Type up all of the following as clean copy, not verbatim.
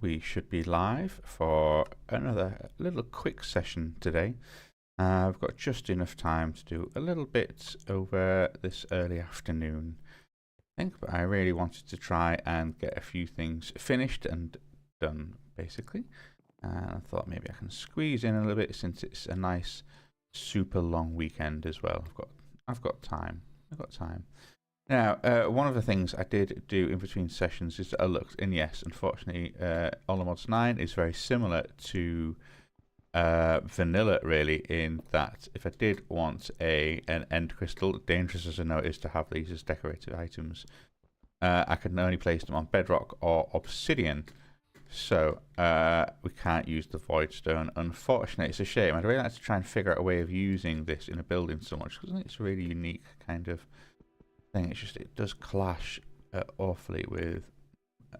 we should be live for another little quick session today. I've got just enough time to do a little bit over this early afternoon, I think, but I really wanted to try and get a few things finished and done, basically. And I thought maybe I can squeeze in a little bit since it's a nice, super long weekend as well. I've got time. Now, one of the things I did do in between sessions is that I looked, and yes, unfortunately, Mods 9 is very similar to vanilla, really, in that if I did want an end crystal, dangerous as I know it is to have these as decorative items, I can only place them on bedrock or obsidian. So we can't use the void stone. Unfortunately, it's a shame. I'd really like to try and figure out a way of using this in a building so much, because I think it's a really unique kind of thing. It's just, it does clash awfully with,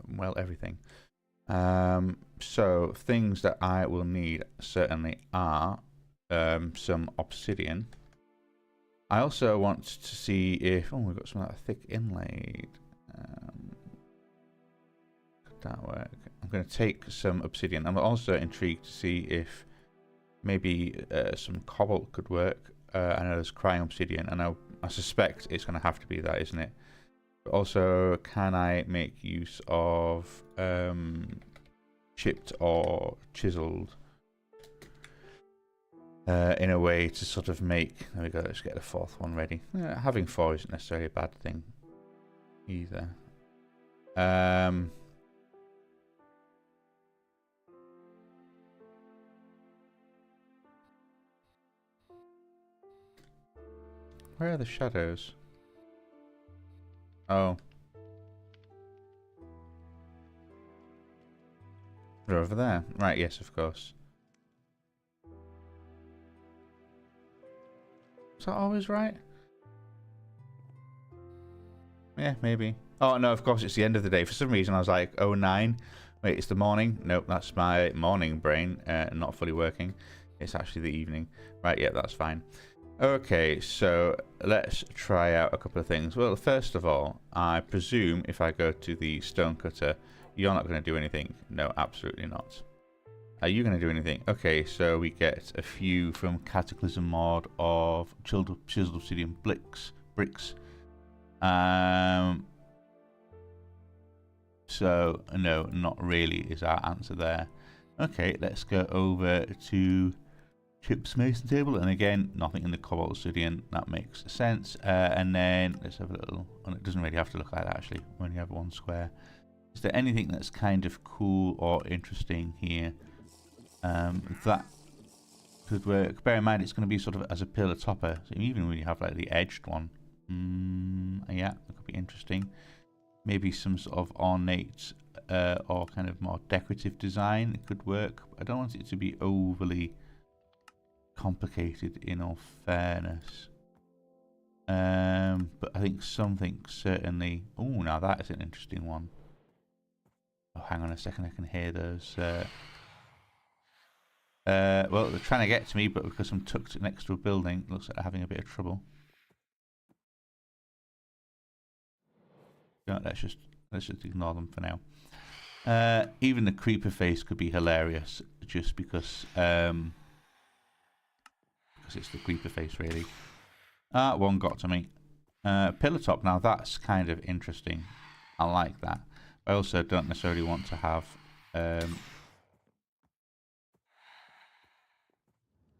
well, everything. So things that I will need certainly are some obsidian. I also want to see if, oh, we've got some of that thick inlaid. Could that work? I'm going to take some obsidian. I'm also intrigued to see if maybe some cobalt could work. I know there's crying obsidian, and I suspect it's going to have to be that, isn't it? But also, can I make use of chipped or chiseled in a way to sort of make... There we go, let's get the fourth one ready. Having four isn't necessarily a bad thing either. Where are the shadows? Oh. They're over there. Right, yes, of course. Is that always right? Yeah, maybe. Oh, no, of course, it's the end of the day. For some reason, I was like, oh, 9. Wait, it's the morning? Nope, that's my morning brain not fully working. It's actually the evening. Right, yeah, that's fine. Okay, so let's try out a couple of things. Well, first of all, I presume if I go to the stonecutter, you're not going to do anything. No, absolutely not. Are you going to do anything? Okay, so we get a few from Cataclysm mod of chiseled obsidian bricks. So, no, not really is our answer there. Okay, let's go over to Chip's Mason table, and again, nothing in the cobalt obsidian. That makes sense. And then let's have a little. Well, it doesn't really have to look like that actually. We only have one square. Is there anything that's kind of cool or interesting here? That could work. Bear in mind, it's going to be sort of as a pillar topper. So even when you have like the edged one, yeah, that could be interesting. Maybe some sort of ornate or kind of more decorative design could work. I don't want it to be overly complicated, in all fairness. But I think something certainly... Oh, now that is an interesting one. Oh, hang on a second, I can hear those. Well, they're trying to get to me, but because I'm tucked next to a building, it looks like they're having a bit of trouble. No, let's just ignore them for now. Even the creeper face could be hilarious, just because it's the creeper face, really. One got to me. Pillar top, now that's kind of interesting. I like that. I also don't necessarily want to have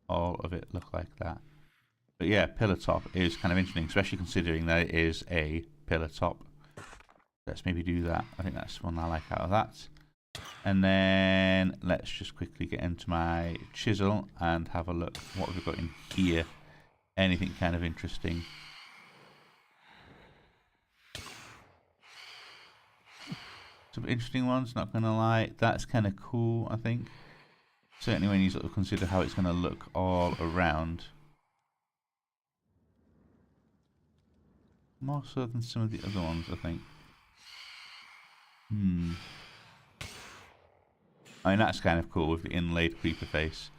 all of it look like that. But yeah, pillar top is kind of interesting, especially considering that it is a pillar top. Let's maybe do that. I think that's one I like out of that. And then let's just quickly get into my chisel and have a look. What have we got in here? Anything kind of interesting? Some interesting ones, not going to lie. That's kind of cool, I think. Certainly when you sort of consider how it's going to look all around. More so than some of the other ones, I think. I mean, that's kind of cool with the inlaid creeper face.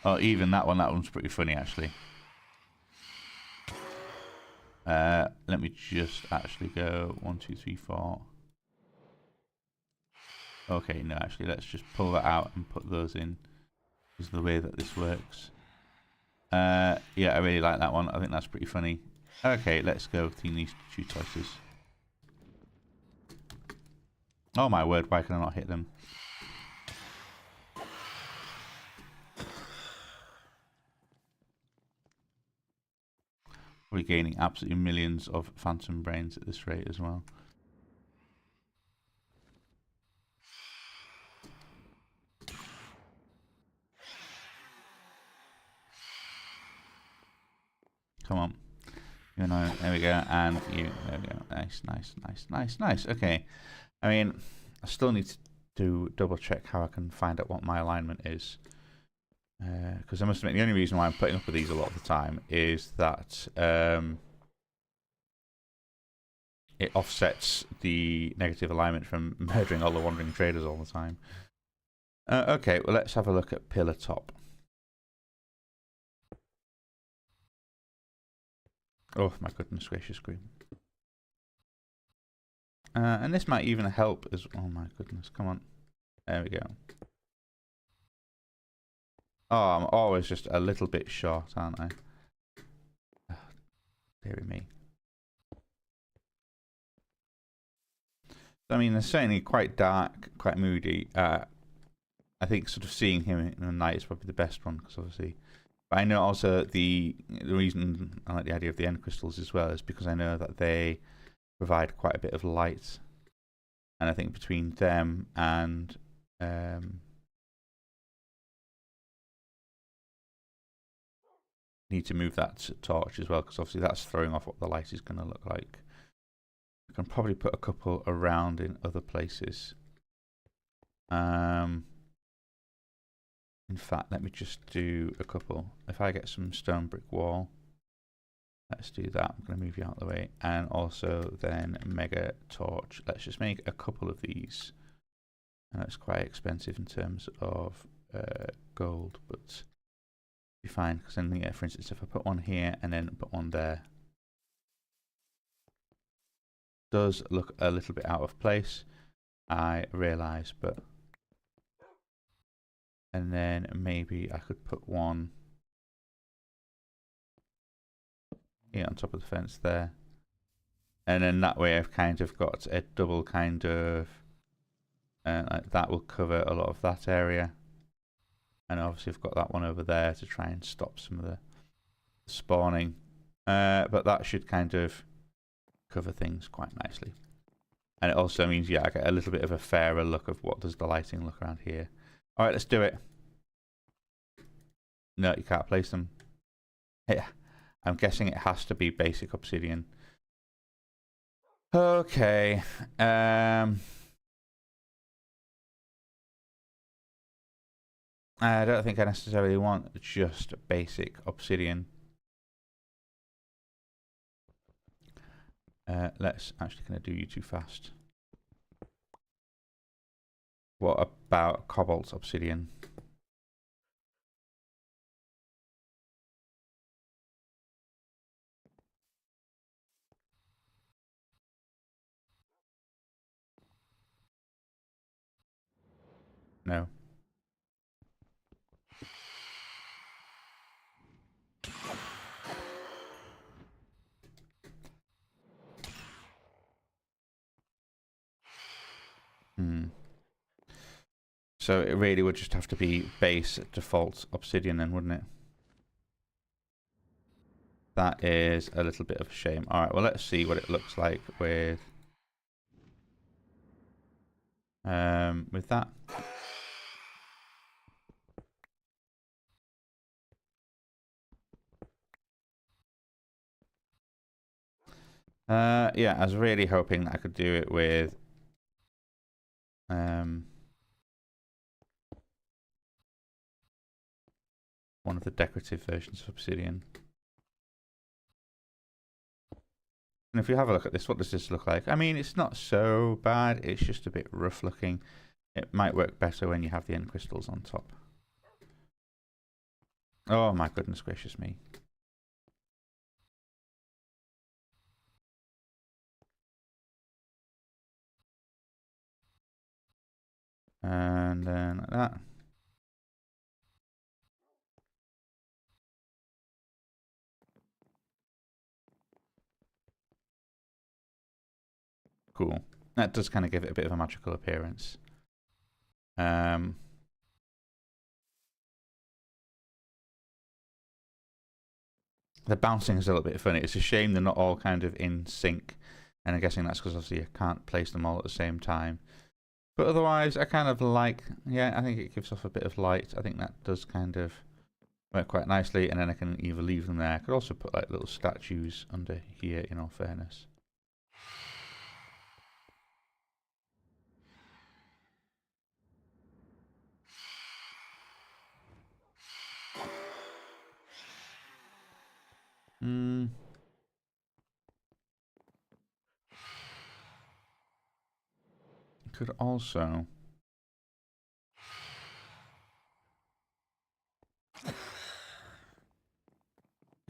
Oh, even that one's pretty funny, actually. Let me just actually go 1, 2, 3, 4. Okay, no, actually, let's just pull that out and put those in. Is the way that this works. Yeah, I really like that one. I think that's pretty funny. Okay, let's go between these two choices. Oh my word, why can I not hit them? We're gaining absolutely millions of phantom brains at this rate as well. Come on. You know, there we go, and you, there we go. Nice, nice, nice, nice, nice. Okay. I mean, I still need to double check how I can find out what my alignment is. Because I must admit, the only reason why I'm putting up with these a lot of the time is that it offsets the negative alignment from murdering all the wandering traders all the time. Okay, well, let's have a look at pillar top. Oh, my goodness gracious green. And this might even help as... Oh, my goodness. Come on. There we go. Oh, I'm always just a little bit short, aren't I? Oh, dearie me. I mean, they're certainly quite dark, quite moody. I think sort of seeing him in the night is probably the best one, because obviously... But I know also the reason I like the idea of the end crystals as well is because I know that they provide quite a bit of light. And I think between them and... need to move that torch as well, because obviously that's throwing off what the light is going to look like. I can probably put a couple around in other places. In fact, let me just do a couple. If I get some stone brick wall, let's do that. I'm going to move you out of the way. And also then mega torch. Let's just make a couple of these. And it's quite expensive in terms of gold, but be fine. Because then, yeah, for instance, if I put one here and then put one there, does look a little bit out of place, I realise, but and then maybe I could put one here on top of the fence there, and then that way I've kind of got a double kind of like that will cover a lot of that area, and obviously I've got that one over there to try and stop some of the spawning, but that should kind of cover things quite nicely. And it also means, yeah, I get a little bit of a fairer look of what does the lighting look around here. All right, let's do it. No, you can't place them. Yeah, I'm guessing it has to be basic obsidian. Okay. I don't think I necessarily want just basic obsidian. Let's actually, can I do you too fast? What about cobalt obsidian? No. So it really would just have to be base default obsidian then, wouldn't it? That is a little bit of a shame. Alright, well, let's see what it looks like with that. Yeah, I was really hoping that I could do it with one of the decorative versions of obsidian. And if you have a look at this, what does this look like? I mean, it's not so bad. It's just a bit rough looking. It might work better when you have the end crystals on top. Oh my goodness gracious me. And then like that. Cool. That does kind of give it a bit of a magical appearance. The bouncing is a little bit funny. It's a shame they're not all kind of in sync. And I'm guessing that's because obviously you can't place them all at the same time. But otherwise, I kind of like, yeah, I think it gives off a bit of light. I think that does kind of work quite nicely. And then I can either leave them there. I could also put like little statues under here, in all fairness.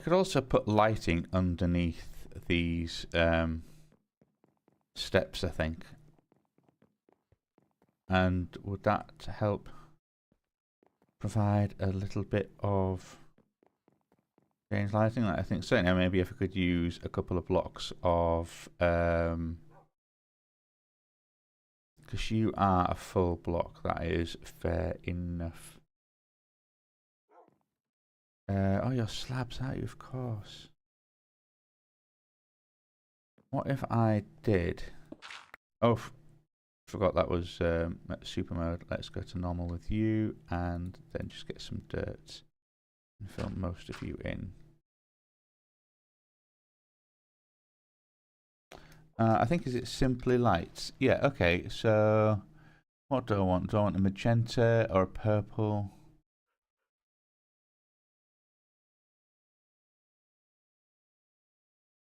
Could also put lighting underneath these steps, I think. And would that help provide a little bit of change lighting? I think certainly maybe if I could use a couple of blocks of because you are a full block, that is fair enough. Oh, your slabs, aren't you? Of course. What if I did? Oh, forgot that was super mode. Let's go to normal with you and then just get some dirt and fill most of you in. I think, is it simply lights? Yeah, okay, so what do I want? Do I want a magenta or a purple?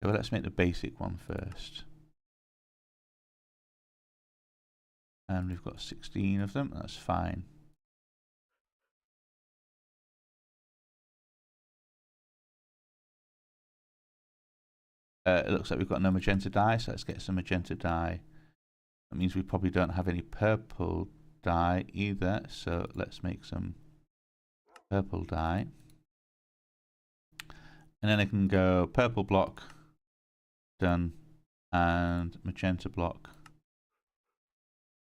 Well, let's make the basic one first. And we've got 16 of them, that's fine. It looks like we've got no magenta dye, so let's get some magenta dye. That means we probably don't have any purple dye either, so let's make some purple dye. And then I can go purple block, done, and magenta block,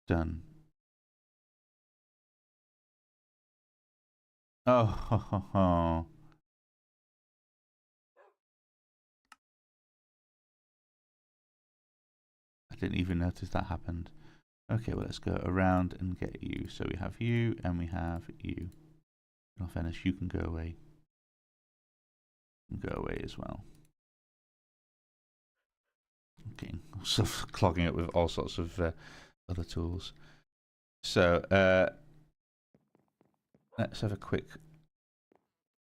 done. Oh, ho, ho, ho. I didn't even notice that happened. Okay, well, let's go around and get you. So we have you and we have you. In all fairness, you can go away. You can go away as well. Okay, so clogging it with all sorts of other tools. So let's have a quick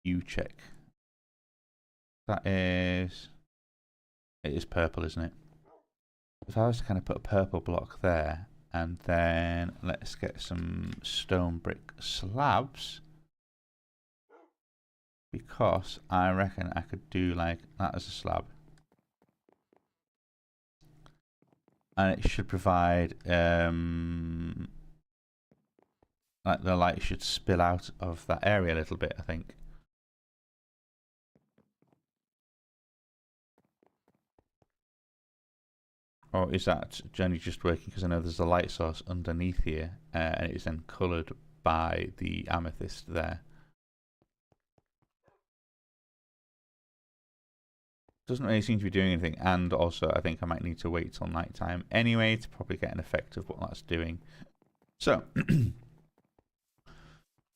view check. That is, it is purple, isn't it? If I was to kind of put a purple block there, and then let's get some stone brick slabs, because I reckon I could do like that as a slab. And it should provide, like the light should spill out of that area a little bit, I think. Or is that generally just working because I know there's a light source underneath here and it is then coloured by the amethyst there. Doesn't really seem to be doing anything, and also I think I might need to wait till night time anyway to probably get an effect of what that's doing. So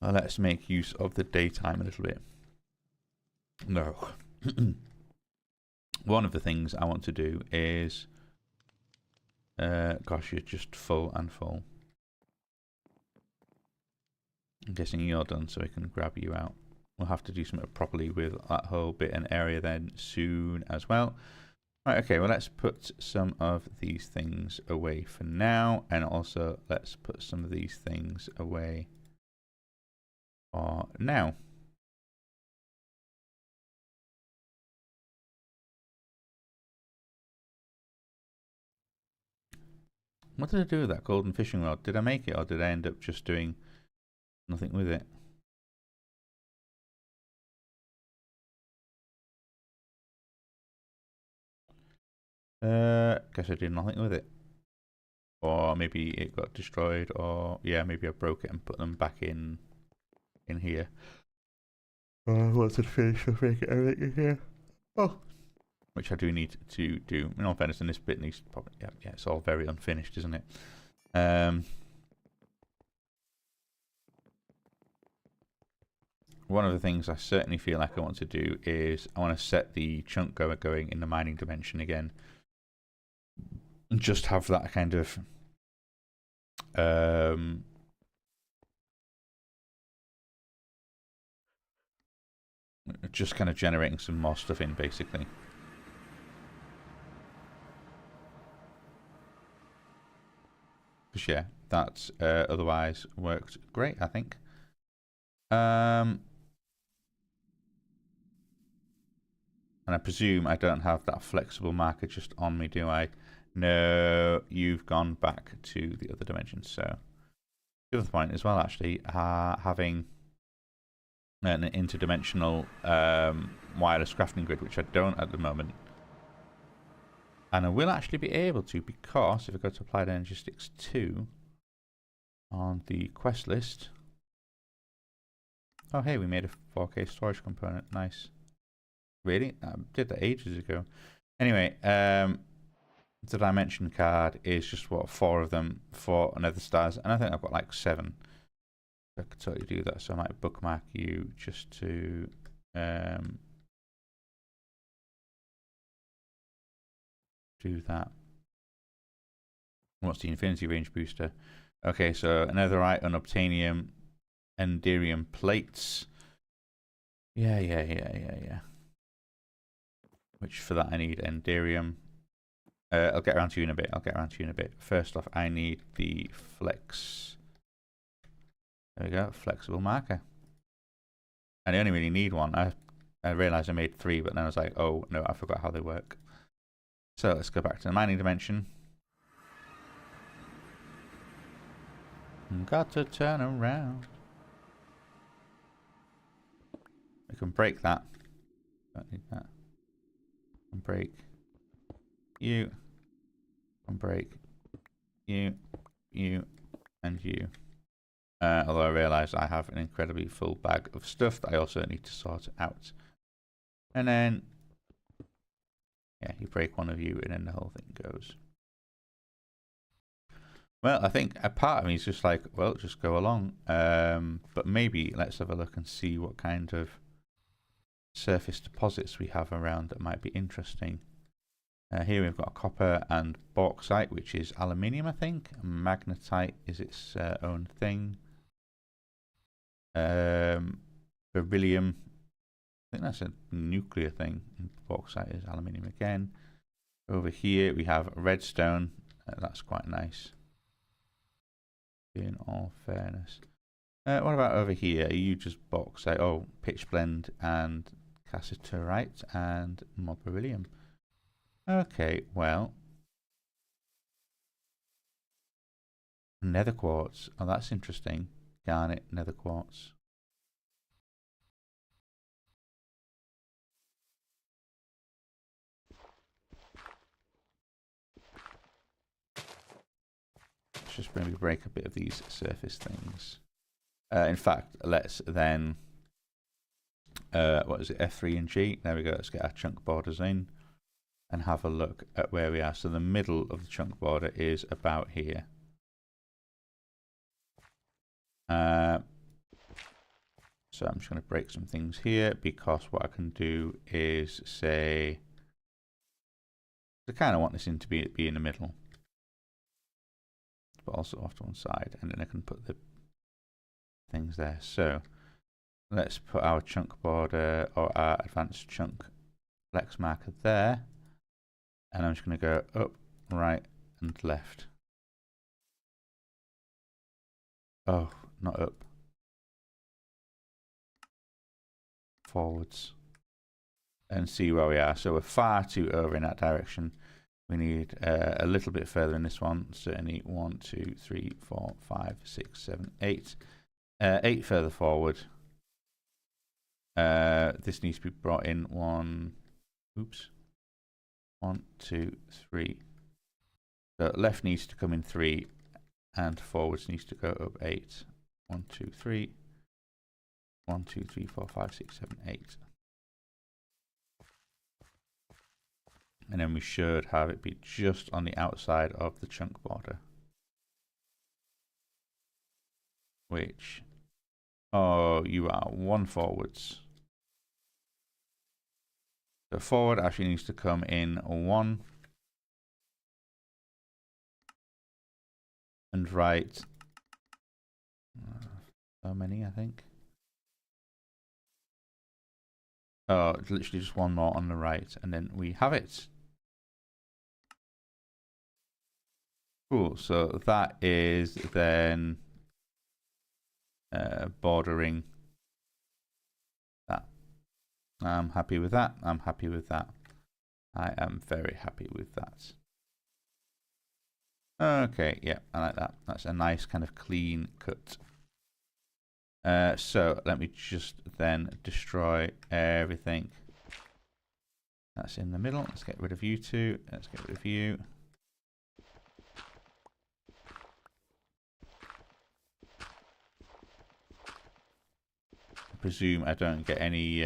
let's make use of the daytime a little bit. No. One of the things I want to do is gosh, you're just full and full. I'm guessing you're done, so I can grab you out. We'll have to do something properly with that whole bit and area then soon as well. Right, okay, well, let's put some of these things away for now, and also let's put some of these things away for now. What did I do with that golden fishing rod? Did I make it, or did I end up just doing nothing with it? Guess I did nothing with it. Or maybe it got destroyed, or yeah, maybe I broke it and put them back in here. Once it's finished, I'll make everything in here. Oh, which I do need to do. In all fairness, in this bit needs to probably, yeah, it's all very unfinished, isn't it? One of the things I certainly feel like I want to do is I want to set the chunk goer going in the mining dimension again. And just have that kind of just kind of generating some more stuff in, basically. Because yeah, that's otherwise worked great, I think. And I presume I don't have that flexible marker just on me, do I? No, you've gone back to the other dimension. So the other point as well, actually, having an interdimensional wireless crafting grid, which I don't at the moment. And I will actually be able to, because if I go to Applied Energistics 2 on the quest list. Oh, hey, we made a 4K storage component. Nice. Really? I did that ages ago. Anyway, the dimension card is just, what, 4 of them for nether stars. And I think I've got like 7. I could totally do that. So I might bookmark you just to... do that. What's the infinity range booster? Okay, so netherite, unobtainium, enderium plates. Yeah. Which for that I need enderium. I'll get around to you in a bit. First off, I need the flex. There we go, flexible marker. And I only really need one. I realized I made 3, but then I was like, oh no, I forgot how they work. So let's go back to the mining dimension. Got to turn around. We can break that. Don't need that. And break you. And break you, and you. Although I realise I have an incredibly full bag of stuff that I also need to sort out. And then, yeah, you break one of you and then the whole thing goes. Well, I think a part of me is just like, well, just go along. But maybe let's have a look and see what kind of surface deposits we have around that might be interesting. Here we've got copper and bauxite, which is aluminium, I think. Magnetite is its own thing. Beryllium, I think that's a nuclear thing. Bauxite is aluminium again. Over here we have redstone. That's quite nice. In all fairness. What about over here? Are you just bauxite? Oh, pitch blende and cassiterite and more beryllium. Okay, well. Nether quartz. Oh, that's interesting. Garnet, nether quartz. Let's just maybe break a bit of these surface things. In fact, let's then... what is it? F3 and G. There we go. Let's get our chunk borders in and have a look at where we are. So the middle of the chunk border is about here. So I'm just going to break some things here, because what I can do is say, I kind of want this in to be in the middle, but also off to one side, and then I can put the things there. So let's put our chunk border or our advanced chunk flex marker there, and I'm just going to go up, right, and left. Oh, not up. Forwards. And see where we are. So we're far too over in that direction. We need a little bit further in this one. Certainly 1, 2, 3, 4, 5, 6, 7, 8. 8 further forward. This needs to be brought in 1. Oops. 1, 2, 3. So left needs to come in 3, and forwards needs to go up 8. 1, 2, 3. 1, 2, 3, 4, 5, 6, 7, 8. And then we should have it be just on the outside of the chunk border. Which, oh, you are 1 forwards. So forward actually needs to come in 1. And right, so many, I think. Oh, it's literally just 1 more on the right, and then we have it. Cool, so that is then bordering that. I'm happy with that. I'm happy with that. I am very happy with that. Okay, yeah, I like that. That's a nice kind of clean cut. So let me just then destroy everything that's in the middle. Let's get rid of you two. Let's get rid of you. I presume I don't get any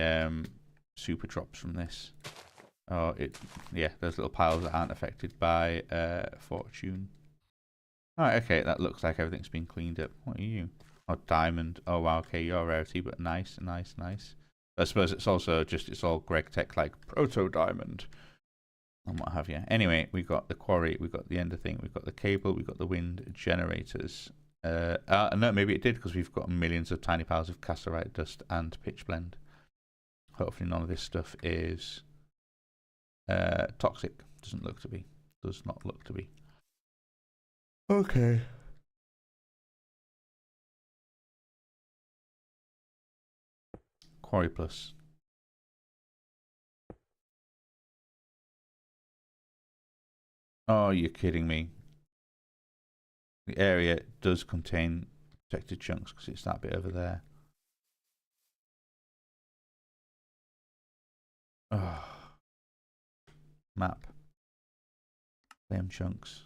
super drops from this. Oh, yeah, those little piles that aren't affected by fortune. Alright, okay, that looks like everything's been cleaned up. What are you? Oh, diamond. Oh, wow, okay, you're rarity, but nice, nice, nice. I suppose it's also just, it's all Greg Tech like proto diamond and what have you. Anyway, we got the quarry, we got the ender thing, we got the cable, we got the wind generators. No, maybe it did because we've got millions of tiny piles of cassiterite dust and pitch blend. Hopefully none of this stuff is toxic. Doesn't look to be. Does not look to be. Okay. Quarry plus. Oh, you're kidding me. The area does contain protected chunks because it's that bit over there. Oh. Map. Claim chunks.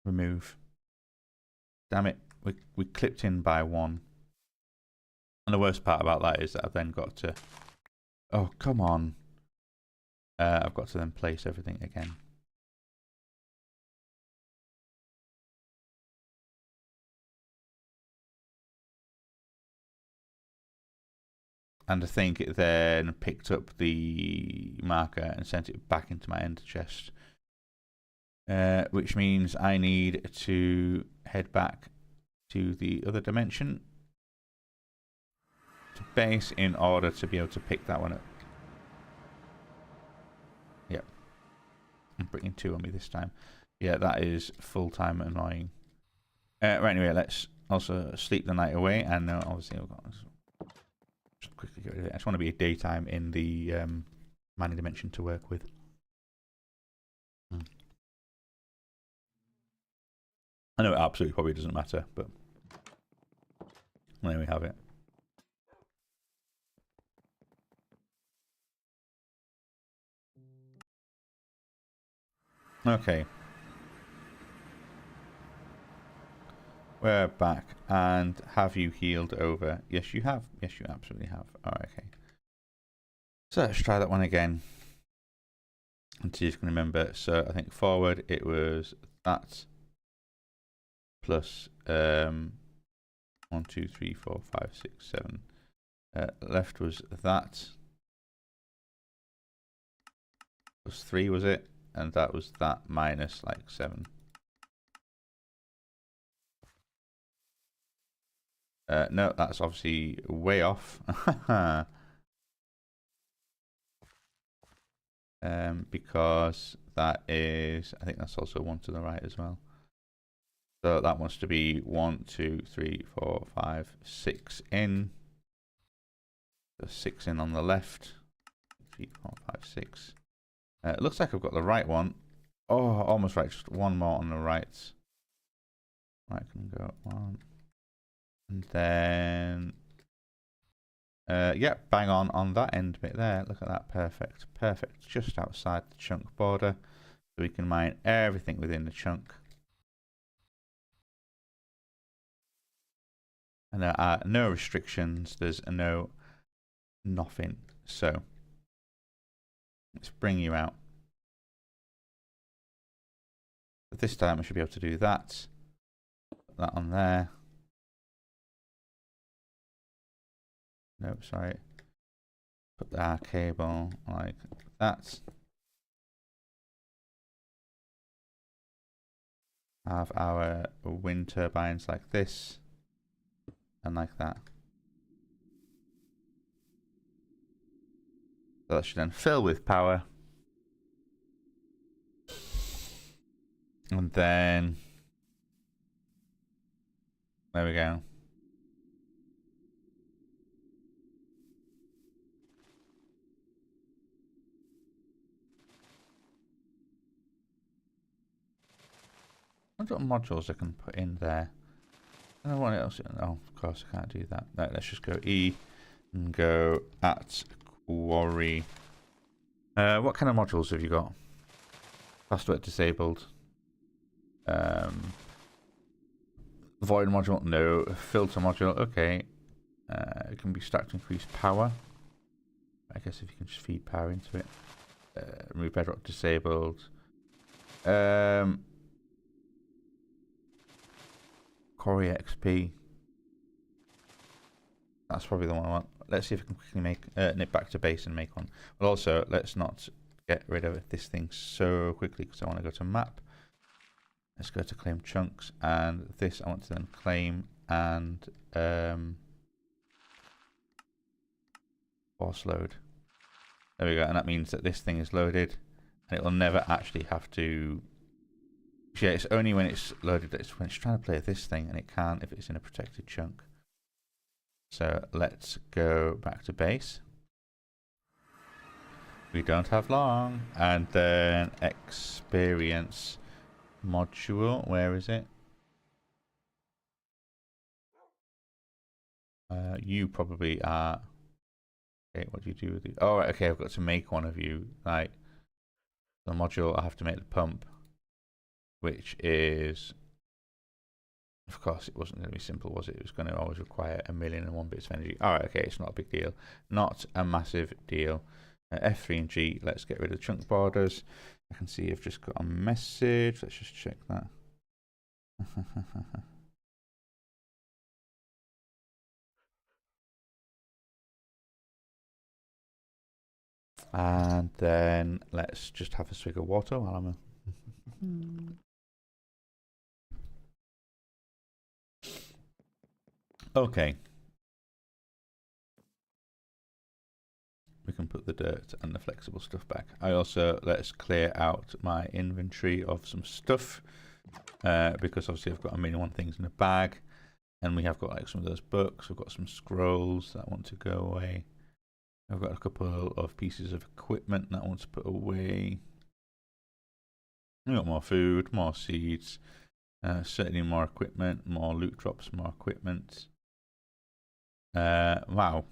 Remove. Damn it. We clipped in by 1. And the worst part about that is that I've then got to... Oh, come on. I've got to then place everything again. And I think it then picked up the marker and sent it back into my ender chest. Which means I need to head back to the other dimension to base in order to be able to pick that one up. Yep. I'm bringing 2 on me this time. Yeah, that is full-time annoying. Right, anyway, let's also sleep the night away. And obviously, we've got... Just quickly get rid of it. I just want to be a daytime in the mining dimension to work with. I know it absolutely probably doesn't matter, but there we have it. Okay. We're back. And have you healed over? Yes, you have. Yes, you absolutely have. Alright, okay. So let's try that one again. And see if you can remember. So I think forward it was that plus 1, 2, 3, 4, 5, 6, 7. Left was that plus 3 was it? And that was that minus like 7. No, that's obviously way off. Because that is, I think that's also 1 to the right as well. So that wants to be 1, 2, 3, 4, 5, 6 in. So 6 in on the left. 3, 4, 5, 6. It looks like I've got the right one. Oh, almost right. Just one more on the right. I can go one. And then... yeah, bang on that end bit there. Look at that. Perfect. Perfect. Just outside the chunk border. So we can mine everything within the chunk. And there are no restrictions. There's nothing. So let's bring you out. But this time I should be able to do that. Put that on there. No, sorry. Put our cable like that. Have our wind turbines like this. And like that. So that should then fill with power. And then... there we go. I wonder what modules I can put in there. I don't know what else. Oh, of course I can't do that. Right, let's just go E and go at quarry. What kind of modules have you got? Fast work disabled. Void module, no. Filter module, okay. It can be stacked to increase power. I guess if you can just feed power into it. Remove bedrock disabled. Quarry XP. That's probably the one I want. Let's see if I can quickly make nip back to base and make one. But also, let's not get rid of this thing so quickly because I want to go to map. Let's go to claim chunks, and this I want to then claim and force load. There we go, and that means that this thing is loaded, and it will never actually have to. Yeah, it's only when it's loaded that it's when it's trying to play this thing, and it can't if it's in a protected chunk. So let's go back to base. We don't have long, and then experience module. Where is it? You probably are. Okay, what do you do with it? Oh, right, okay, I've got to make one of you. Like the module, I have to make the pump, which is, of course, it wasn't going to be simple, was it? It was going to always require 1,000,001 bits of energy. All right, okay, it's not a big deal, not a massive deal. F3 and G. Let's get rid of the chunk borders. I can see I've just got a message. Let's just check that. And then let's just have a swig of water while I'm okay. We can put the dirt and the flexible stuff back. I also, let's clear out my inventory of some stuff because obviously I've got 1,000,001 things in a bag, and we have got like some of those books. We've got some scrolls that want to go away. I've got a couple of pieces of equipment that I want to put away. We've got more food, more seeds, certainly more equipment, more loot drops, more equipment. Wow,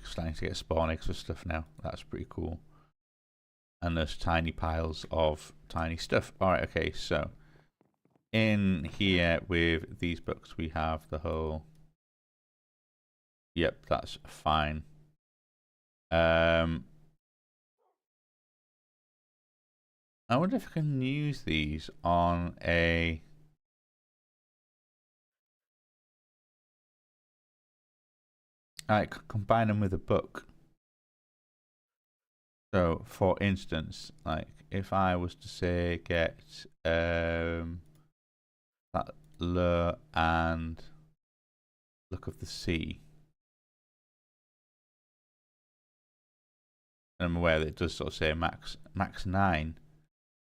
starting to get spawn eggs for stuff now. That's pretty cool. And there's tiny piles of tiny stuff. Alright, okay, so in here with these books we have the whole... Yep, that's fine. I wonder if I can use these on a... I could combine them with a book. So, for instance, like if I was to say get that lure and look of the sea, and I'm aware that it does sort of say max 9.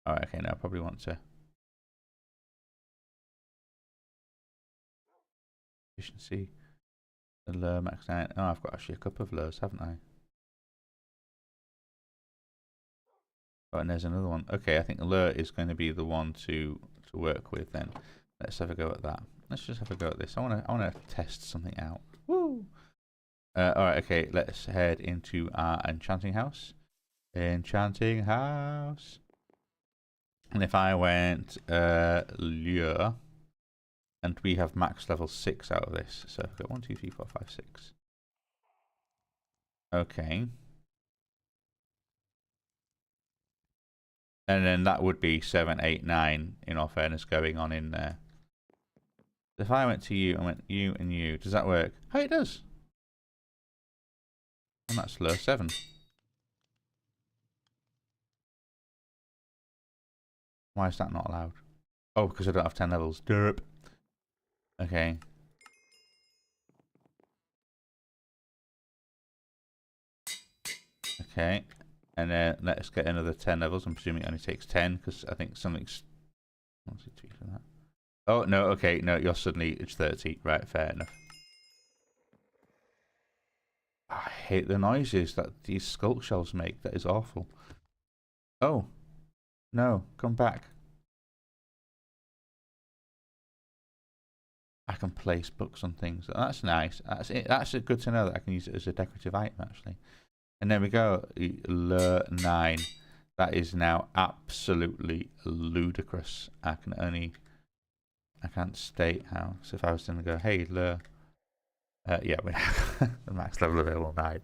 All right, okay, now I probably want to efficiency. The lure max 9. Oh, I've got actually a couple of lures, haven't I? Oh, and there's another one. Okay, I think lure is going to be the one to work with then. Let's have a go at that. Let's just have a go at this. I wanna test something out. Woo! Alright, okay, let's head into our enchanting house. Enchanting house. And if I went lure, and we have max level 6 out of this. So I've got 1, 2, 3, 4, 5, 6. Okay. And then that would be 7, 8, 9, in all fairness, going on in there. If I went to you, I went you and you, does that work? Oh, it does. And that's lure 7. Why is that not allowed? Oh, because I don't have 10 levels. Derp. Okay. Okay. And then let's get another 10 levels. I'm presuming it only takes 10 because I think something's... What's it for that? Oh, no, okay. No, you're suddenly... It's 30. Right, fair enough. I hate the noises that these sculpt shells make. That is awful. Oh. No, come back. I can place books on things. That's nice. That's it. That's good to know that I can use it as a decorative item, actually. And there we go. Lure 9. That is now absolutely ludicrous. I can't state how. So if I was going to go, hey, lure. Yeah, we have the max level available 9.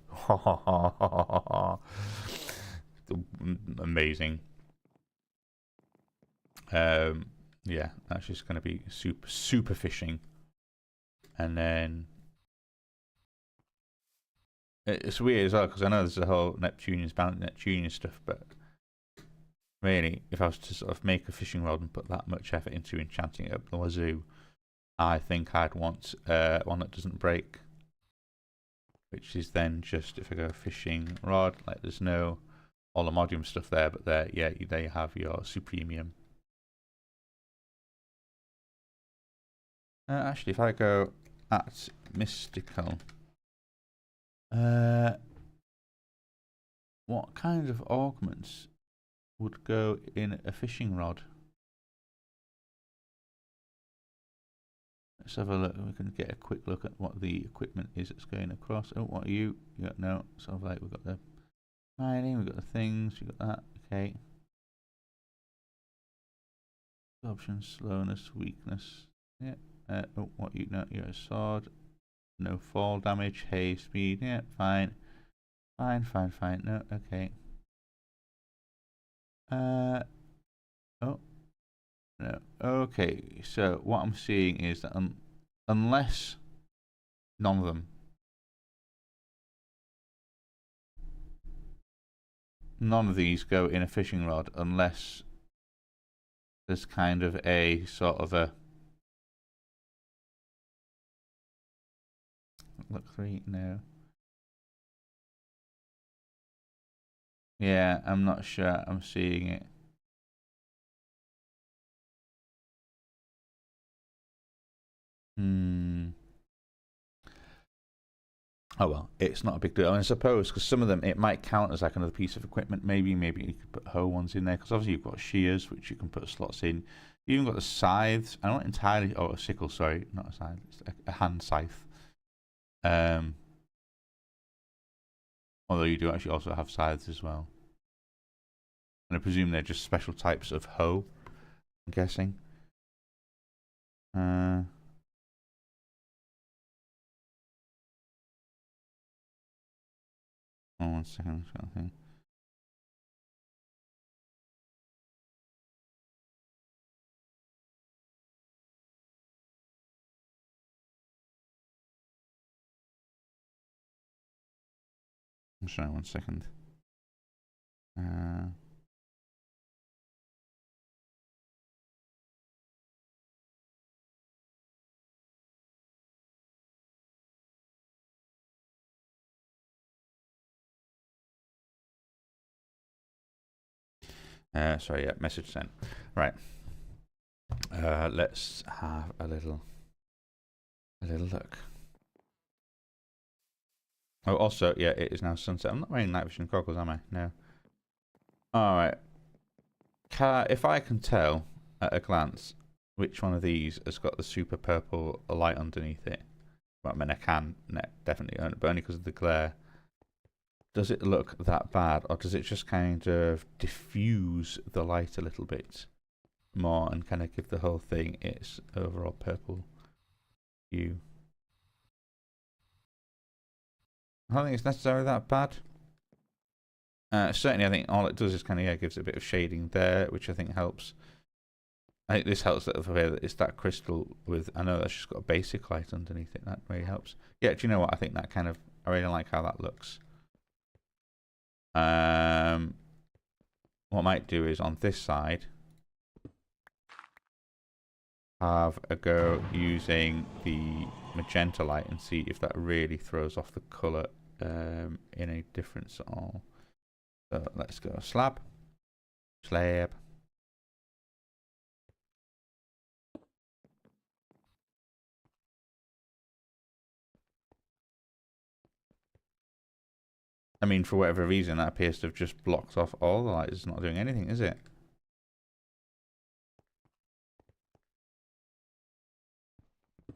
Amazing. Yeah, that's just going to be super fishing. And then it's weird as well because I know there's a whole Neptunian stuff, but really, if I was to sort of make a fishing rod and put that much effort into enchanting it up the wazoo, I think I'd want one that doesn't break, which is then just if I go fishing rod, like there's no Allomodium stuff there, but there, yeah, there you have your Supremium. Actually, if I go at mystical, what kind of augments would go in a fishing rod? Let's have a look. We can get a quick look at what the equipment is that's going across. Oh, what are you? You got no. Sort of like we've got the mining, we've got the things, we've got that. Okay. Options, slowness, weakness. Yeah. Oh, what you know? You're a sword. No fall damage. Hay speed. Yeah, fine. Fine. No, okay. Oh. No. Okay. So what I'm seeing is that unless none of them. None of these go in a fishing rod unless there's kind of a sort of a look 3 no. Yeah, I'm not sure I'm seeing it. Oh well, it's not a big deal. I suppose because some of them it might count as like another piece of equipment. Maybe you could put hoe ones in there because obviously you've got shears which you can put slots in. You even got the scythes. I'm not entirely. Oh, a sickle. Sorry, not a scythe. It's a hand scythe. Although you do actually also have scythes as well. And I presume they're just special types of hoe. I'm guessing. Oh, 1 second. Sort of thing. I'm sorry, 1 second. Sorry, yeah, message sent. Right. Let's have a little look. Oh, also, yeah, it is now sunset. I'm not wearing night vision goggles, am I? No. Alright. if I can tell at a glance which one of these has got the super purple light underneath it, well, I mean, I can definitely, but only because of the glare. Does it look that bad, or does it just kind of diffuse the light a little bit more and kind of give the whole thing its overall purple hue? I don't think it's necessarily that bad. Certainly, I think all it does is kind of gives it a bit of shading there, which I think helps. I think this helps the way that it's that crystal with. I know that's just got a basic light underneath it. That really helps. Yeah, do you know what? I think that kind of. I really like how that looks. What I might do is on this side have a go using the magenta light and see if that really throws off the colour in a difference at all. So let's go slab. I mean, for whatever reason, that appears to have just blocked off all the light. It's not doing anything, is it?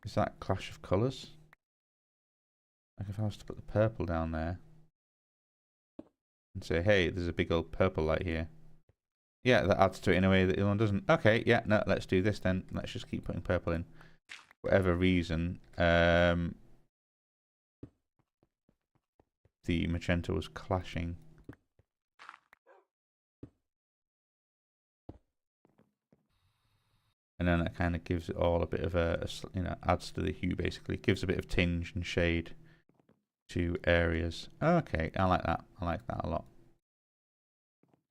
Is that clash of colours? Like if I was to put the purple down there and say, hey, there's a big old purple light here. Yeah, that adds to it in a way that the other one doesn't. Okay, yeah, no, let's do this then. Let's just keep putting purple in. For whatever reason, the magenta was clashing. And then that kind of gives it all a bit of adds to the hue basically. Gives a bit of tinge and shade to areas. Okay, I like that. I like that a lot.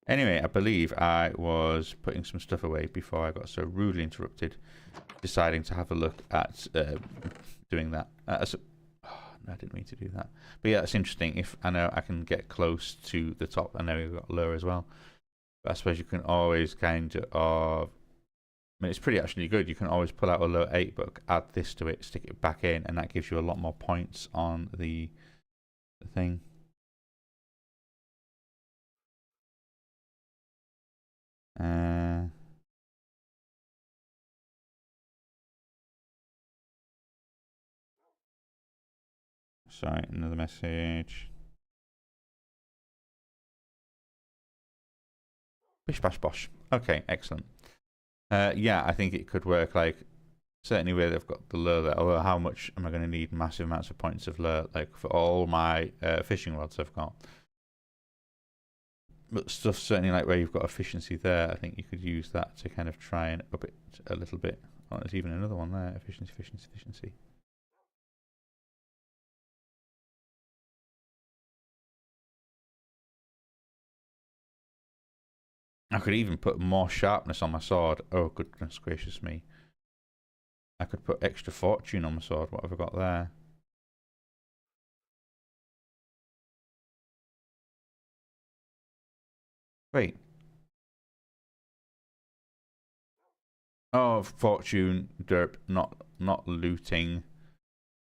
Anyway, I believe I was putting some stuff away before I got so rudely interrupted, deciding to have a look at doing that. No, I didn't mean to do that. But yeah, it's interesting. If I know I can get close to the top, I know we've got lower as well. But I suppose you can always kind of. I mean, it's pretty actually good. You can always pull out a low 8 book, add this to it, stick it back in, and that gives you a lot more points on the thing. Sorry, another message. Bish bash bosh. Okay, excellent. Yeah, I think it could work. Like certainly where they've got the lure there. Although how much am I going to need massive amounts of points of lure? Like for all my fishing rods I've got. But stuff certainly like where you've got efficiency there, I think you could use that to kind of try and up it a little bit. Oh, there's even another one there. Efficiency, efficiency, efficiency. I could even put more sharpness on my sword. Oh, goodness gracious me. I could put extra fortune on my sword. What have I got there? Wait. Oh, fortune, derp, not looting.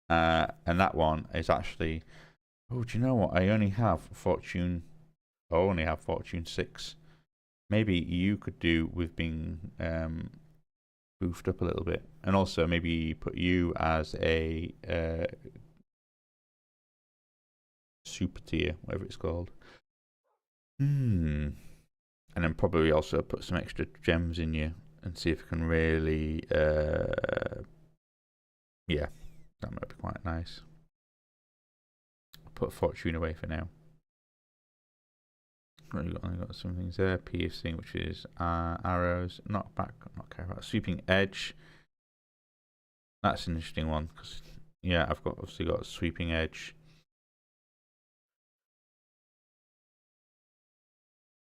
And that one is actually... Oh, do you know what? I only have fortune... I only have fortune 6. Maybe you could do with being boofed up a little bit. And also maybe put you as a super tier, whatever it's called. And then probably also put some extra gems in you and see if it can really... yeah, that might be quite nice. I'll put fortune away for now. I got some things there. Piercing, which is arrows. Knockback, not care about. Sweeping edge. That's an interesting one because yeah, I've obviously got sweeping edge.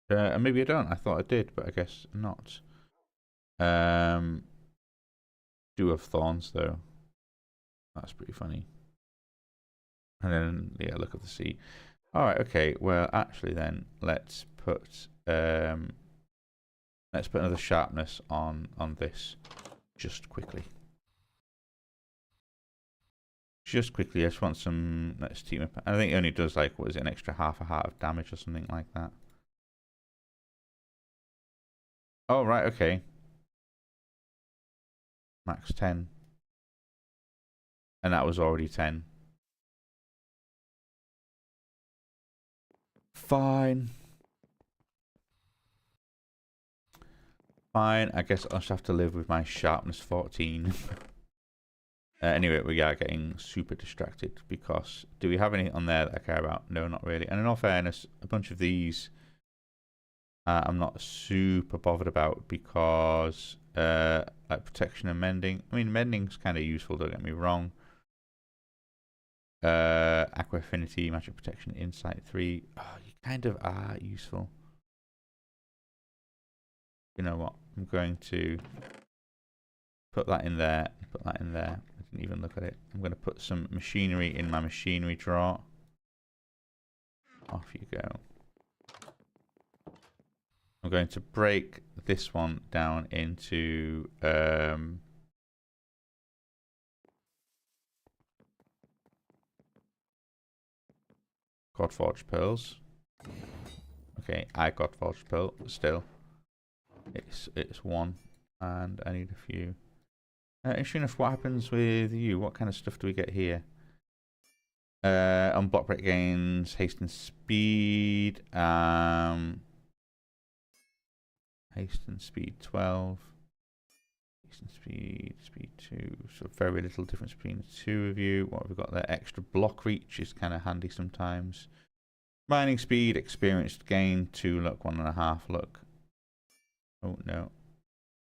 And maybe I don't. I thought I did, but I guess not. Do have thorns though. That's pretty funny. And then yeah, look at the sea. All right, okay. Well, actually, then let's put another sharpness on this, just quickly. Just quickly, I just want some. Let's team up. I think it only does like what is it, an extra half a heart of damage or something like that. Oh, right, okay. Max 10. And that was already 10. Fine. Fine, I guess I'll just have to live with my sharpness 14. Anyway, we are getting super distracted because do we have any on there that I care about? No, not really. And in all fairness, a bunch of these I'm not super bothered about because like protection and mending. I mean, mending's kind of useful, don't get me wrong. Aqua affinity, magic protection, insight 3. Oh, you kind of are useful. You know what? I'm going to put that in there, put that in there. I didn't even look at it. I'm going to put some machinery in my machinery drawer. Off you go. I'm going to break this one down into Godforged pearls. Okay, I got Forged pearl still. It's one, and I need a few. Interesting enough, what happens with you? What kind of stuff do we get here? On block break gains, haste and speed. Haste and speed 12. Haste and speed 2. So very little difference between the two of you. What have we got there? Extra block reach is kind of handy sometimes. Mining speed, experienced gain, 2 luck, 1.5 luck. Oh no.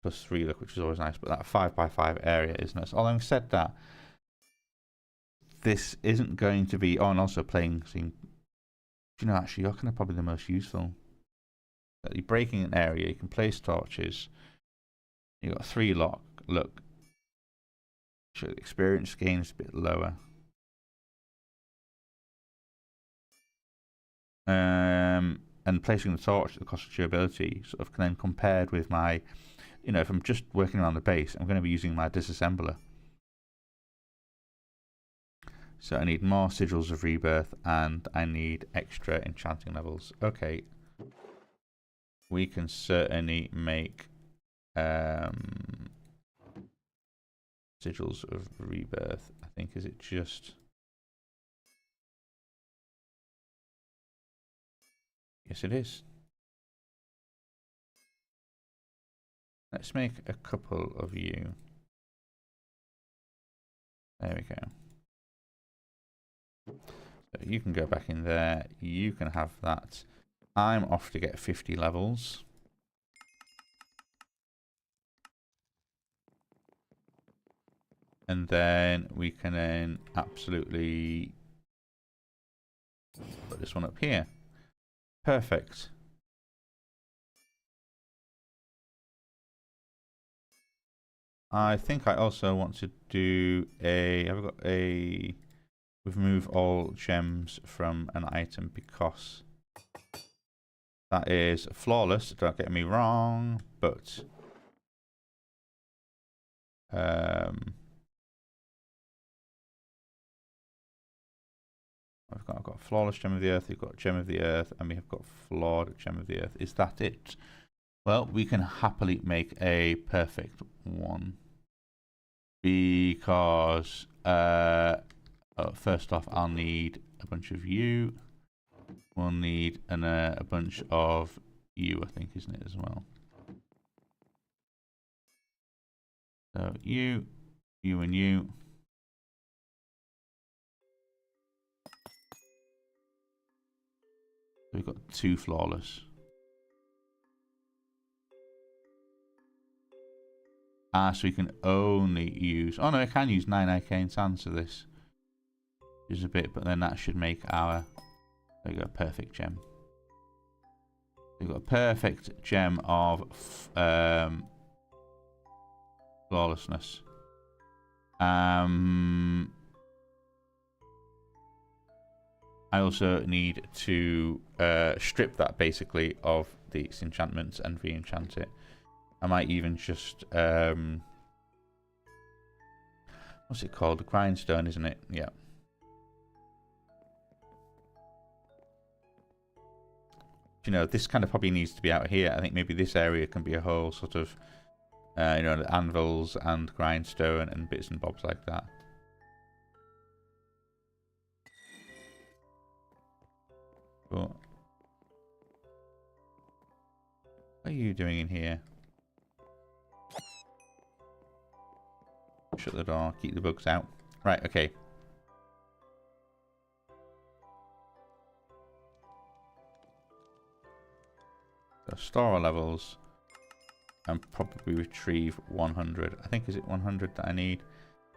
Plus 3 luck, which is always nice, but that 5x5 area is nice. Although having said that, this isn't going to be. Oh, and also playing scene. You know, actually, you're kind of probably the most useful. You're breaking an area, you can place torches. You've got 3 luck. Look. So the experience gain is a bit lower. And placing the torch at the cost of durability sort of can then compared with my, you know, if I'm just working around the base, I'm going to be using my disassembler. So I need more sigils of rebirth and I need extra enchanting levels. Okay. We can certainly make sigils of rebirth. I think, is it just... Yes, it is. Let's make a couple of you. There we go. So you can go back in there. You can have that. I'm off to get 50 levels. And then we can then absolutely put this one up here. Perfect. I think I also want to do a... I've got a... Remove all gems from an item because that is flawless, don't get me wrong, but I've got flawless gem of the earth, we've got gem of the earth, and we have got flawed gem of the earth. Is that it? Well, we can happily make a perfect one because first off, I'll need a bunch of you. We'll need a bunch of you, I think, isn't it, as well? So you, and you. We've got 2 flawless. So we can only use... Oh no, I can use 9 arcane sands for this. Which is a bit, but then that should make our... There we go, perfect gem. We've got a perfect gem of flawlessness. I also need to strip that basically of these enchantments and re-enchant it. I might even just what's it called? The grindstone, isn't it? Yeah. You know, this kind of probably needs to be out here. I think maybe this area can be a whole sort of, you know, anvils and grindstone and bits and bobs like that. Cool. What are you doing in here? Shut the door, keep the bugs out. Right, okay. So store our levels and probably retrieve 100. I think, is it 100 that I need?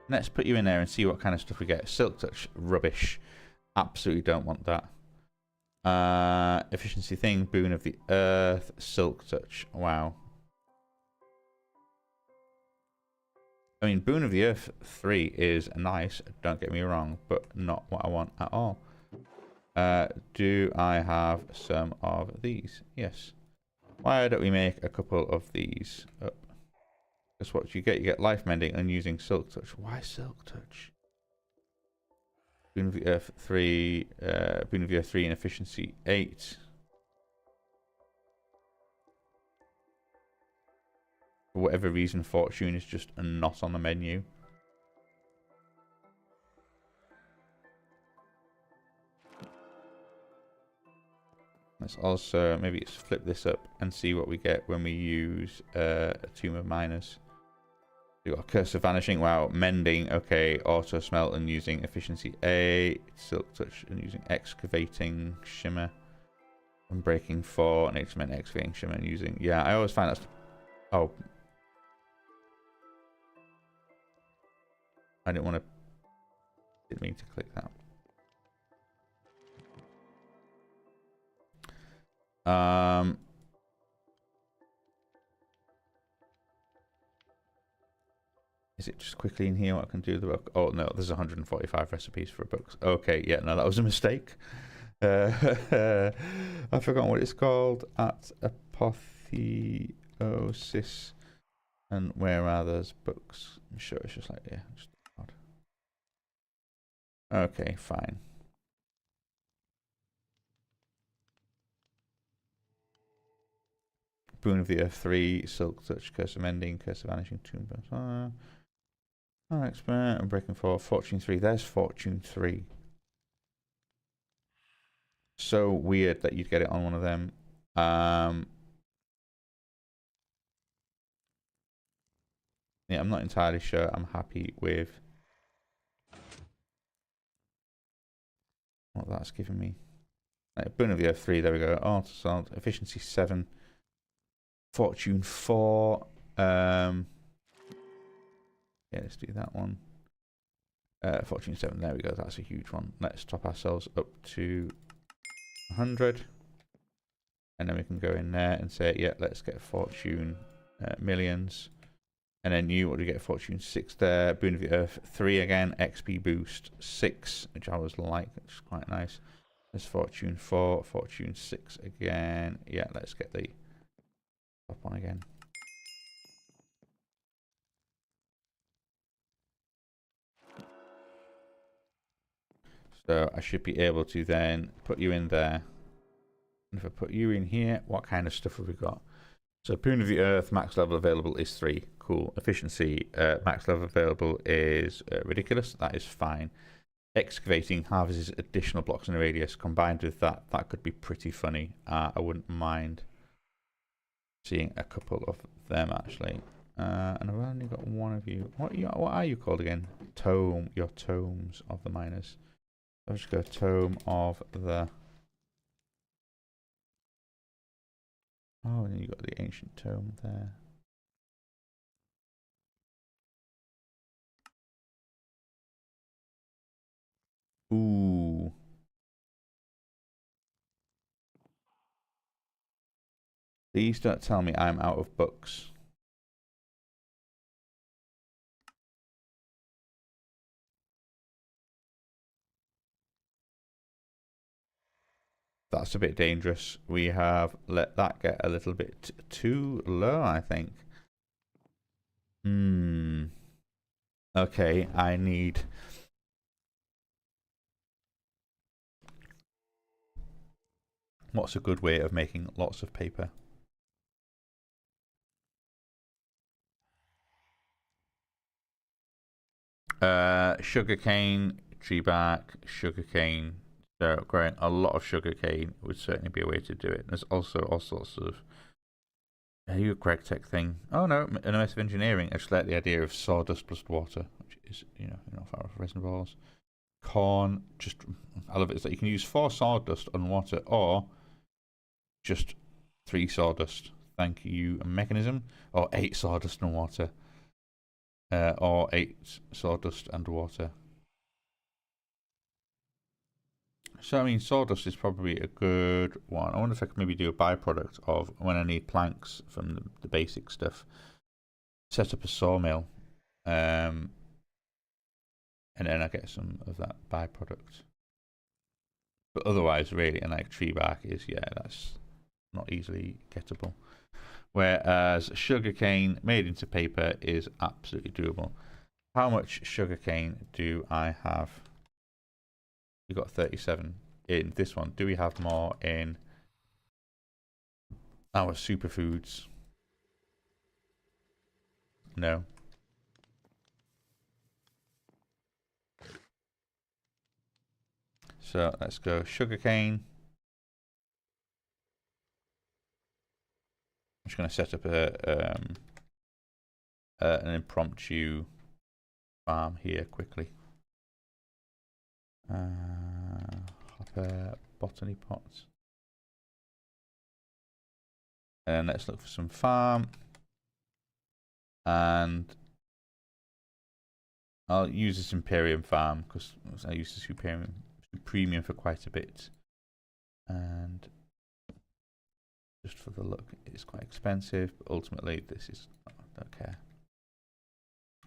Let's put you in there and see what kind of stuff we get. Silk touch, rubbish. Absolutely don't want that. Efficiency thing, boon of the earth, silk touch. Wow. I mean, boon of the earth 3 is nice, don't get me wrong, but not what I want at all. Do I have some of these? Yes. Why don't we make a couple of these up? That's what you get. You get life mending and using silk touch. Why silk touch? Boon of the earth 3, boon of the earth 3 and efficiency 8. For whatever reason, fortune is just not on the menu. Let's also maybe flip this up and see what we get when we use a Tomb of Miners. We've got Curse of Vanishing. Wow, mending. Okay, auto smelt and using efficiency 8. Silk touch and using excavating shimmer. And breaking 4 and H-men excavating shimmer and using. Yeah, I always find that's. Oh. I didn't want to. Didn't mean to click that. Is it just quickly in here what I can do with the book? Oh no, there's 145 recipes for books. Okay, yeah, no, that was a mistake. I've forgotten what it's called. At Apotheosis. And where are those books? I'm sure it's just like, yeah, just odd. Okay, fine. Boon of the Earth 3, Silk Touch, Curse of Mending, Curse of Vanishing, Tomb of Expert, and Breaking 4, Fortune 3. There's Fortune 3. So weird that you'd get it on one of them. Yeah, I'm not entirely sure. I'm happy with what that's given me. Boon of the Earth 3, there we go. Auto Assault, Efficiency 7. Fortune 4. Yeah, let's do that one. Fortune 7, there we go. That's a huge one. Let's top ourselves up to 100. And then we can go in there and say, yeah, let's get Fortune millions. And then you, what do you get? Fortune 6 there. Boon of the Earth 3 again. XP boost 6, which I always like. It's quite nice. There's Fortune 4. Fortune 6 again. Yeah, let's get the top one again. So I should be able to then put you in there. And if I put you in here, what kind of stuff have we got? So Boon of the Earth, max level available is 3. Cool. Efficiency, max level available is ridiculous. That is fine. Excavating harvests additional blocks in a radius. Combined with that, that could be pretty funny. I wouldn't mind seeing a couple of them actually. And I've only got one of you. What are you called again? Tome. Your tomes of the miners. I'll just go tome of the. Oh, and then you got the ancient tome there. Ooh. Please don't tell me I'm out of books. That's a bit dangerous. We have let that get a little bit too low, I think. Okay, I need. What's a good way of making lots of paper? Sugarcane, tree bark, sugarcane. So growing a lot of sugarcane would certainly be a way to do it. There's also all sorts of a Greg Tech thing. Oh no, an immersive engineering. I just like the idea of sawdust plus water, which is not far off resin balls. Corn, I love it. Is that you can use 4 sawdust and water, or just 3 sawdust. Thank you, mechanism, or 8 sawdust and water. Or 8 sawdust and water. So I mean, sawdust is probably a good one. I wonder if I could maybe do a byproduct of when I need planks from the basic stuff. Set up a sawmill, and then I get some of that byproduct. But otherwise, really, and like tree bark is, that's not easily gettable. Whereas sugarcane made into paper is absolutely doable. How much sugarcane do I have? We've got 37 in this one. Do we have more in our superfoods? No. So let's go sugarcane. I'm just going to set up an impromptu farm here quickly. Hopper botany pots. And let's look for some farm. And I'll use this Imperium farm because I use the Supremium for quite a bit. And just for the look, it's quite expensive, but ultimately this is, I don't care.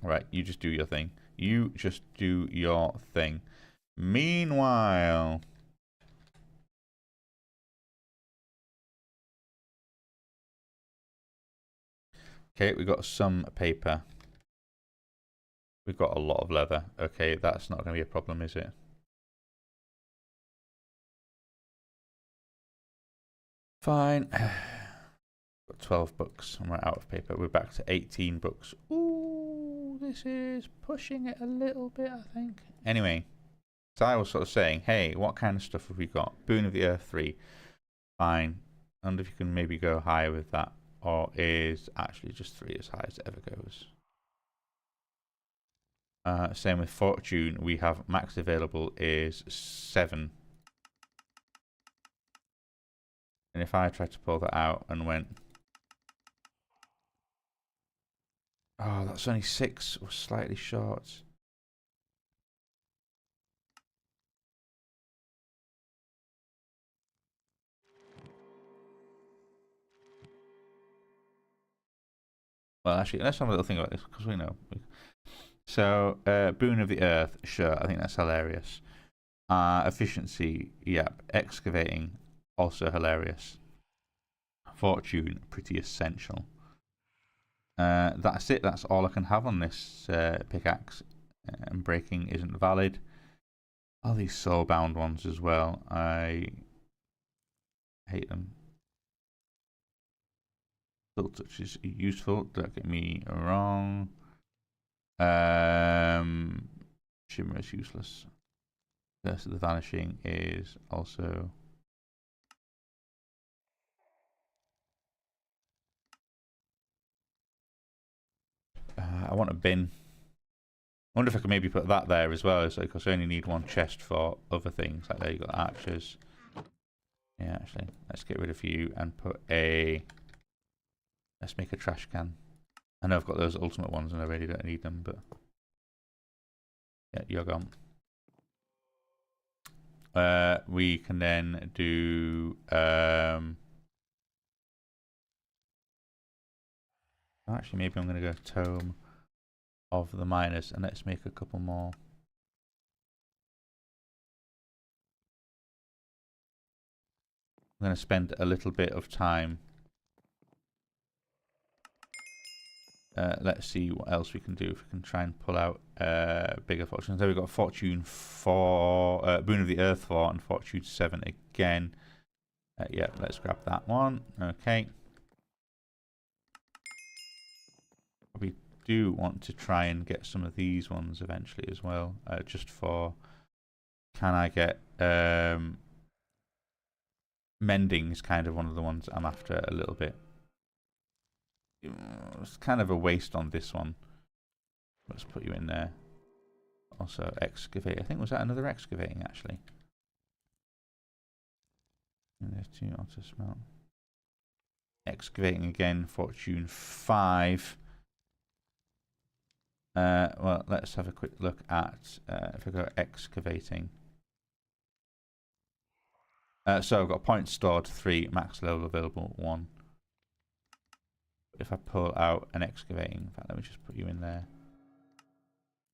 Alright, you just do your thing. You just do your thing. Meanwhile, okay, we got some paper. We've got a lot of leather. Okay, that's not going to be a problem, is it? Fine. Got 12 books. I'm right out of paper. We're back to 18 books. Ooh, this is pushing it a little bit, I think. Anyway, so I was sort of saying, hey, what kind of stuff have we got? Boon of the Earth 3. Fine. I wonder if you can maybe go higher with that. Or is actually just 3 as high as it ever goes? Same with Fortune. We have max available is 7. And if I tried to pull that out and went, oh, that's only 6. We're slightly short. Well, actually, let's have a little think about this because we know. So, Boon of the Earth, sure, I think that's hilarious. Efficiency, yep. Excavating, also hilarious. Fortune, pretty essential. That's it. That's all I can have on this pickaxe. And breaking isn't valid. All these soul-bound ones as well. I hate them. Silk touch is useful. Don't get me wrong. Shimmer is useless. Curse of the Vanishing is also. I want a bin. I wonder if I could maybe put that there as well. So, because I only need 1 chest for other things. Like there you got archers. Yeah, actually, let's get rid of you and put a. Let's make a trash can. I know I've got those ultimate ones and I really don't need them, but yeah, you're gone. We can then do actually maybe I'm going to go Tome of the Miners and let's make a couple more. I'm going to spend a little bit of time. Let's see what else we can do. If we can try and pull out bigger fortunes. There we've got Fortune 4, Boon of the Earth 4 and Fortune 7 again. Yeah, let's grab that one. Okay. We do want to try and get some of these ones eventually as well. Just for, can I get mending is kind of one of the ones I'm after a little bit. It's kind of a waste on this one. Let's put you in there. Also excavate. I think was that another excavating actually. And there's 2 auto smelt. Excavating again, fortune 5. Well, let's have a quick look at if I go excavating. So I've got points stored 3, max level available 1. If I pull out an excavating, in fact, let me just put you in there.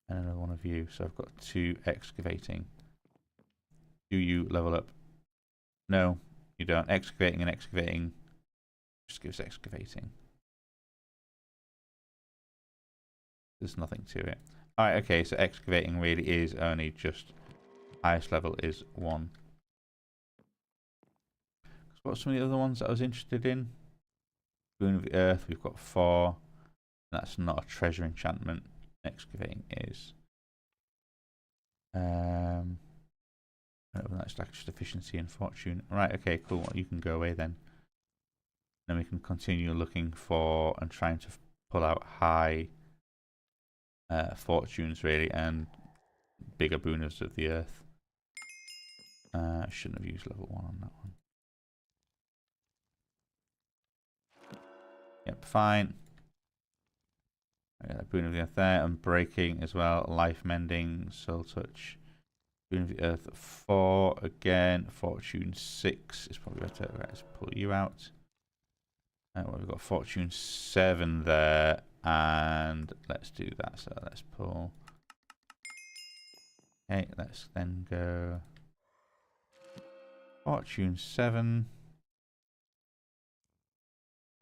And another one of you. So I've got 2 excavating. Do you level up? No, you don't. Excavating and excavating just gives excavating. There's nothing to it. Alright, okay, so excavating really is only just highest level is 1. What's some of the other ones that I was interested in? Boon of the Earth, we've got 4. That's not a treasure enchantment. Excavating is. That's like just efficiency and fortune. Right, okay, cool. Well, you can go away then. Then we can continue looking for and trying to pull out high fortunes really and bigger booners of the earth. I shouldn't have used level 1 on that one. Yep, fine. Boon of the Earth there, and breaking as well. Life mending, soul touch. Boon of the Earth 4 again. Fortune 6 is probably better. Right, let's pull you out. Well, we've got Fortune 7 there, and let's do that. So let's pull. Okay, let's then go Fortune 7.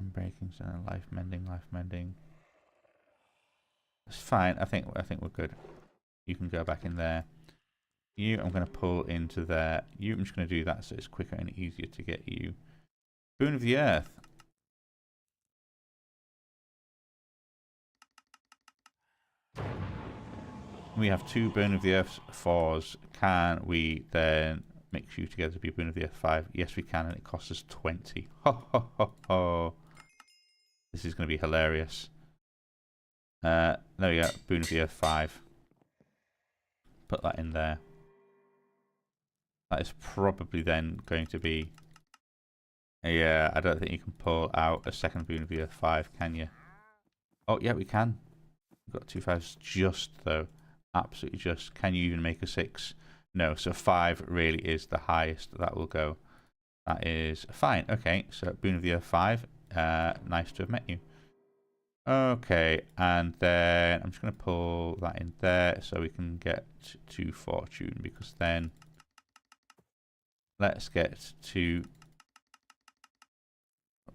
Unbreaking, so life mending, life mending. It's fine. I think we're good. You can go back in there. You, I'm going to pull into there. You, I'm just going to do that so it's quicker and easier to get you. Boon of the Earth. We have 2 Boon of the Earth 4s. Can we then mix you together to be Boon of the Earth 5? Yes, we can, and it costs us 20. Ho, ho, ho, ho. This is going to be hilarious. There we go. Boon of the Earth 5. Put that in there. That is probably then going to be... Yeah, I don't think you can pull out a second Boon of the Earth 5, can you? Oh, yeah, we can. We've got 2 5s just, though. Absolutely just. Can you even make a 6? No, so 5 really is the highest that will go. That is fine. Okay, so Boon of the Earth 5. Nice to have met you. Okay, and then I'm just going to pull that in there so we can get to fortune, because then let's get to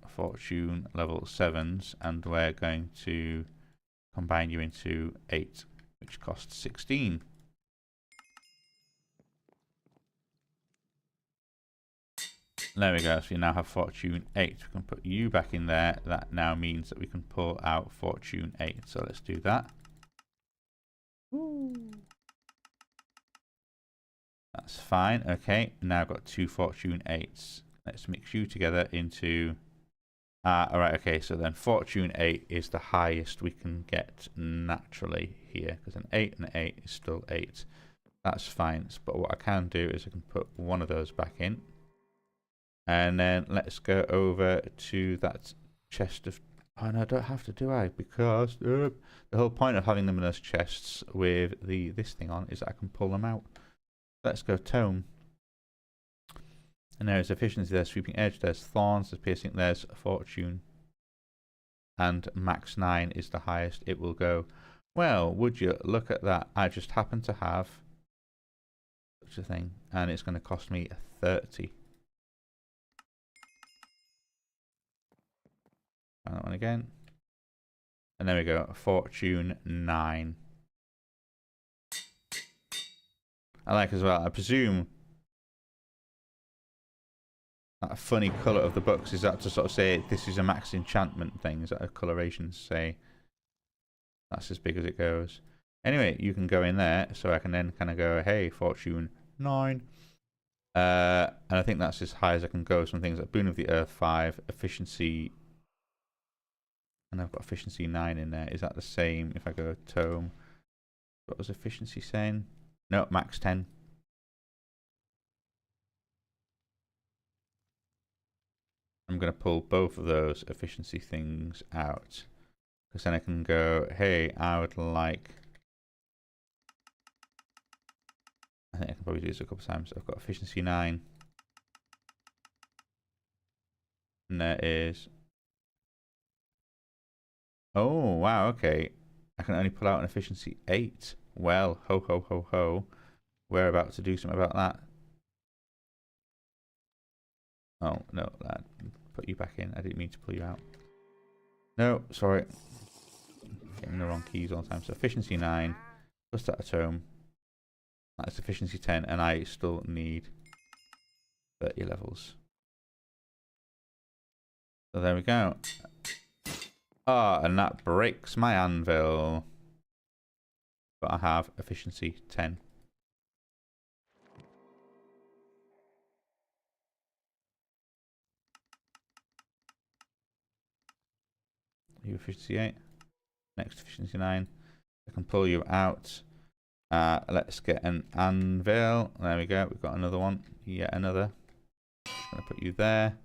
fortune level 7s, and we're going to combine you into 8, which costs 16. There we go, so we now have fortune 8. We can put you back in there. That now means that we can pull out fortune 8. So let's do that. Woo. That's fine. Okay, now I've got 2 fortune 8s. Let's mix you together into... Alright, okay, so then fortune 8 is the highest we can get naturally here, because an 8 and an 8 is still 8. That's fine, but what I can do is I can put one of those back in. And then let's go over to that chest of... Oh, no, I don't have to, do I? Because the whole point of having them in those chests with this thing on is that I can pull them out. Let's go tome. And there's efficiency, there's sweeping edge, there's thorns, there's piercing, there's fortune. And max 9 is the highest it will go. Well, would you look at that? I just happen to have such a thing, and it's going to cost me 30. That one again. And there we go, fortune 9. I like as well, I presume that funny colour of the books? Is that to sort of say this is a max enchantment thing? Is that a coloration to say that's as big as it goes? Anyway, you can go in there, so I can then kind of go, hey, fortune 9. And I think that's as high as I can go. Some things like Boon of the Earth 5, efficiency, and I've got efficiency 9 in there. Is that the same if I go tome? What was efficiency saying? No, max 10. I'm going to pull both of those efficiency things out. Because then I can go, hey, I would like... I think I can probably do this a couple of times. I've got efficiency 9. And there is... Oh, wow, okay. I can only pull out an efficiency 8. Well, ho, ho, ho, ho. We're about to do something about that. Oh, no, lad. Put you back in. I didn't mean to pull you out. No, sorry. Getting the wrong keys all the time. So efficiency 9. Plus that tome. That's efficiency 10. And I still need 30 levels. So there we go. Ah, and that breaks my anvil. But I have efficiency 10. You efficiency 8. Next efficiency 9. I can pull you out. Let's get an anvil. There we go. We've got another one. Yet another. I'm going to put you there.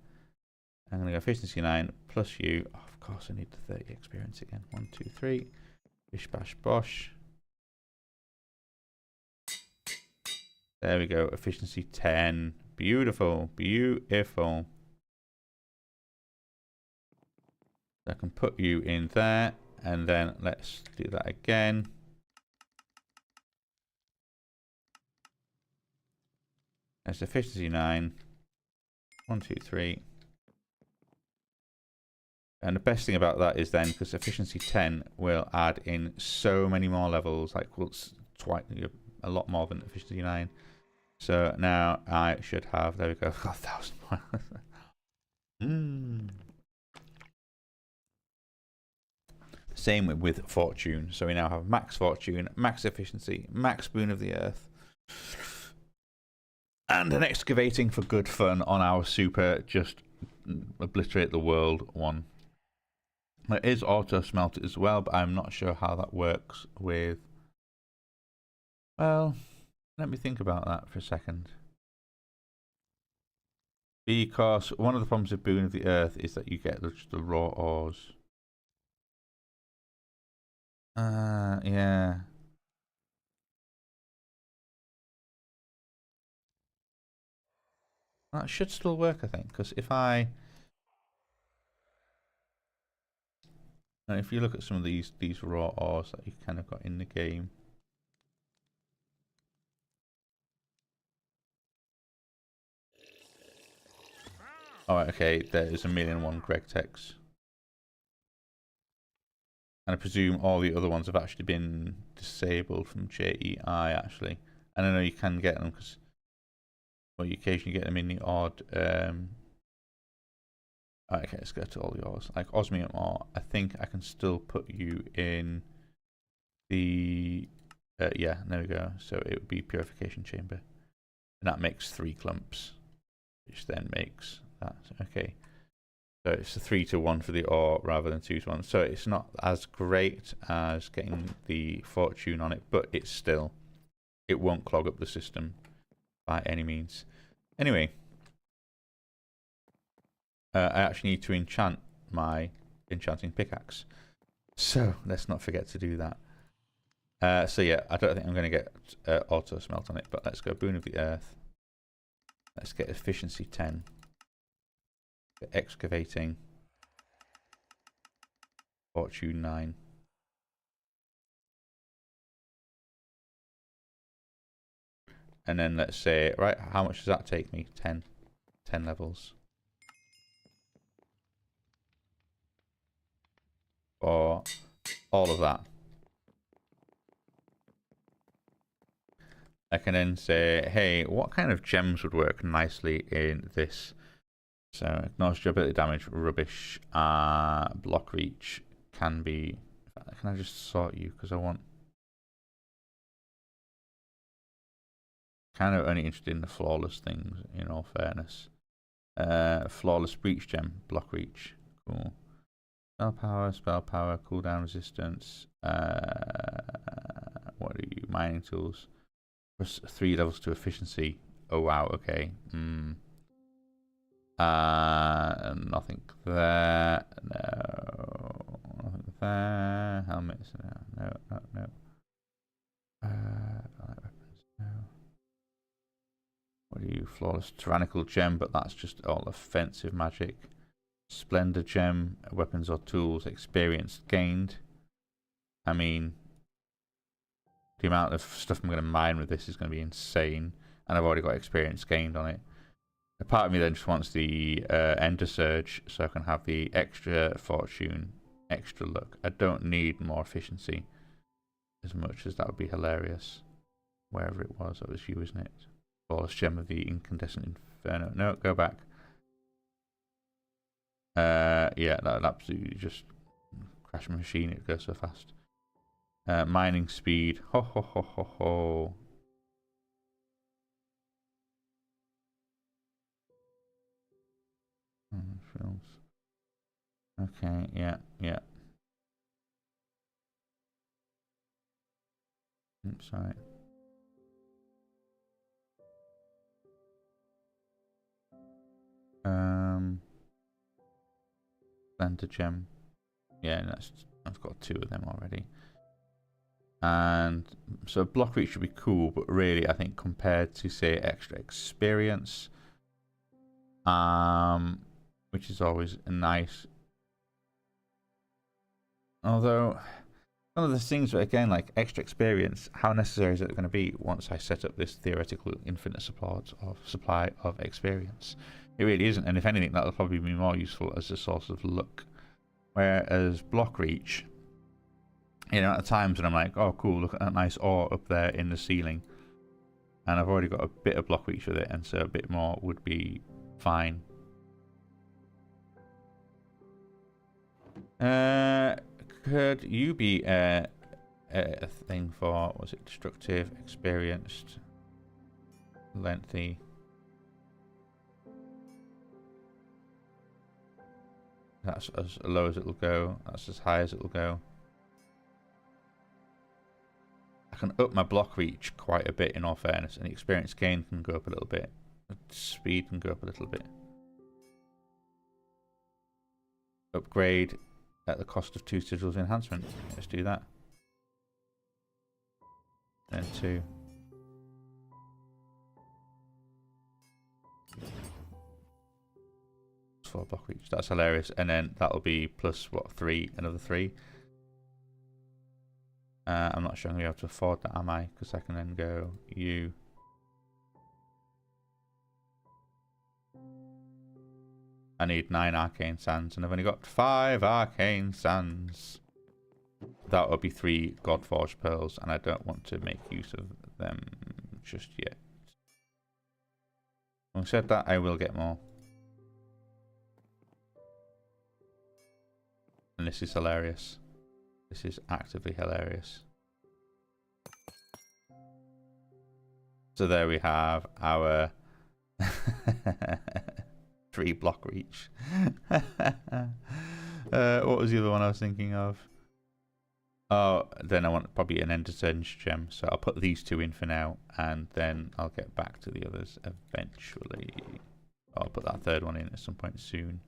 I'm going to go efficiency 9 plus you. Oh, of course, I need the 30 experience again. 1, 2, 3. Bish, bash, bosh. There we go. Efficiency 10. Beautiful. Beautiful. I can put you in there. And then let's do that again. That's efficiency 9. 1, 2, 3. And the best thing about that is then, because efficiency 10 will add in so many more levels, like well, it's a lot more than efficiency 9. So now I should have, there we go, I've got 1,000 more. Same with fortune. So we now have max fortune, max efficiency, max boon of the earth, and an excavating for good fun on our super just obliterate the world one. There is auto smelt as well, but I'm not sure how that works with... Well, let me think about that for a second. Because one of the problems with Boon of the Earth is that you get the raw ores. Yeah. That should still work, I think, because if you look at some of these raw ores that you've kind of got in the game. Alright, okay, there's 1,000,001 Greg Techs. And I presume all the other ones have actually been disabled from JEI, actually. And I know you can get them, because well, you occasionally get them in the odd... okay, let's go to all yours. Like osmium ore, I think I can still put you in the... yeah, there we go. So it would be purification chamber. And that makes 3 clumps, which then makes that. Okay. So it's a 3-to-1 for the ore rather than 2-to-1. So it's not as great as getting the fortune on it, but it's still... It won't clog up the system by any means. Anyway... I actually need to enchant my enchanting pickaxe. So let's not forget to do that. So yeah, I don't think I'm going to get auto smelt on it, but let's go Boon of the Earth. Let's get efficiency 10. Get excavating. Fortune 9. And then let's say, right, how much does that take me? 10. 10 levels. For all of that. I can then say, hey, what kind of gems would work nicely in this So ignores durability damage, rubbish. Block reach can be. Can I just sort you? Because I want. Kind of only interested in the flawless things, in all fairness. Flawless breach gem, block reach. Cool. Spell power, cooldown resistance. What are you? Mining tools. Plus 3 levels to efficiency. Oh wow, okay. Nothing there. No. Nothing there. Helmets. No. Weapons. No. What are you? Flawless tyrannical gem, but that's just all offensive magic. Splendor gem, weapons or tools, experience gained. I mean, the amount of stuff I'm going to mine with this is going to be insane, and I've already got experience gained on it. A part of me then just wants the Ender Surge, so I can have the extra fortune, extra luck. I don't need more efficiency as much as that would be hilarious. Wherever it was you, isn't it? Flawless gem of the incandescent inferno. No, go back. Yeah, that would absolutely just crash my machine. It goes so fast. Mining speed. Ho ho ho ho ho. Films. Okay, yeah. Oops, sorry. Splendor gem. Yeah, I've got 2 of them already. And so block reach would be cool, but really I think compared to say extra experience, which is always nice. Although one of the things, again, like extra experience, how necessary is it going to be once I set up this theoretical infinite supply of experience? It really isn't, and if anything, that'll probably be more useful as a source of luck. Whereas block reach, you know, at times when I'm like, oh cool, look at that nice ore up there in the ceiling, and I've already got a bit of block reach with it, and so a bit more would be fine. Could you be a thing for, was it destructive, experienced, lengthy? That's as low as it'll go. That's as high as it'll go. I can up my block reach quite a bit in all fairness, and the experience gain can go up a little bit. Speed can go up a little bit. Upgrade at the cost of 2 sigils enhancement. Let's do that. Then 2. For block reach. That's hilarious. And then that'll be plus what, 3, another 3. I'm not sure I'm gonna be able to afford that, am I? Because I can then go you. I need 9 arcane sands, and I've only got 5 arcane sands. That would be 3 Godforged pearls, and I don't want to make use of them just yet. Having said that, I will get more. And this is hilarious. This is actively hilarious. So there we have our 3 block reach. What was the other one I was thinking of? Oh, then I want probably an Ender Surge gem. So I'll put these 2 in for now, and then I'll get back to the others eventually. I'll put that 3rd one in at some point soon.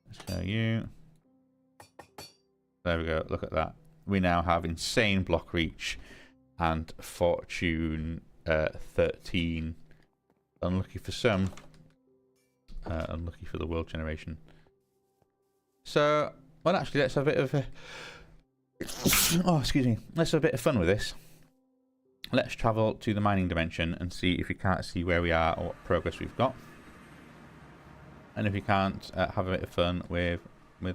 Let's go you. There we go. Look at that. We now have insane block reach and fortune 13. Unlucky for some. Unlucky for the world generation. So, well, actually, let's have a bit of a... oh, excuse me. Let's have a bit of fun with this. Let's travel to the mining dimension and see if we can't see where we are or what progress we've got. And if we can't, have a bit of fun with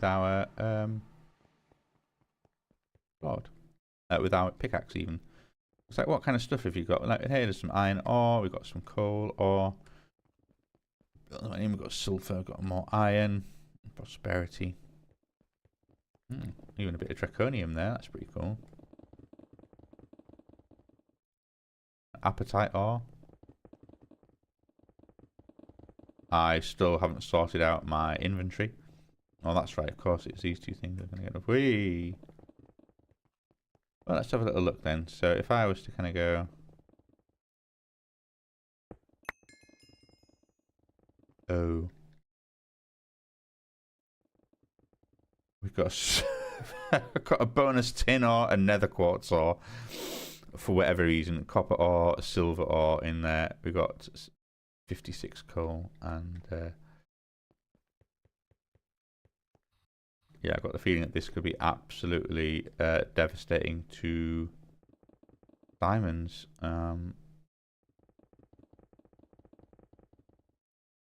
our sword, with our pickaxe even. It's like, what kind of stuff have you got? Like, hey, there's some iron ore, we've got some coal ore. We've got sulfur, got more iron, prosperity. Even a bit of draconium there, that's pretty cool. Appetite ore. I still haven't sorted out my inventory. Oh, that's right, of course, it's these two things I'm going to get up. Whee! Well, let's have a little look then. So if I was to kind of go... Oh. We've got got a bonus tin ore and nether quartz ore. For whatever reason. Copper ore, silver ore in there. We've got 56 coal and... yeah, I've got the feeling that this could be absolutely devastating to diamonds. I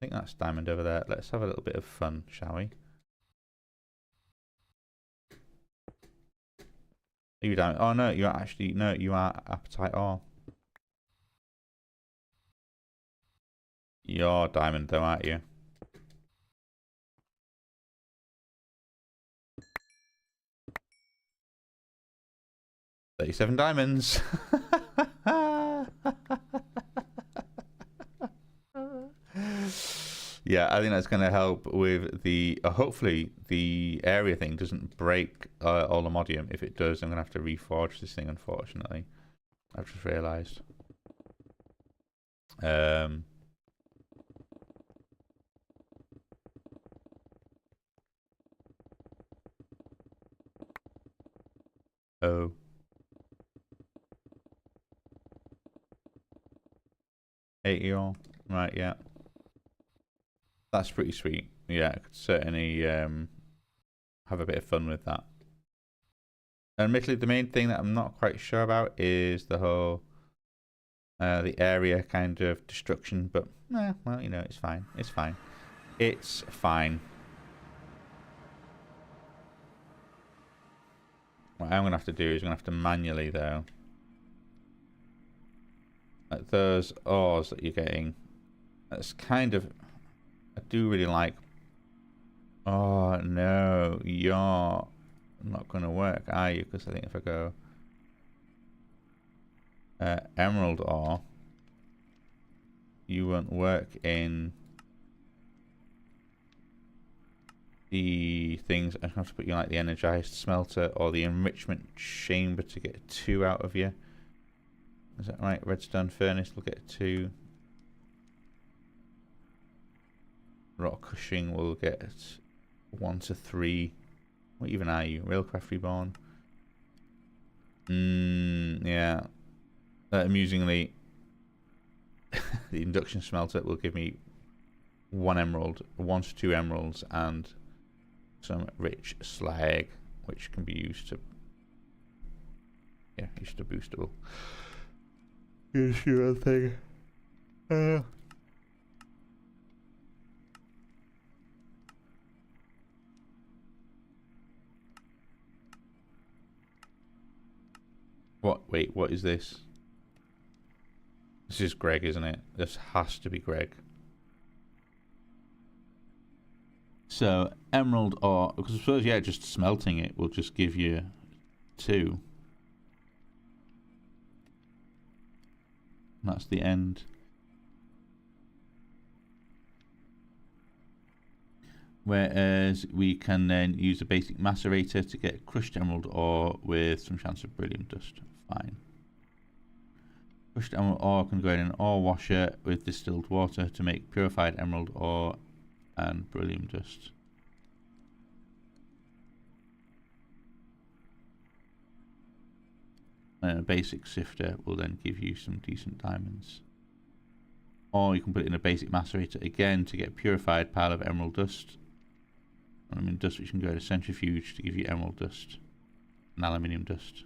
think that's diamond over there. Let's have a little bit of fun, shall we? Are you diamond? Oh no, you're actually no, you are appetite ore. You're diamond though, aren't you? $37 diamonds. Yeah, I think that's going to help with the... hopefully, the area thing doesn't break all the modium. If it does, I'm going to have to reforge this thing, unfortunately. I've just realised. Oh. $80 right, yeah. That's pretty sweet. Yeah, I could certainly have a bit of fun with that. Admittedly, the main thing that I'm not quite sure about is the whole the area kind of destruction, but well, you know, it's fine. It's fine. It's fine. What I'm gonna have to do is I'm gonna have to manually though. Like those ores that you're getting, that's kind of... I do really like... Oh no, you're not going to work, are you? Because I think if I go emerald ore, you won't work in the things. I have to put you like the energized smelter or the enrichment chamber to get 2 out of you. Is that right? Redstone furnace will get 2. Rock Cushing will get 1 to 3. What even are you? Railcraft Reborn? Yeah. Amusingly, the induction smelter will give me 1 emerald, 1 to 2 emeralds, and some rich slag, which can be used to... yeah, used to boostable. Here's your thing. What? Wait, what is this? This is Greg, isn't it? This has to be Greg. So, emerald ore, because I suppose, yeah, just smelting it will just give you 2. And that's the end. Whereas we can then use a basic macerator to get crushed emerald ore with some chance of beryllium dust. Fine. Crushed emerald ore can go in an ore washer with distilled water to make purified emerald ore and beryllium dust. And a basic sifter will then give you some decent diamonds. Or you can put it in a basic macerator again to get purified pile of emerald dust. I mean dust which can go to centrifuge to give you emerald dust and aluminium dust.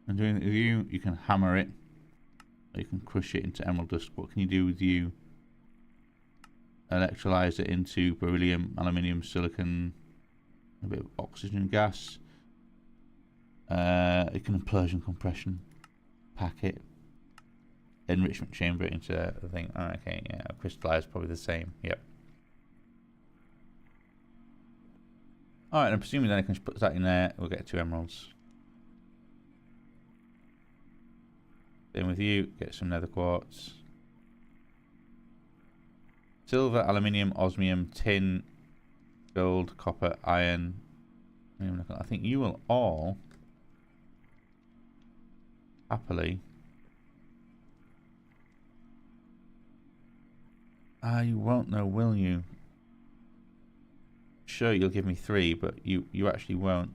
And doing it with you can hammer it, or you can crush it into emerald dust. What can you do with you? electrolyze it into beryllium, aluminium, silicon, a bit of oxygen gas. It can implosion compression, pack it, enrichment chamber into the thing. Oh, okay, yeah, crystallize probably the same. Yep. Alright, I'm presuming then I can just put that in there. We'll get 2 emeralds. Same with you. Get some nether quartz. Silver, aluminium, osmium, tin, gold, copper, iron. I think you will all happily. You won't know, will you? Sure, you'll give me 3, but you actually won't.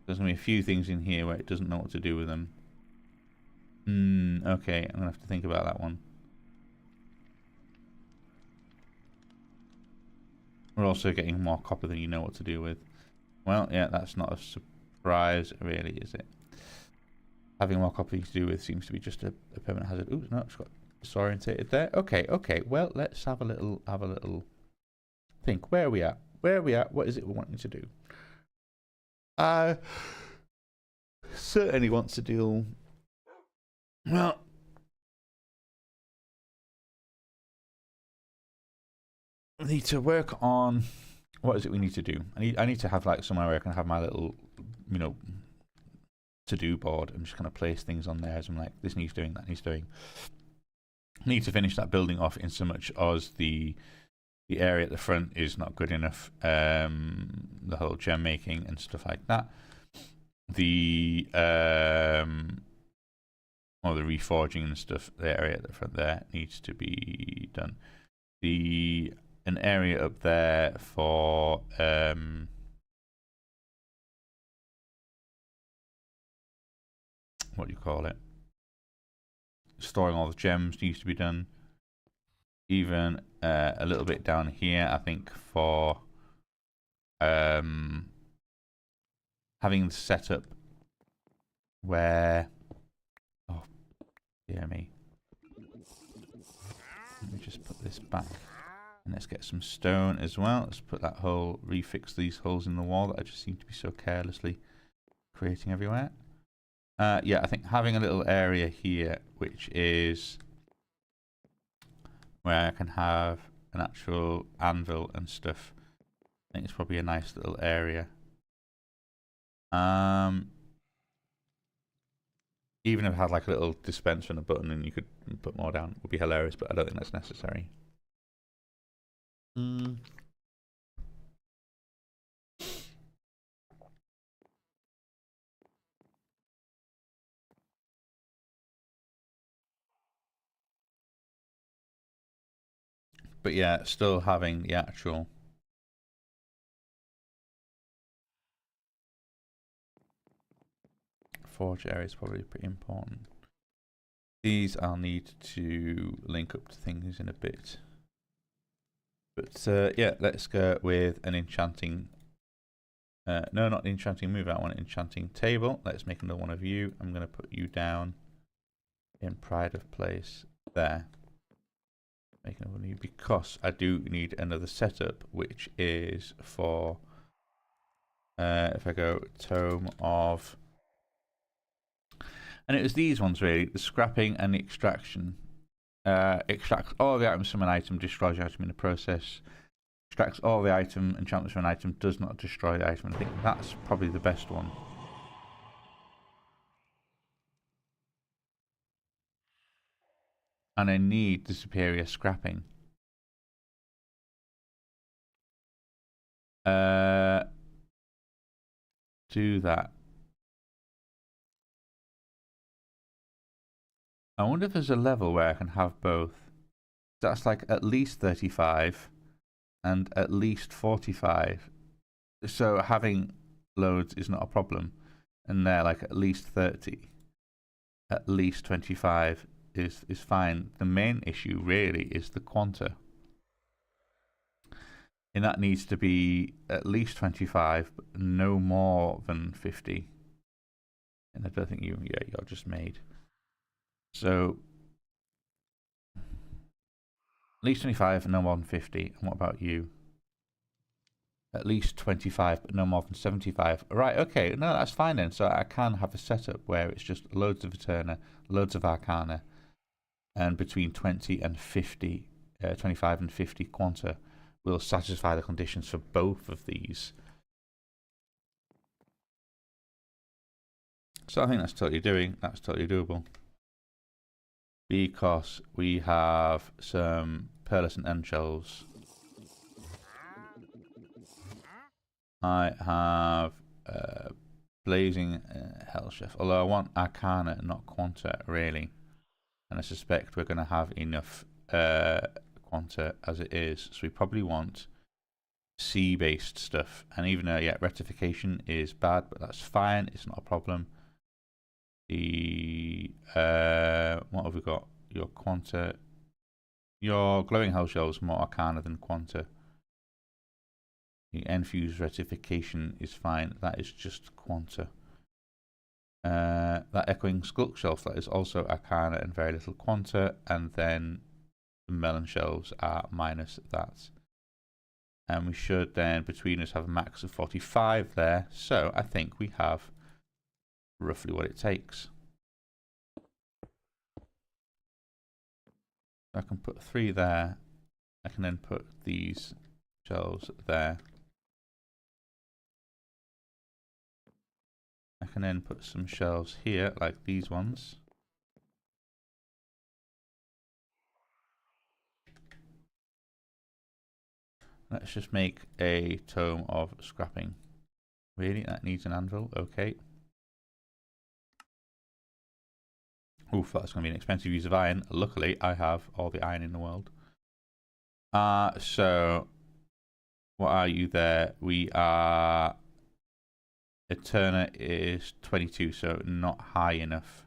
There's going to be a few things in here where it doesn't know what to do with them. Okay, I'm going to have to think about that one. We're also getting more copper than you know what to do with. Well, yeah, that's not a surprise, really, is it? Having more copper to do with seems to be just a permanent hazard. Oops, no, it's got disorientated there. Okay, okay. Well, let's have a little think. Where are we at? Where are we at? What is it we're wanting to do? Certainly wants to deal. Well, we need to work on what is it we need to do. I need to have like somewhere where I can have my little, to-do board. I'm just going to place things on there as I'm like, this needs doing, that needs doing. I need to finish that building off in so much as the area at the front is not good enough. The whole gem making and stuff like that. The reforging and stuff, the area at the front there needs to be done. An area up there for what do you call it? Storing all the gems needs to be done. Even a little bit down here, I think, for having the setup where, oh dear me, let me just put this back and let's get some stone as well. Let's put that hole, refix these holes in the wall that I just seem to be so carelessly creating everywhere. Yeah, I think having a little area here which is where I can have an actual anvil and stuff, I think it's probably a nice little area. Even if I had like a little dispenser and a button and you could put more down, it would be hilarious, but I don't think that's necessary. But yeah, still having the actual forge area is probably pretty important. These I'll need to link up to things in a bit. But yeah, let's go with an enchanting. No, not the enchanting move. I want an enchanting table. Let's make another one of you. I'm going to put you down in pride of place there. Make another one of you because I do need another setup, which is for if I go tome of, and it was these ones really, the scrapping and the extraction. Extracts all the items from an item, destroys the item in the process. Extracts all the item, enchantments from an item, does not destroy the item. I think that's probably the best one. And I need the superior scrapping. Do that. I wonder if there's a level where I can have both. That's like at least 35 and at least 45. So having loads is not a problem. And they're like at least 30. At least 25 is fine. The main issue really is the quanta. And that needs to be at least 25, but no more than 50. And I don't think you're just made. So at least 25 and no more than 50. And what about you? At least 25 but no more than 75. Right, okay, no, that's fine then. So I can have a setup where it's just loads of Eterna, loads of Arcana, and between 20 and 50, 25 and 50 Quanta will satisfy the conditions for both of these. So I think that's totally doable. Because we have some pearlescent end shells. I have blazing hell chef, although I want Arcana and not Quanta really, and I suspect we're going to have enough Quanta as it is, so we probably want sea-based stuff. And even though rectification is bad, but that's fine, it's not a problem. The what have we got? Your Quanta, your glowing hell shell is more Arcana than Quanta. The Enfuse rectification is fine. That is just Quanta. That echoing skulk shelf, that is also Arcana and very little Quanta. And then the melon shelves are minus that. And we should then between us have a max of 45 there. So I think we have roughly what it takes. I can put 3 there. I can then put these shelves there. I can then put some shelves here, like these ones. Let's just make a tome of scrapping. Really? That needs an anvil? Okay. Oof, that's going to be an expensive use of iron. Luckily, I have all the iron in the world. So, what are you there? We are... Eterna is 22, so not high enough.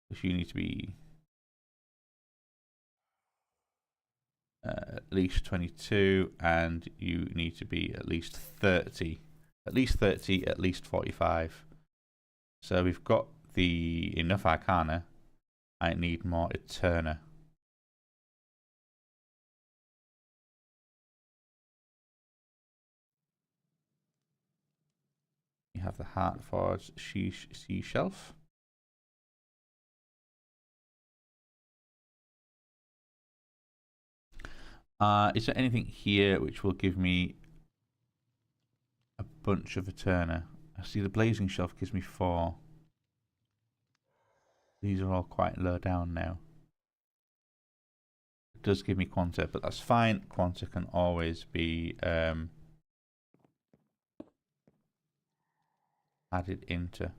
Because you need to be... at least 22, and you need to be at least 30. At least 30, at least 45. So we've got the enough Arcana. I need more Eterna. You have the Heartforged Sea Shelf. Is there anything here which will give me a bunch of Eterna? I see the Blazing Shelf gives me 4. These are all quite low down now. It does give me Quanta, but that's fine. Quanta can always be added into.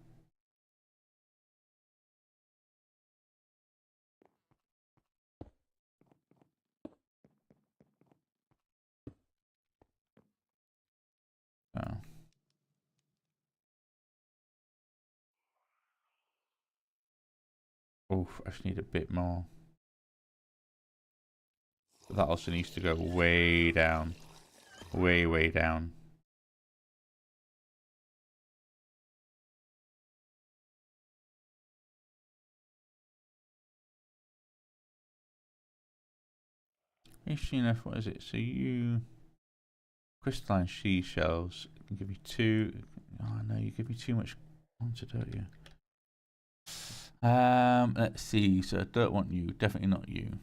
Oh. Oof, I just need a bit more. But that also needs to go way down. Way, way down. Interesting enough, what is it? So you... Crystalline seashells can give you 2. Oh no, you give me too much Quanta, don't you? Let's see. So I don't want you. Definitely not you.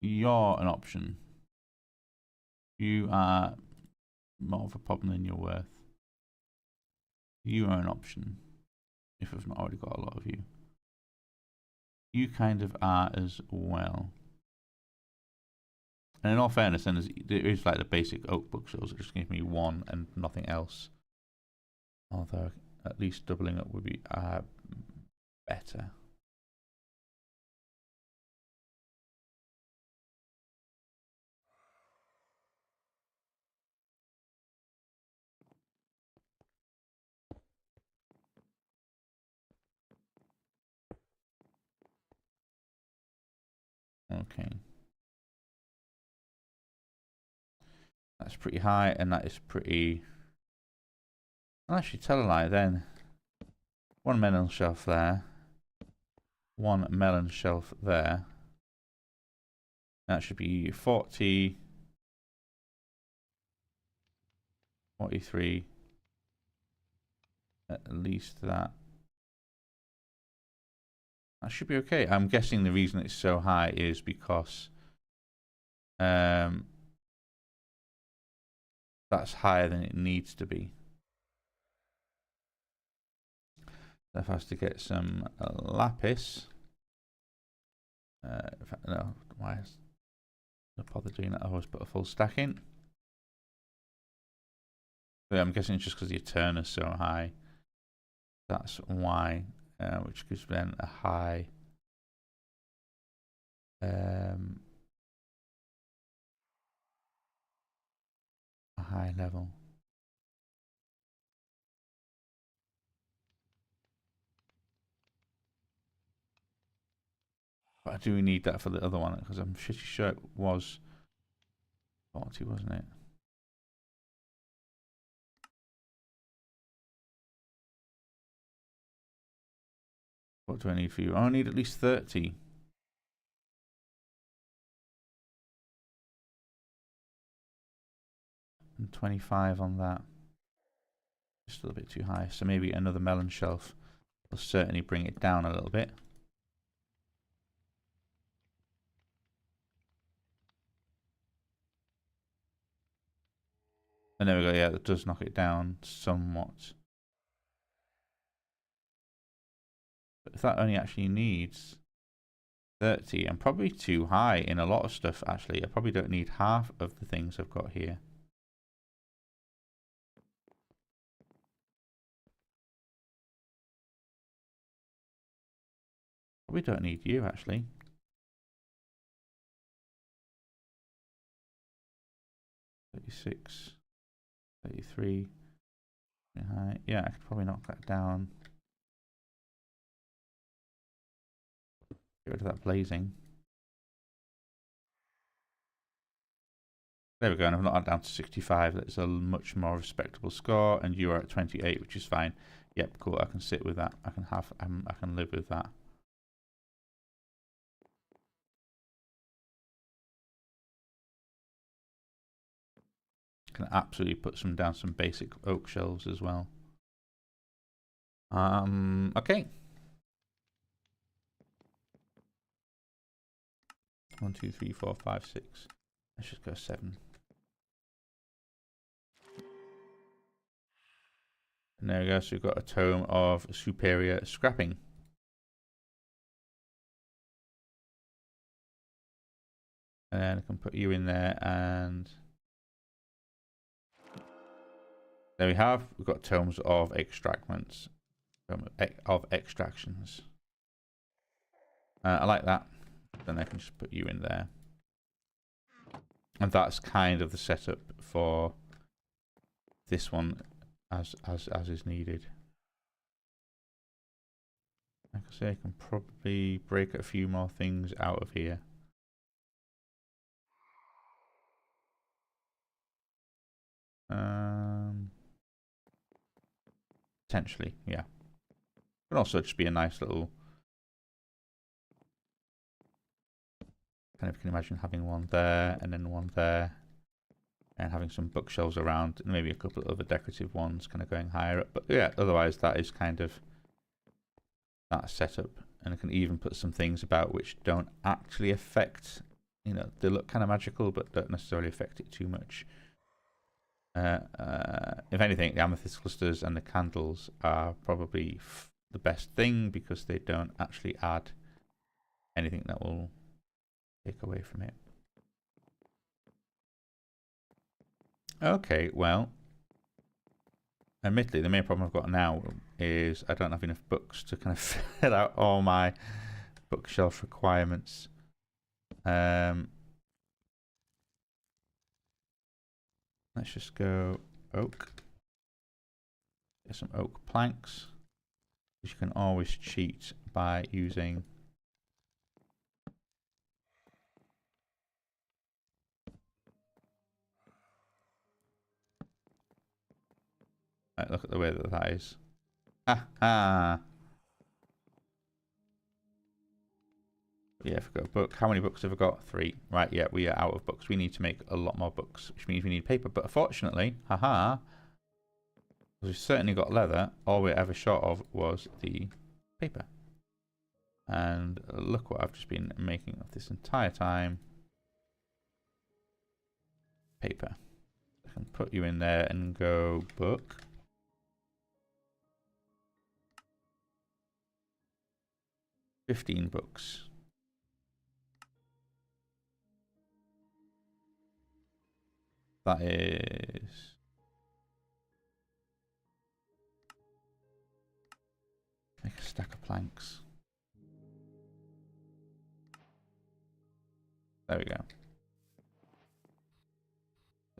You're an option. You are more of a problem than you're worth. You are an option. If I've not already got a lot of you. You kind of are as well. And in all fairness, then there is like the basic oak bookshelves that just give me 1 and nothing else. Although at least doubling up would be better. Okay. That's pretty high, and that is pretty I'll actually tell a lie then. One melon shelf there. One melon shelf there. That should be 40, 43, at least that. That should be okay. I'm guessing the reason it's so high is because that's higher than it needs to be. That has to get some lapis. In fact, no, why is I bother doing that? I always put a full stack in. So I'm guessing it's just because the turn is so high. That's why, which gives then a high level. But I do need that for the other one because I'm pretty sure it was 40, wasn't it? What do I need for you? I need at least 30. And 25 on that. Just a little bit too high. So maybe another melon shelf will certainly bring it down a little bit. And there we go. Yeah, that does knock it down somewhat. But if that only actually needs 30, I'm probably too high in a lot of stuff actually. I probably don't need half of the things I've got here. Probably don't need you actually. $36, $33. Yeah, I could probably knock that down. Get rid of that blazing. There we go, and I've knocked that down to 65. That's a much more respectable score, and you are at 28, which is fine. Yep, cool. I can sit with that. I can live with that. Can absolutely put some down some basic oak shelves as well. Okay. 1, 2, 3, 4, 5, 6. Let's just go 7. And there we go. So we've got a tome of superior scrapping. And then I can put you in there, and there we have. We've got tomes of extractments, of extractions. I like that. Then I can just put you in there. And that's kind of the setup for this one as is needed. Like I say, I can probably break a few more things out of here. Potentially, yeah. Could also just be a nice little. Kind of can imagine having one there and then one there, and having some bookshelves around, and maybe a couple of other decorative ones kind of going higher up. But yeah, otherwise that is kind of that setup. And I can even put some things about which don't actually affect, you know, they look kind of magical but don't necessarily affect it too much. If anything, the amethyst clusters and the candles are probably the best thing because they don't actually add anything that will take away from it. Okay, well, admittedly, the main problem I've got now is I don't have enough books to kind of fill out all my bookshelf requirements. Let's just go oak. Get some oak planks, which you can always cheat by using Right, look at the way that that is. Ha ha! Yeah, I've got a book. How many books have I got? 3. Right, yeah, we are out of books. We need to make a lot more books, which means we need paper. But unfortunately, haha, we've certainly got leather. All we're ever short of was the paper. And look what I've just been making of this entire time. Paper. I can put you in there and go book. $15 books. That is... Make a stack of planks. There we go.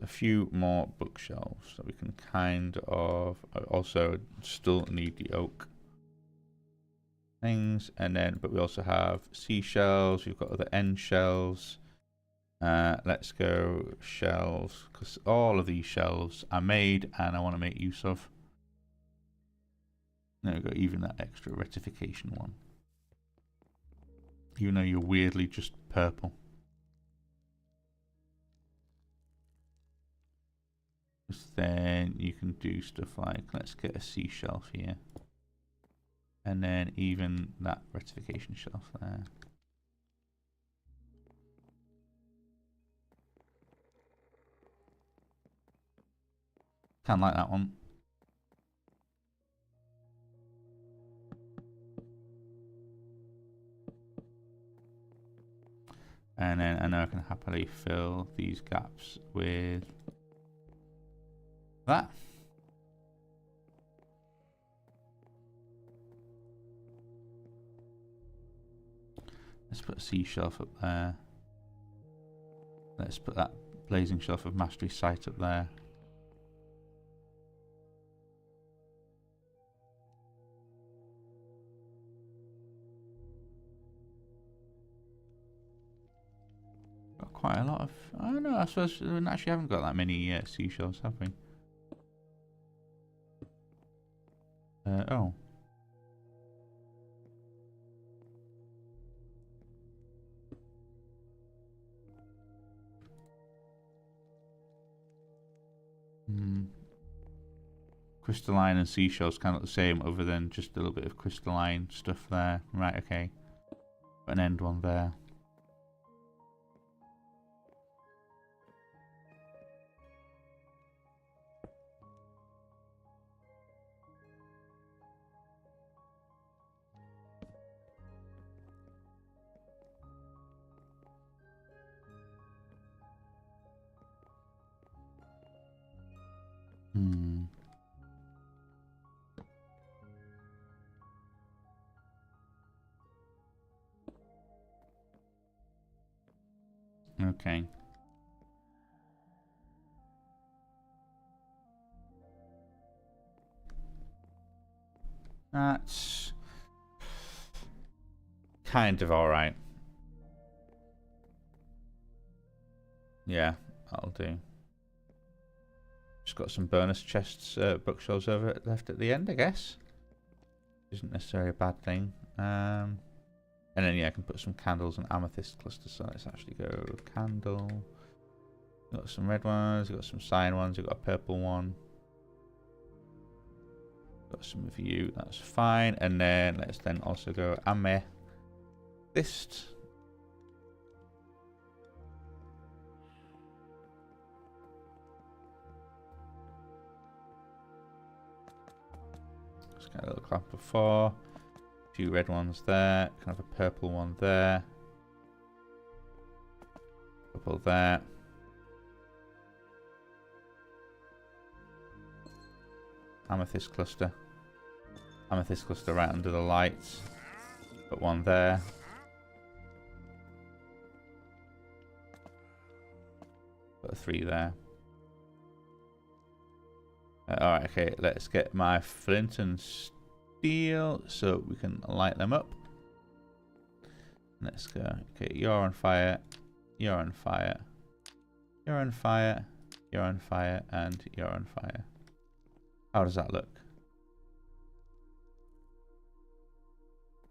A few more bookshelves that we can kind of... Also still need the oak things. And then, but we also have seashells. We've got other end shelves. Let's go shelves, because all of these shelves are made and I want to make use of. There we go, even that extra rectification one. Even though you're weirdly just purple. Then you can do stuff like, let's get a sea shelf here. And then even that rectification shelf there. Kind of like that one. And then I know I can happily fill these gaps with that. Let's put a sea shelf up there. Let's put that blazing shelf of mastery sight up there. Quite a lot of... I don't know, I suppose we actually haven't got that many seashells, have we? Oh. Crystalline and seashells kind of look the same, other than just a little bit of crystalline stuff there. Right, okay. Put an end one there. Okay. That's kind of alright. Yeah, that'll do. Just got some bonus chests, bookshelves over left at the end, I guess. Isn't necessarily a bad thing. And then yeah, I can put some candles and amethyst clusters. So let's actually go candle. Got some red ones, got some cyan ones, got a purple one. Got some of you, that's fine. And then let's then also go amethyst. Just got a little clamp of 4. A few red ones there, kind of a purple one there. Purple there. Amethyst cluster. Amethyst cluster right under the lights. Put one there. Put a 3 there. Alright, okay, let's get my flint and steel so we can light them up. Let's go. Okay, you're on fire. You're on fire. You're on fire. You're on fire. And you're on fire. How does that look?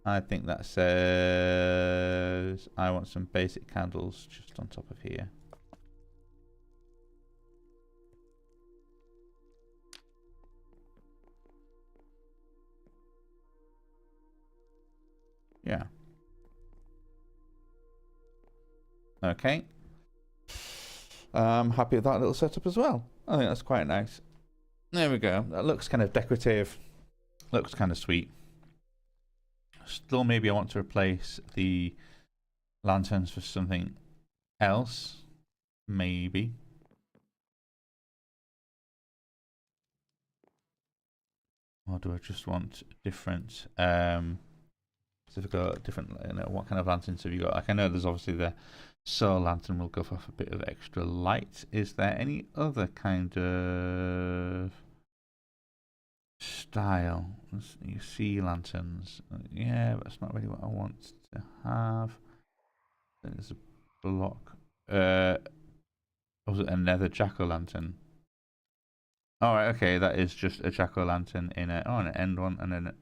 I think that says I want some basic candles just on top of here. Yeah. Okay. I'm happy with that little setup as well. I think that's quite nice. There we go. That looks kind of decorative. Looks kind of sweet. Still, maybe I want to replace the lanterns for something else. Maybe. Or do I just want different... so if I've got different... You know, what kind of lanterns have you got? Like, I know there's obviously the solar lantern will give off a bit of extra light. Is there any other kind of style? You see lanterns. Yeah, but that's not really what I want to have. Then there's a block. Was it another jack-o'-lantern? Alright, okay, that is just a jack-o'-lantern in a... Oh, an end one, and then...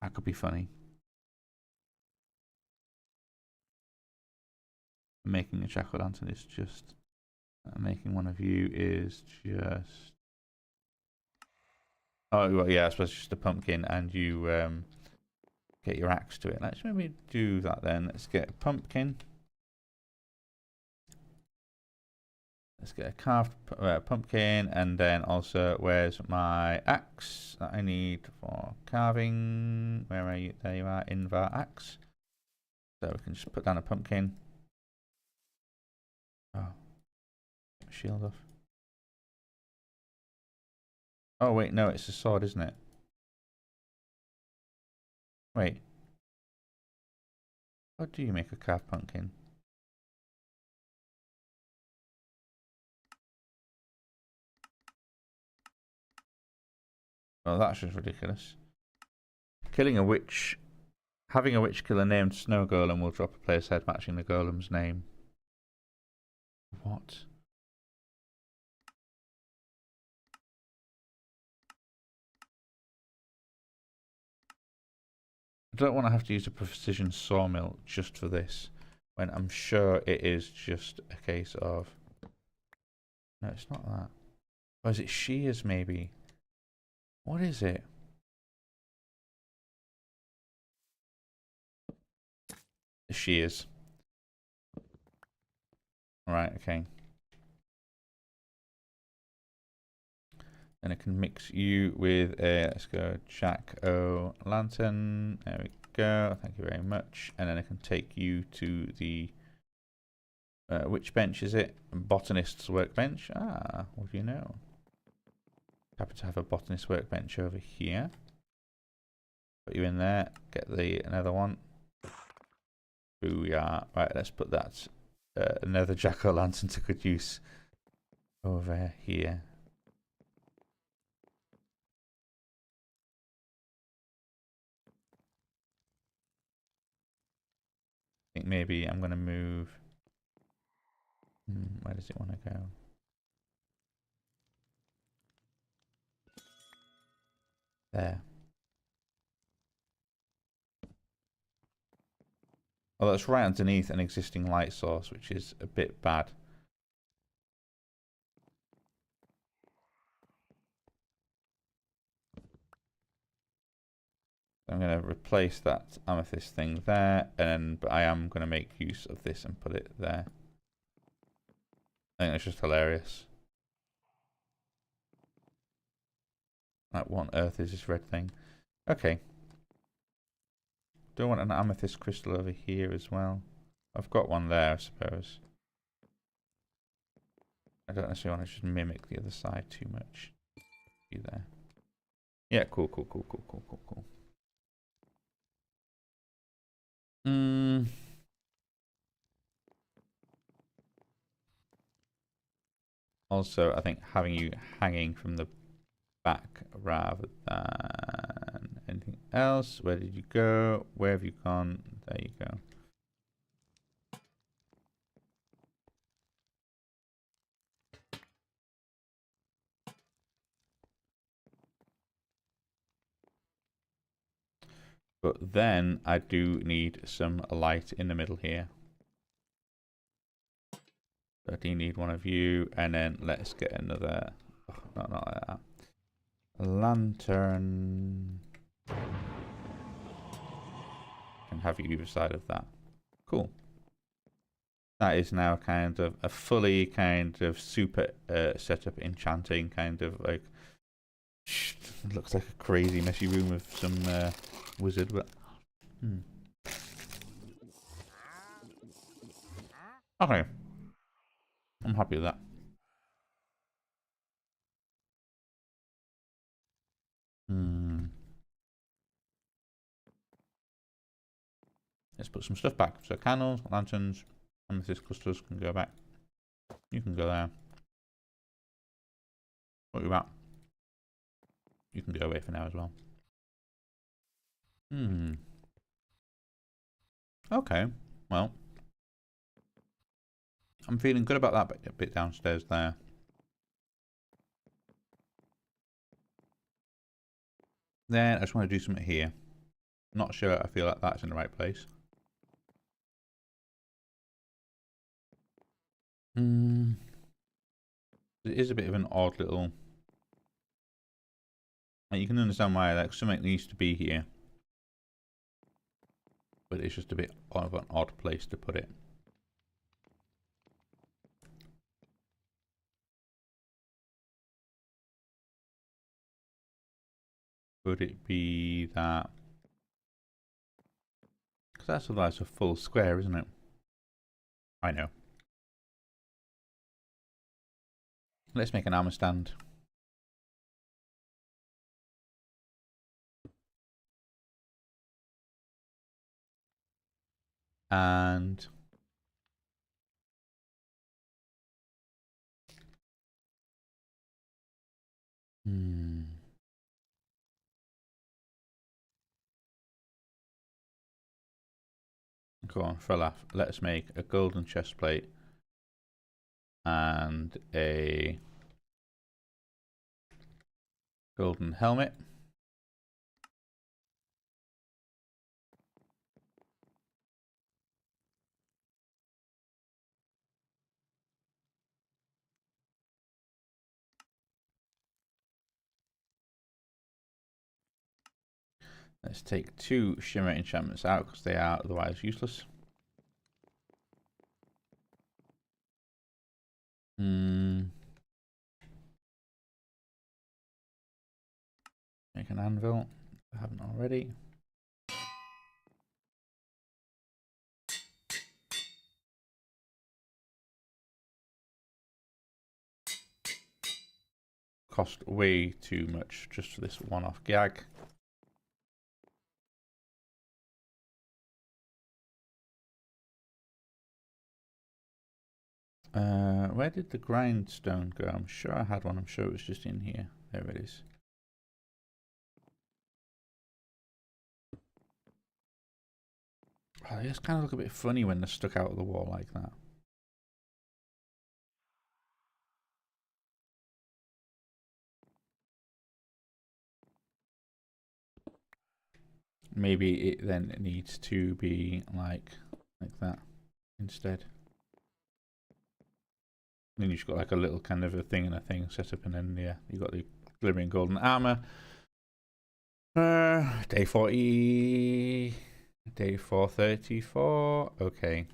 That could be funny. Making a jack-o'-lantern is just... making one of you is just... Oh, well, yeah, I suppose it's just a pumpkin, and you get your axe to it. Let's maybe do that then. Let's get a pumpkin. Let's get a carved pumpkin, and then also, where's my axe that I need for carving? Where are you? There you are, Invar axe. So we can just put down a pumpkin. Oh, get my shield off. Oh wait, no, it's a sword, isn't it? Wait. How do you make a carved pumpkin? Well, that's just ridiculous. Killing a witch, having a witch killer named Snow Golem will drop a player's head matching the golem's name. What? I don't want to have to use a precision sawmill just for this, when I'm sure it is just a case of... No, it's not that. Or is it shears, maybe? What is it? The shears. Right, okay. And I can mix you with a, let's go, jack-o'-lantern. There we go, thank you very much. And then I can take you to the, which bench is it? Botanist's workbench. Ah, what do you know? Happen to have a botanist workbench over here. Put you in there, get the another one. Booyah. Right, let's put that another jack-o'-lantern to good use over here. I think maybe I'm going to move... where does it want to go? There. Oh, that's right underneath an existing light source, which is a bit bad. I'm going to replace that amethyst thing there, but I am going to make use of this and put it there. I think that's just hilarious. Like, what on earth is this red thing? Okay. Do I want an amethyst crystal over here as well? I've got one there, I suppose. I don't necessarily want to just mimic the other side too much. You there. Yeah, cool. Also, I think having you hanging from the back rather than anything else. Where did you go? Where have you gone? There you go. But then I do need some light in the middle here. So I do need one of you, and then let's get another, oh, not like that. A lantern. And have you either side of that. Cool. That is now kind of a fully kind of super setup enchanting kind of like, it looks like a crazy messy room of some wizard, but okay, I'm happy with that. Let's put some stuff back. So candles, lanterns, amethyst clusters can go back. You can go there. What are you about? You can go away for now as well. Okay, well, I'm feeling good about that bit downstairs there. Then I just want to do something here. Not sure I feel like that's in the right place. It is a bit of an odd little... Like, you can understand why like something needs to be here. But it's just a bit of an odd place to put it. Could it be that... Because that's otherwise a full square, isn't it? I know. Let's make an armor stand. And... Go on, for a laugh. Let's make a golden chest plate and a golden helmet. Let's take 2 shimmer enchantments out because they are otherwise useless. Make an anvil. I haven't already. Cost way too much just for this one-off gag. Where did the grindstone go? I'm sure I had one. I'm sure it was just in here. There it is. Oh, they just kind of look a bit funny when they're stuck out of the wall like that. Maybe it then needs to be like that instead. Then you've got like a little kind of a thing and a thing set up, and then yeah, you've got the glimmering golden armor. Day 40, day 434. Okay.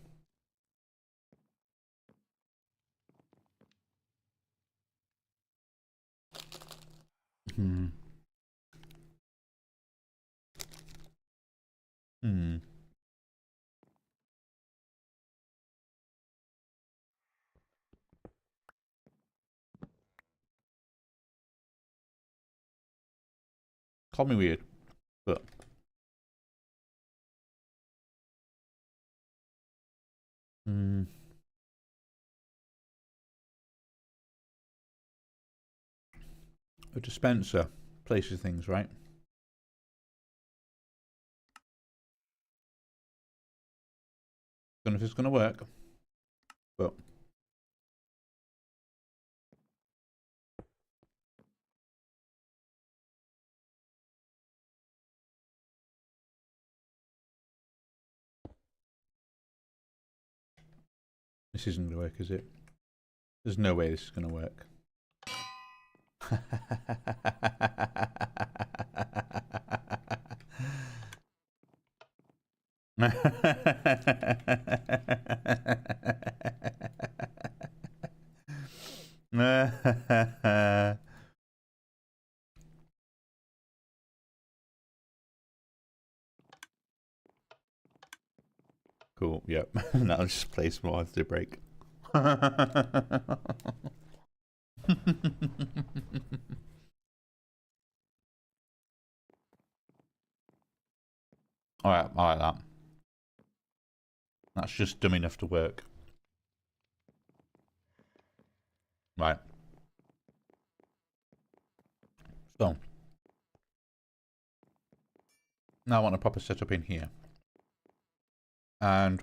Call me weird, but a dispenser places things, right? Don't know if it's going to work, but This isn't going to work, is it? There's no way this is going to work. Cool, yep. Now I'll just place more to break. Alright, I like that. That's just dumb enough to work. Right. So. Now I want a proper setup in here. And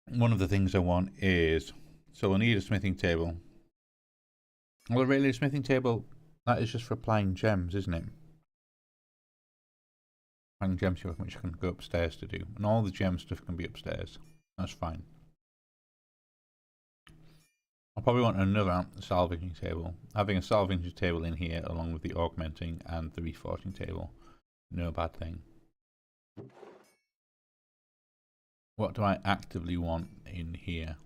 one of the things I want is, so we'll need a smithing table. Well, really, a smithing table, that is just for applying gems, isn't it? Applying gems which you can go upstairs to do. And all the gem stuff can be upstairs. That's fine. I'll probably want another salvaging table. Having a salvaging table in here along with the augmenting and the reforging table. No bad thing. What do I actively want in here?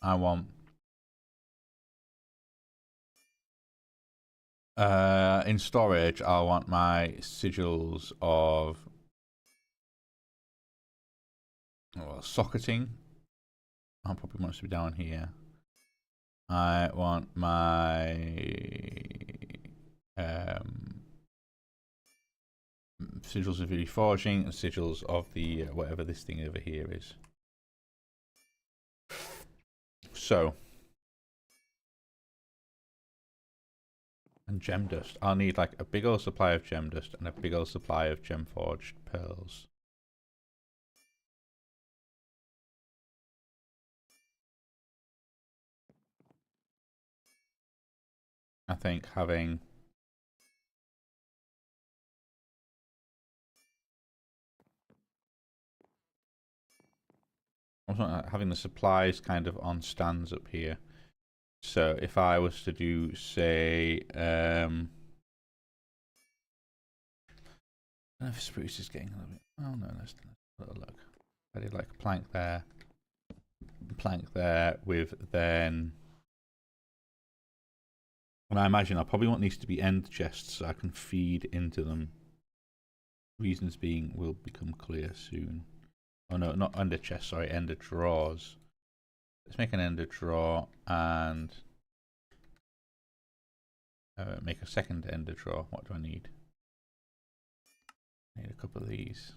I want in storage I want my sigils of socketing. I probably want it to be down here. I want my sigils of reforging and sigils of the whatever this thing over here is. So, and gem dust. I'll need like a big old supply of gem dust and a big old supply of gem forged pearls. I think having the supplies kind of on stands up here. So if I was to do, say, I don't know if spruce is getting a little bit. Oh no, let's have a look. I did like a plank there with then. And I imagine I'll probably want these to be end chests so I can feed into them. Reasons being will become clear soon. Oh no, not ender chests, sorry, ender drawers. Let's make an ender drawer and make a second ender drawer. What do I need? I need a couple of these.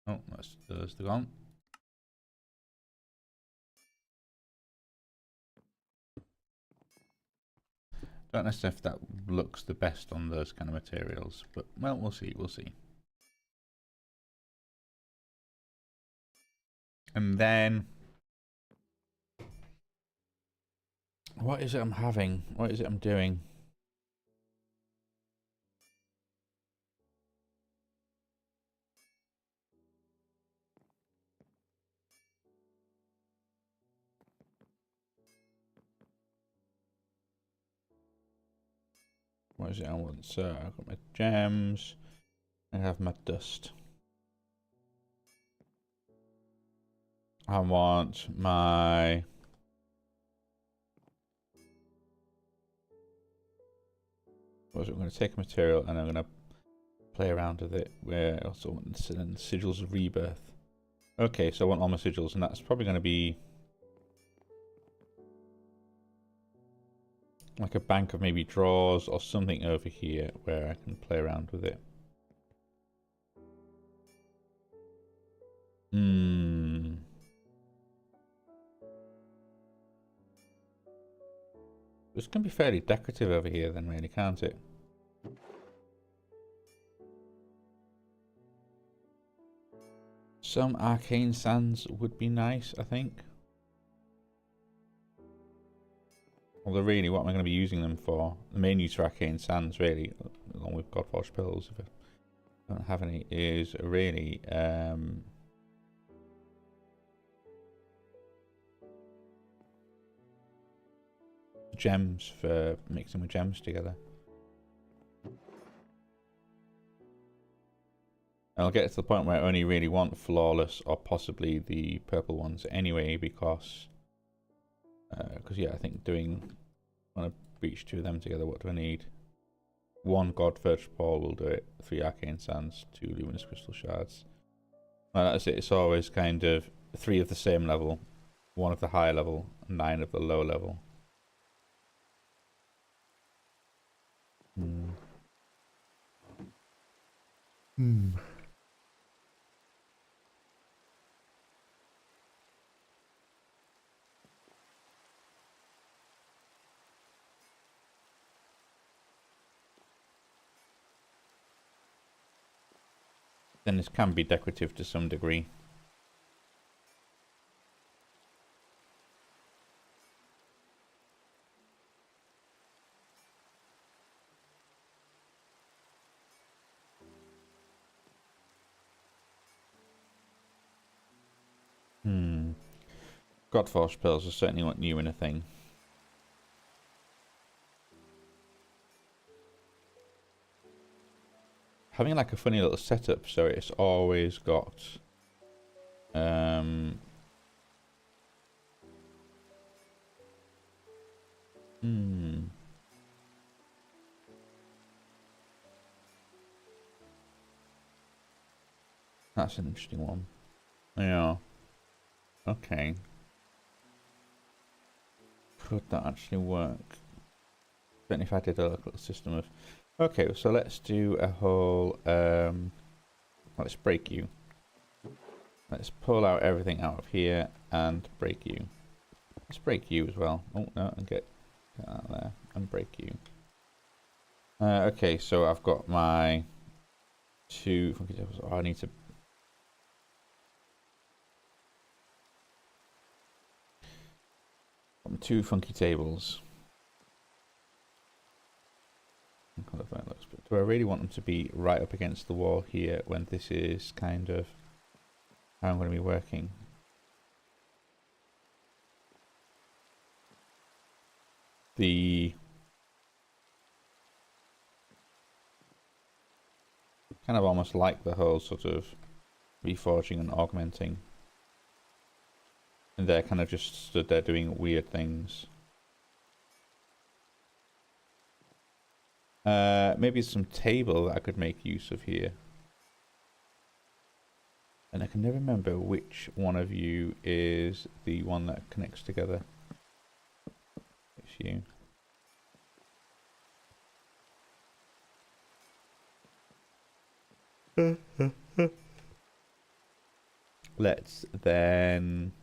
Oh, those are gone. Don't know if that looks the best on those kind of materials, but well, we'll see, we'll see. And then, what is it I'm having? What is it I'm doing? What is it I want? So I've got my gems. I have my dust. I want my I'm going to take a material and I'm going to play around with it. Where I also want sigils of rebirth. Okay, so I want all my sigils, and that's probably going to be like a bank of maybe drawers or something over here where I can play around with it. This can be fairly decorative over here then, really, can't it? Some arcane sands would be nice, I think. Although really, what am I going to be using them for? The main use for arcane sands, really, along with Godforged Pearls, if I don't have any, is really gems for mixing with gems together. I'll get to the point where I only really want flawless or possibly the purple ones anyway, because yeah, I think want to breach 2 of them together. What do I need? 1 God First Ball will do it. 3 Arcane Sands, 2 Luminous Crystal Shards. Well, that's it. It's always kind of 3 of the same level, 1 of the higher level, 9 of the lower level. Then this can be decorative to some degree. Godforce pearls are certainly not new in a thing. Having like a funny little setup, so it's always got That's an interesting one. Yeah. Okay. Could that actually work? Certainly if I did a little system of... Okay, so let's do a whole... let's break you. Let's pull out everything out of here and break you. Let's break you as well. Oh, no, and get that out there and break you. Okay, so I've got my 2 funky tables. Oh, I need to... Got my 2 funky tables. Do I really want them to be right up against the wall here when this is kind of how I'm going to be working? The kind of almost like the whole sort of reforging and augmenting, and they're kind of just stood there doing weird things. Maybe some table that I could make use of here. And I can never remember which one of you is the one that connects together. It's you. Let's then...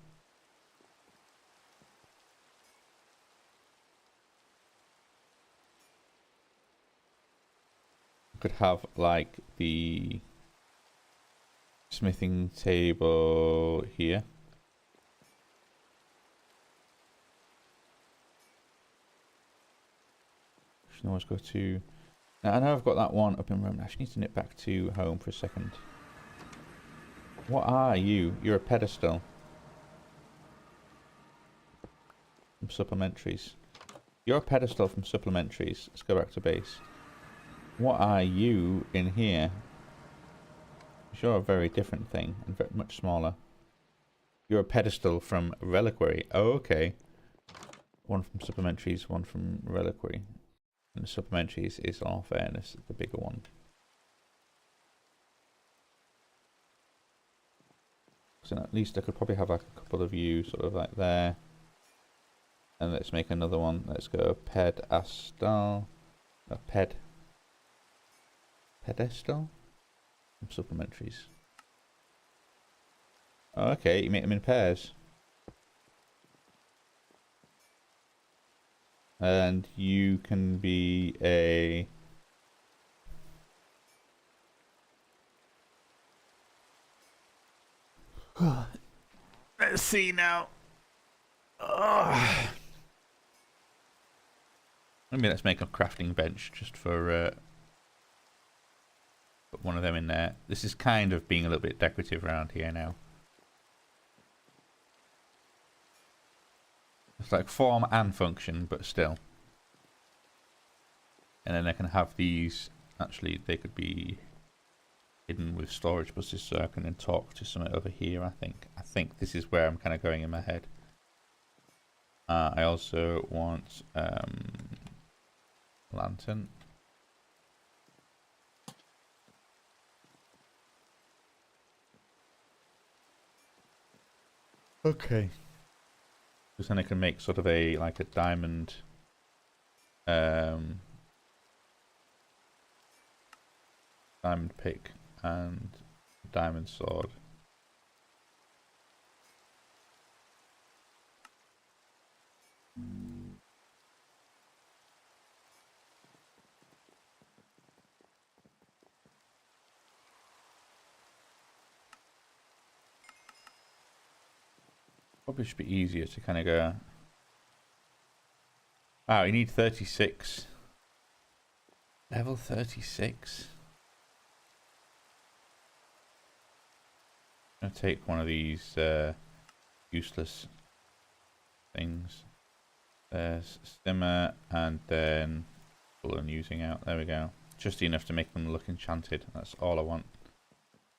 could have like the smithing table here. Should always go to... Now I know I've got that one up in Rome. I actually need to nip back to home for a second. What are you? You're a pedestal. From supplementaries. You're a pedestal from supplementaries. Let's go back to base. What are you in here? You're a very different thing and very much smaller. You're a pedestal from Reliquary. Oh, okay. One from supplementaries, one from Reliquary. And the supplementaries is, in all fairness, the bigger one. So at least I could probably have like a couple of you sort of like there. And let's make another one. Let's go pedestal. Pedestal? Supplementaries. Oh, okay, you make them in pairs. And you can be a... Let's see now. Maybe let's make a crafting bench just for... put one of them in there. This is kind of being a little bit decorative around here now. It's like form and function, but still. And then I can have these, actually they could be hidden with storage buses, so I can then talk to something over here. I think this is where I'm kind of going in my head. I also want lantern. Okay. Because then I can make sort of a diamond diamond pick and diamond sword. Probably should be easier to kind of go. Oh, you need 36. Level 36. I'm gonna take one of these useless things. There's simmer and then pull and using out. There we go. Just enough to make them look enchanted. That's all I want.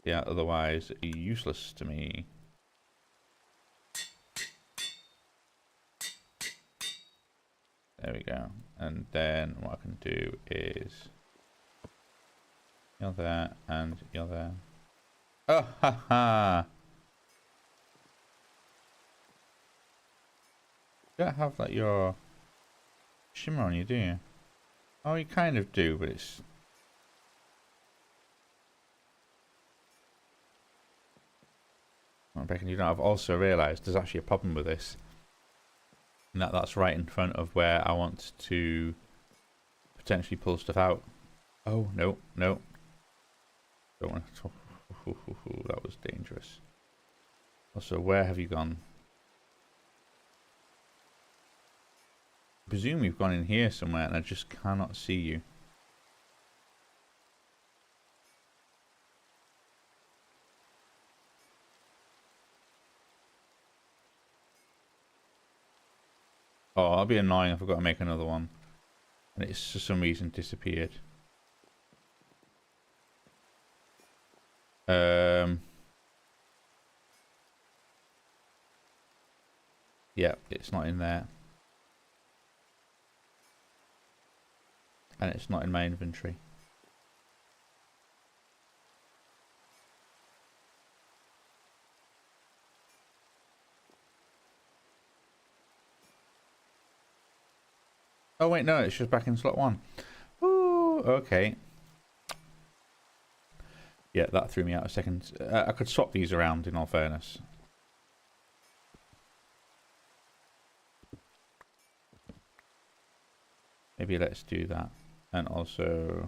Yeah, otherwise useless to me. There we go. And then what I can do is you're there and you're there. Oh, ha ha! You don't have like your shimmer on you, do you? Oh, you kind of do, but it's. I reckon you don't. I've also realised there's actually a problem with this. And that's right in front of where I want to potentially pull stuff out. Oh, no, no. Don't want to. That was dangerous. Also, where have you gone? I presume you've gone in here somewhere and I just cannot see you. Oh, that'll be annoying if I've got to make another one. And it's for some reason disappeared. Yeah, it's not in there. And it's not in my inventory. Oh wait, no, it's just back in slot 1. Ooh, okay. Yeah, that threw me out a second. I could swap these around in all fairness. Maybe let's do that. And also...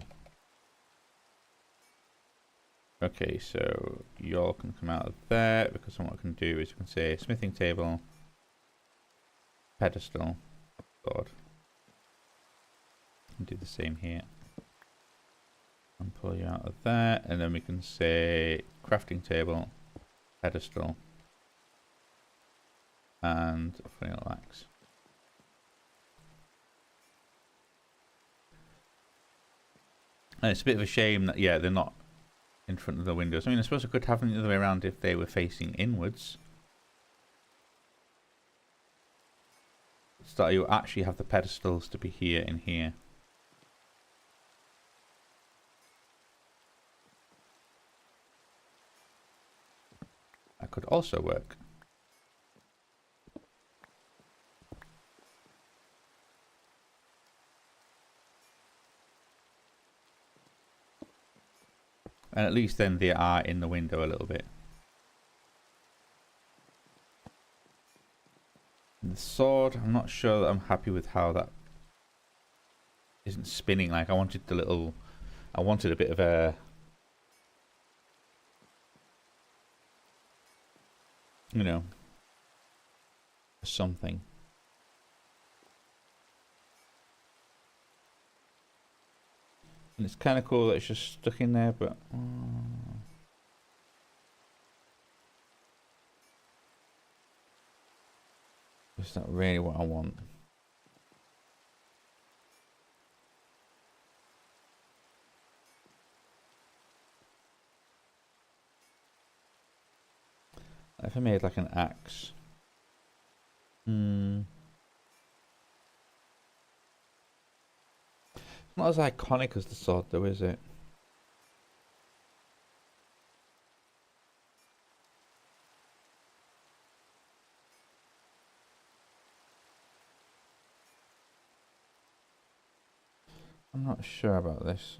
Okay, so y'all can come out of there, because what I can do is I can say smithing table, pedestal, sword. And do the same here. And pull you out of there, and then we can say crafting table, pedestal, and a funny little axe. And it's a bit of a shame that, yeah, they're not in front of the windows. I mean, I suppose I could have them the other way around if they were facing inwards. So that you actually have the pedestals to be here and here. That could also work. And at least then they are in the window a little bit. And the sword, I'm not sure that I'm happy with how that isn't spinning. Like I wanted the little, I wanted a bit of a, you know, something. And it's kind of cool that it's just stuck in there, but That's not really what I want. If I made like an axe. Not as iconic as the sword though, is it? I'm not sure about this.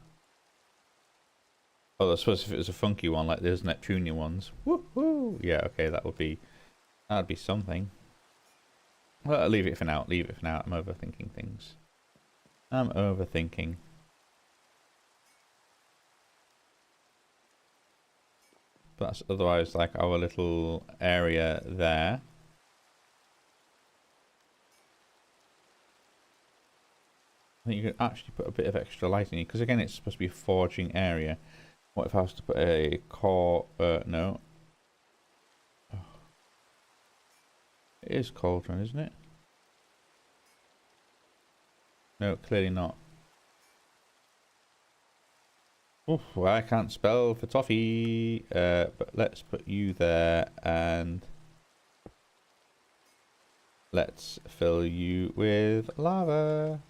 Oh, I suppose if it was a funky one like those Neptunian ones. Woohoo! Yeah, okay, that'd be something. Well, I'll leave it for now. Leave it for now. I'm overthinking things. I'm overthinking. But that's otherwise like our little area there. I think you could actually put a bit of extra lighting in, because again it's supposed to be a forging area. What if I was to put a core... no. Oh. It is cauldron, isn't it? No, clearly not. Oof, well, I can't spell for toffee. But let's put you there and... let's fill you with lava.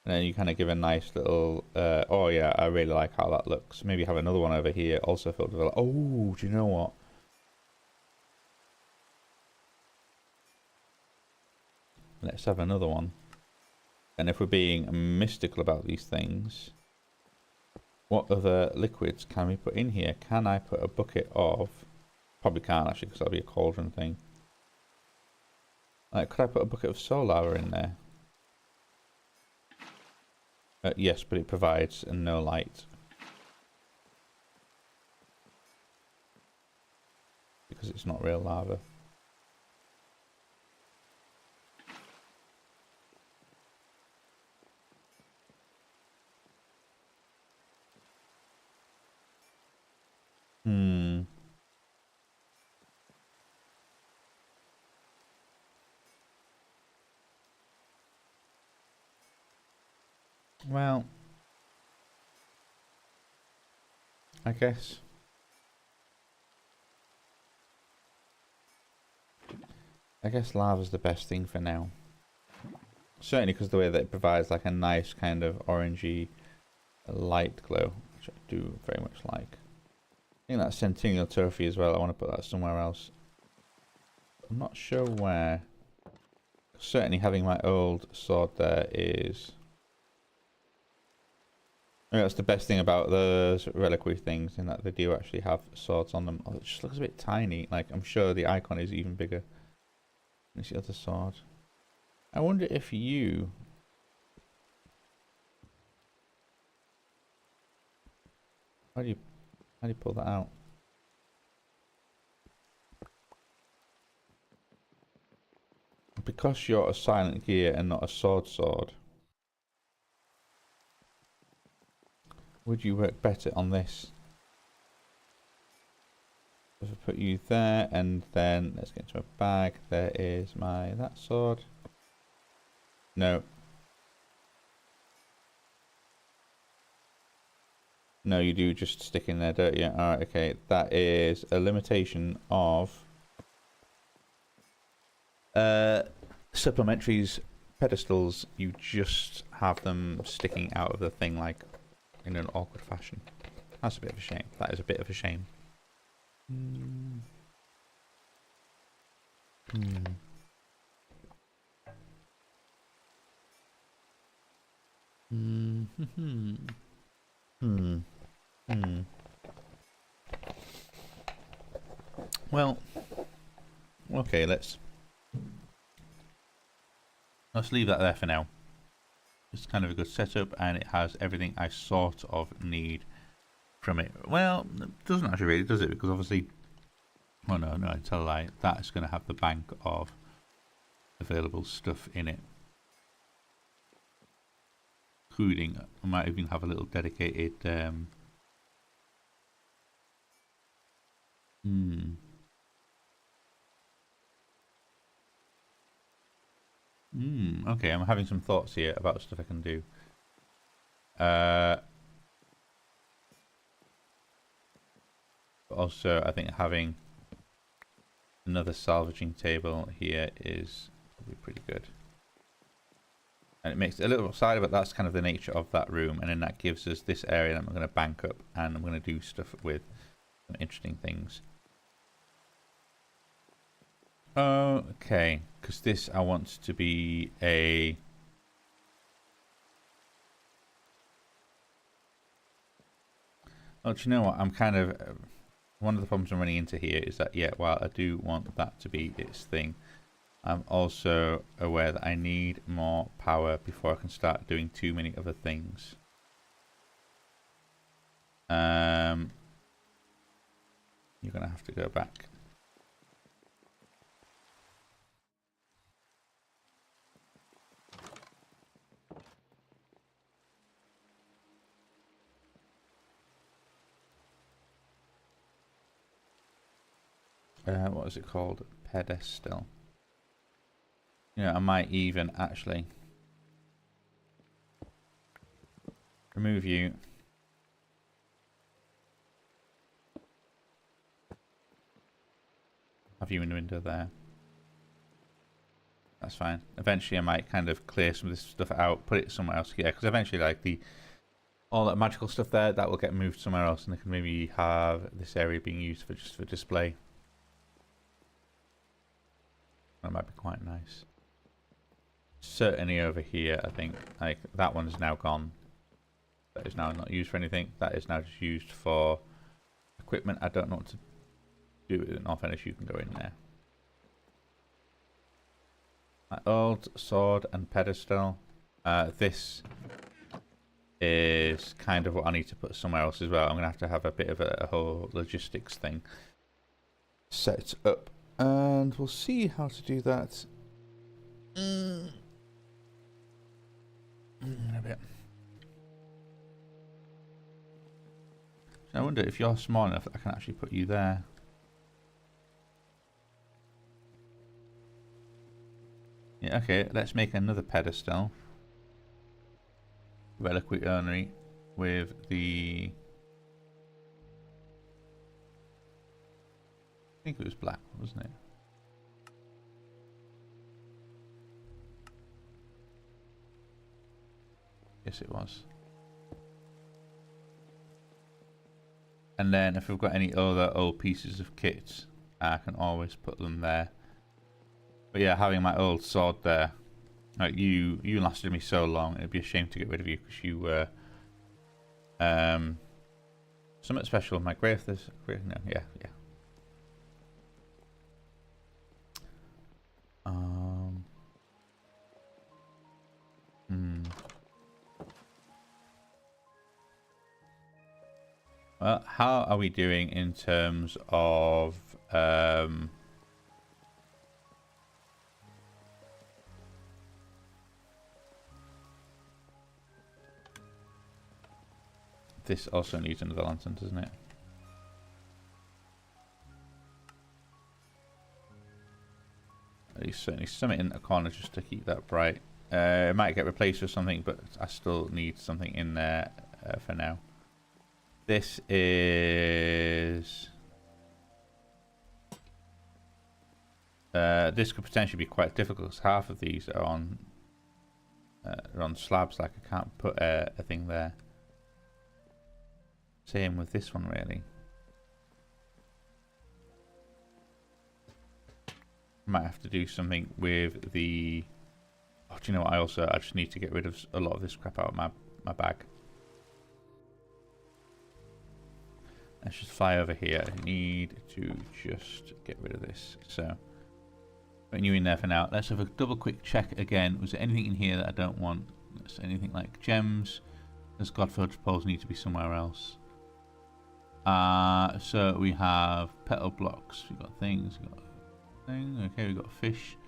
And then you kind of give a nice little, oh yeah, I really like how that looks. Maybe have another one over here also filled with, oh, do you know what? Let's have another one. And if we're being mystical about these things, what other liquids can we put in here? Can I put a bucket of, probably can't actually because that'll be a cauldron thing. Could I put a bucket of soul lava in there? Yes, but it provides no light. Because it's not real lava. Well, I guess lava's the best thing for now. Certainly because the way that it provides like a nice kind of orangey light glow, which I do very much like. I think that's Centennial Trophy as well. I want to put that somewhere else. I'm not sure where. Certainly having my old sword there is... I mean, that's the best thing about those reliquary things, in that they do actually have swords on them. Oh, it just looks a bit tiny. Like, I'm sure the icon is even bigger. Let's see the other sword. I wonder if you... How do you pull that out? Because you're a silent gear and not a sword, would you work better on this? If I put you there, and then let's get into a bag. There is that sword. No. No, you do just stick in there, don't you? Alright, okay. That is a limitation of supplementaries, pedestals. You just have them sticking out of the thing like in an awkward fashion. That's a bit of a shame. That is a bit of a shame. Well, okay, let's leave that there for now. It's kind of a good setup, and it has everything I sort of need from it. Well, it doesn't actually really, does it? Because obviously, oh no, I tell a lie. That's going to have the bank of available stuff in it, including I might even have a little dedicated. Okay, I'm having some thoughts here about stuff I can do. But also, I think having another salvaging table here is probably pretty good. And it makes it a little side, but that's kind of the nature of that room. And then that gives us this area that I'm going to bank up, and I'm going to do stuff with some interesting things. Okay, because this I want to be a... Well, do you know what? I'm kind of... one of the problems I'm running into here is that, yeah, while I do want that to be its thing, I'm also aware that I need more power before I can start doing too many other things. You're going to have to go back. What is it called? Pedestal. Yeah, I might even actually remove you. Have you in the window there. That's fine. Eventually I might kind of clear some of this stuff out, put it somewhere else. Yeah, because eventually like all that magical stuff there, that will get moved somewhere else, and they can maybe have this area being used for just for display. That might be quite nice. Certainly over here, I think like that one's now gone. That is now not used for anything. That is now just used for equipment. I don't know what to do with it. In all fairness, you can go in there. My old sword and pedestal. This is kind of what I need to put somewhere else as well. I'm going to have a bit of a whole logistics thing set up. And we'll see how to do that in a bit. So I wonder if you're small enough that I can actually put you there. Yeah, okay, let's make another pedestal. Reliquary only with the... I think it was black, wasn't it? Yes, it was. And then if we've got any other old pieces of kit, I can always put them there. But yeah, having my old sword there, like you lasted me so long, it'd be a shame to get rid of you because you were something special. My grave, no, yeah. Well, how are we doing in terms of this also needs another lantern, doesn't it? There's certainly something in the corner just to keep that bright. It might get replaced with something, but I still need something in there for now. This is... this could potentially be quite difficult because half of these are on slabs. Like I can't put a thing there. Same with this one, really. Might have to do something with the... Oh, do you know what? I just need to get rid of a lot of this crap out of my bag. Let's just fly over here. I need to just get rid of this. So, putting you in there for now. Let's have a double quick check again. Was there anything in here that I don't want? Let's anything like gems. Does Godforged poles need to be somewhere else? So we have petal blocks. We've got things. We've got thing. Okay, we've got fish.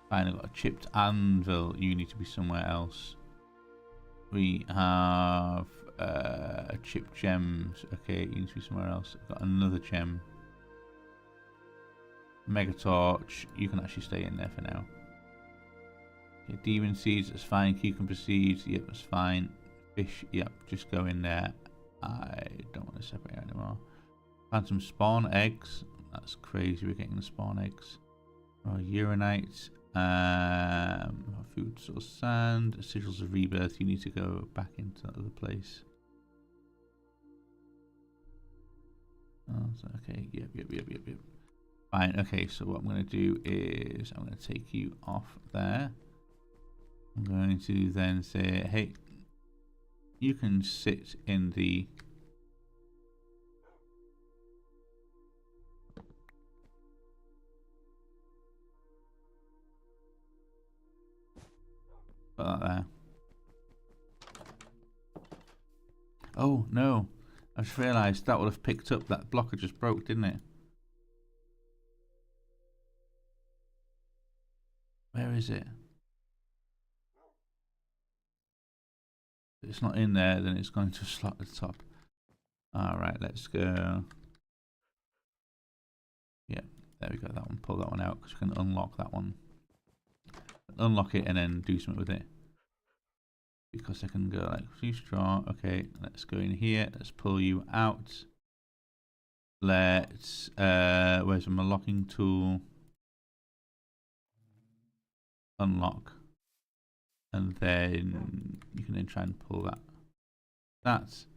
Fine, we've got a chipped anvil. You need to be somewhere else. We have a chipped gems. Okay, you need to be somewhere else. We've got another gem. Mega torch. You can actually stay in there for now. Okay, demon seeds, that's fine. Cucumber seeds, yep, that's fine. Fish, yep, just go in there. I don't want to separate anymore. Phantom spawn eggs. That's crazy, we're getting the spawn eggs. Oh, urinite. Food source sand. Sigils of rebirth, you need to go back into that other place. Oh, okay, yep. Fine, okay, so what I'm going to do is I'm going to take you off there. I'm going to then say, hey, you can sit in the... Put that there. Oh, no. I just realised that would have picked up that blocker just broke, didn't it? Where is it? If it's not in there, then it's going to a slot at the top. Alright, let's go. Yeah, there we go. That one. Pull that one out because we can unlock that one. Unlock it and then do something with it. Because I can go like, free straw. Okay, let's go in here. Let's pull you out. Let's, where's my locking tool? Unlock. And then you can then try and pull that. That's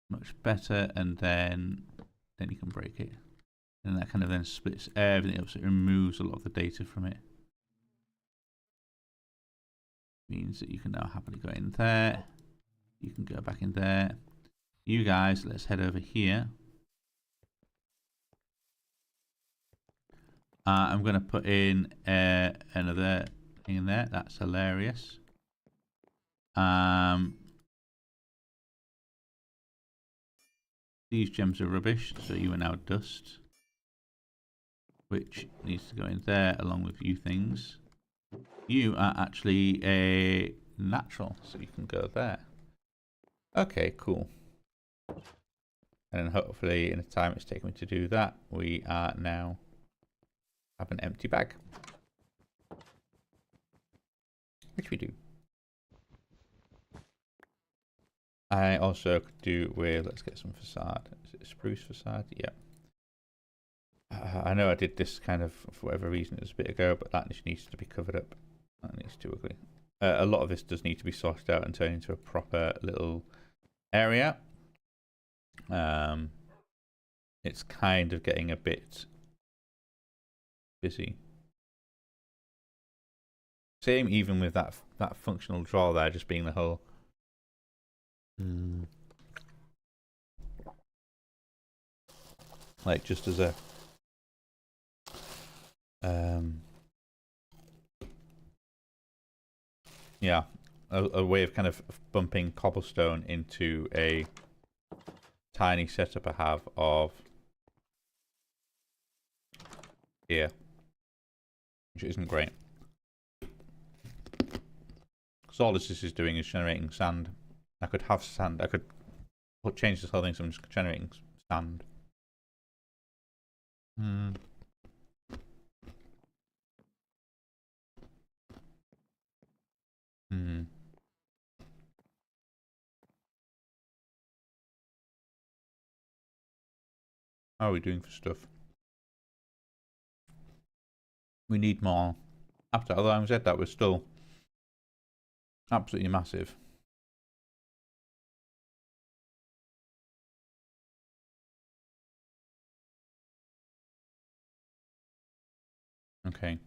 much better. And then you can break it. And that kind of then splits everything up. So it removes a lot of the data from it. Means that you can now happily go in there. You can go back in there. You guys, let's head over here. I'm going to put in another thing in there. That's hilarious. These gems are rubbish, so you are now dust. Which needs to go in there along with you things. You are actually a natural, so you can go there. Okay, cool. And then hopefully in the time it's taken me to do that, we are now have an empty bag. Which we do. I also could do with, let's get some facade. Is it a spruce facade? Yeah. I know I did this kind of, for whatever reason, it was a bit ago, but that just needs to be covered up. That needs too ugly. A lot of this does need to be sorted out and turned into a proper little area. It's kind of getting a bit busy. Same even with that functional drawer there, just being the whole. Like just as a yeah, a way of kind of bumping cobblestone into a tiny setup I have of here, which isn't great. Because all this is doing is generating sand. I could have sand. I could change this whole thing so I'm just generating sand. How are we doing for stuff? We need more. After although I said that, we're still absolutely massive. Okay.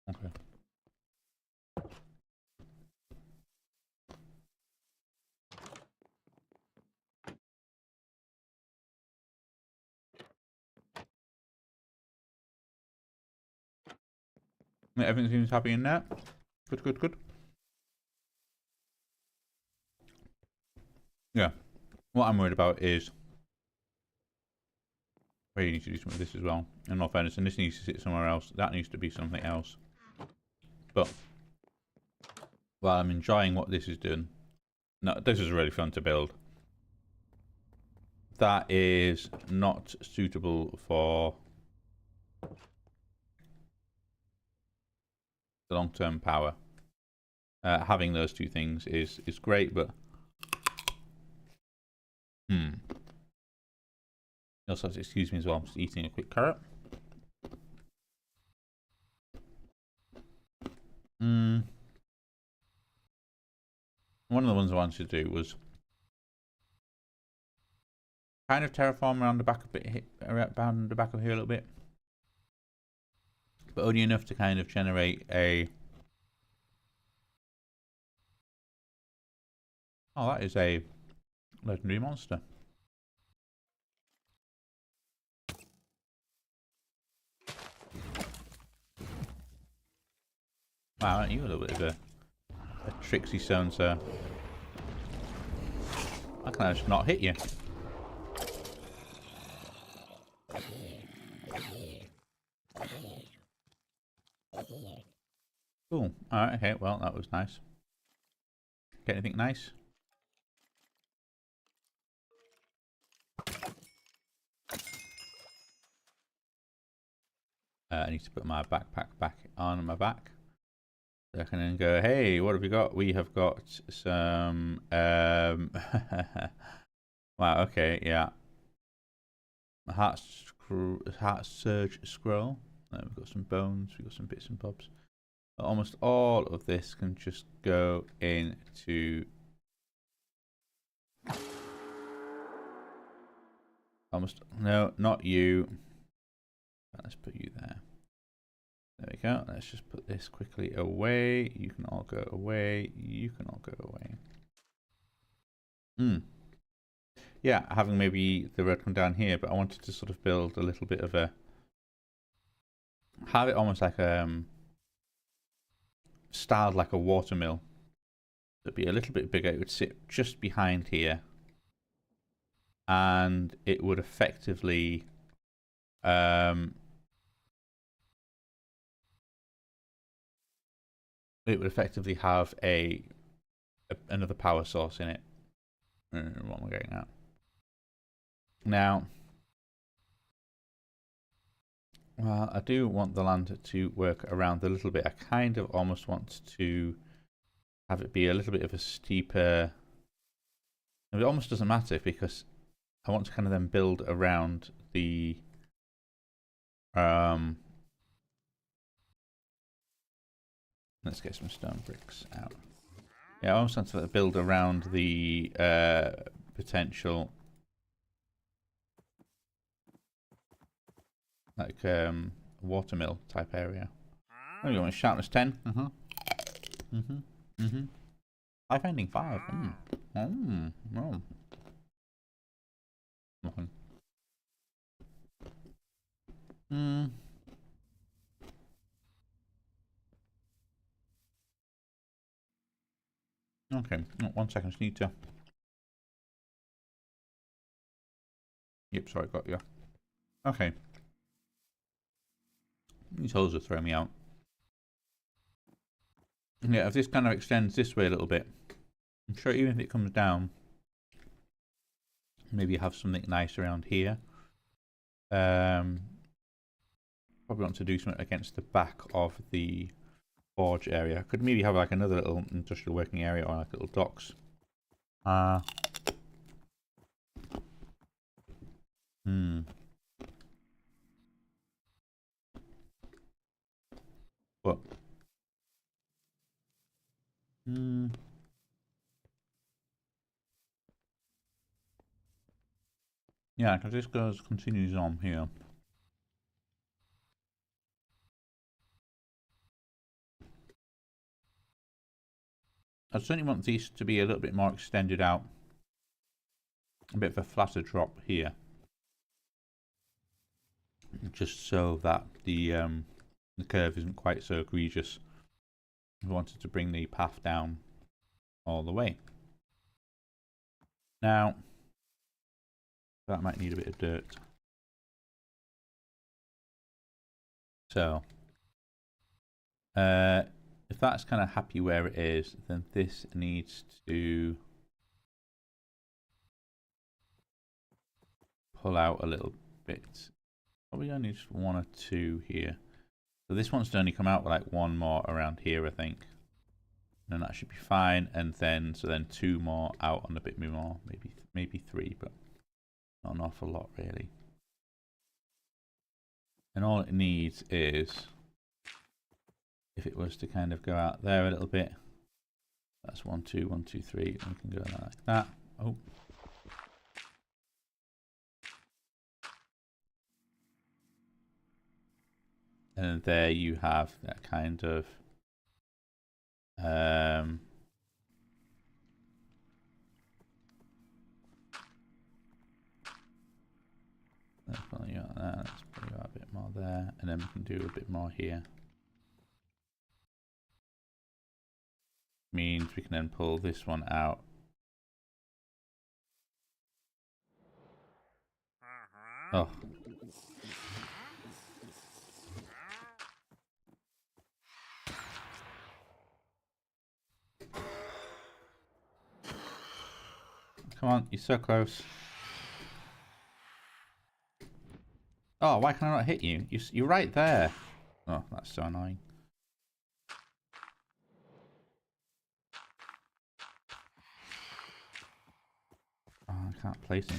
Okay. Everything seems happy in there. Good, good, good. Yeah. What I'm worried about is where you need to do some of this as well. In all fairness, and this needs to sit somewhere else. That needs to be something else. But while I'm enjoying what this is doing, no, this is really fun to build. that is not suitable for the long-term power. Having those two things is great, but you also have to excuse me as well. I'm just eating a quick carrot. One of the ones I wanted to do was kind of terraform around the back of here a little bit, but only enough to kind of generate a. Oh, that is a legendary monster. Wow, aren't you a little bit of a tricksy so-and-so? How can I just not hit you? Cool. Alright, okay, well, that was nice. Get anything nice? I need to put my backpack back on my back. So I can then go, hey, what have we got? We have got some... wow, okay, yeah. Heart Surge Scroll. We've got some bones, we've got some bits and bobs. But almost all of this can just go into... Almost... No, not you. Let's put you there. There we go. Let's just put this quickly away. You can all go away. You can all go away. Yeah, having maybe the road come down here, but I wanted to sort of build a little bit of a... Have it almost like styled like a watermill. It'd be a little bit bigger. It would sit just behind here. And it would effectively... it would effectively have another power source in it. What am I getting at? Now, well, I do want the land to work around a little bit. I kind of almost want to have it be a little bit of a steeper... It almost doesn't matter because I want to kind of then build around the... Let's get some stone bricks out. Yeah, I almost want to build around the potential... like watermill type area. There we go, sharpness 10. Life ending 5. Oh. Nothing. Okay, 1 second, I just need to... Yep, sorry, got you. Okay. These holes are throwing me out. Yeah, if this kind of extends this way a little bit, I'm sure even if it comes down, maybe have something nice around here. Probably want to do something against the back of the forge area. Could maybe have like another little industrial working area or like little docks. But yeah, because this continues on here. I certainly want these to be a little bit more extended out. A bit of a flatter drop here. Just so that the curve isn't quite so egregious. I wanted to bring the path down all the way. Now, that might need a bit of dirt. So, if that's kind of happy where it is, then this needs to... pull out a little bit. Probably only just 1 or 2 here. So this wants to only come out with like 1 more around here, I think. And that should be fine. And then, so then 2 more out on a bit more, maybe 3, but not an awful lot really. And all it needs is, if it was to kind of go out there a little bit, that's 1, 2, 1, 2, 3, and we can go like that. Oh. And there you have that kind of let's pull you out there, let's pull you out a bit more there, and then we can do a bit more here. Means we can then pull this one out. Oh. Come on, you're so close. Oh, why can I not hit you? You're right there. Oh, that's so annoying. Oh, I can't place it.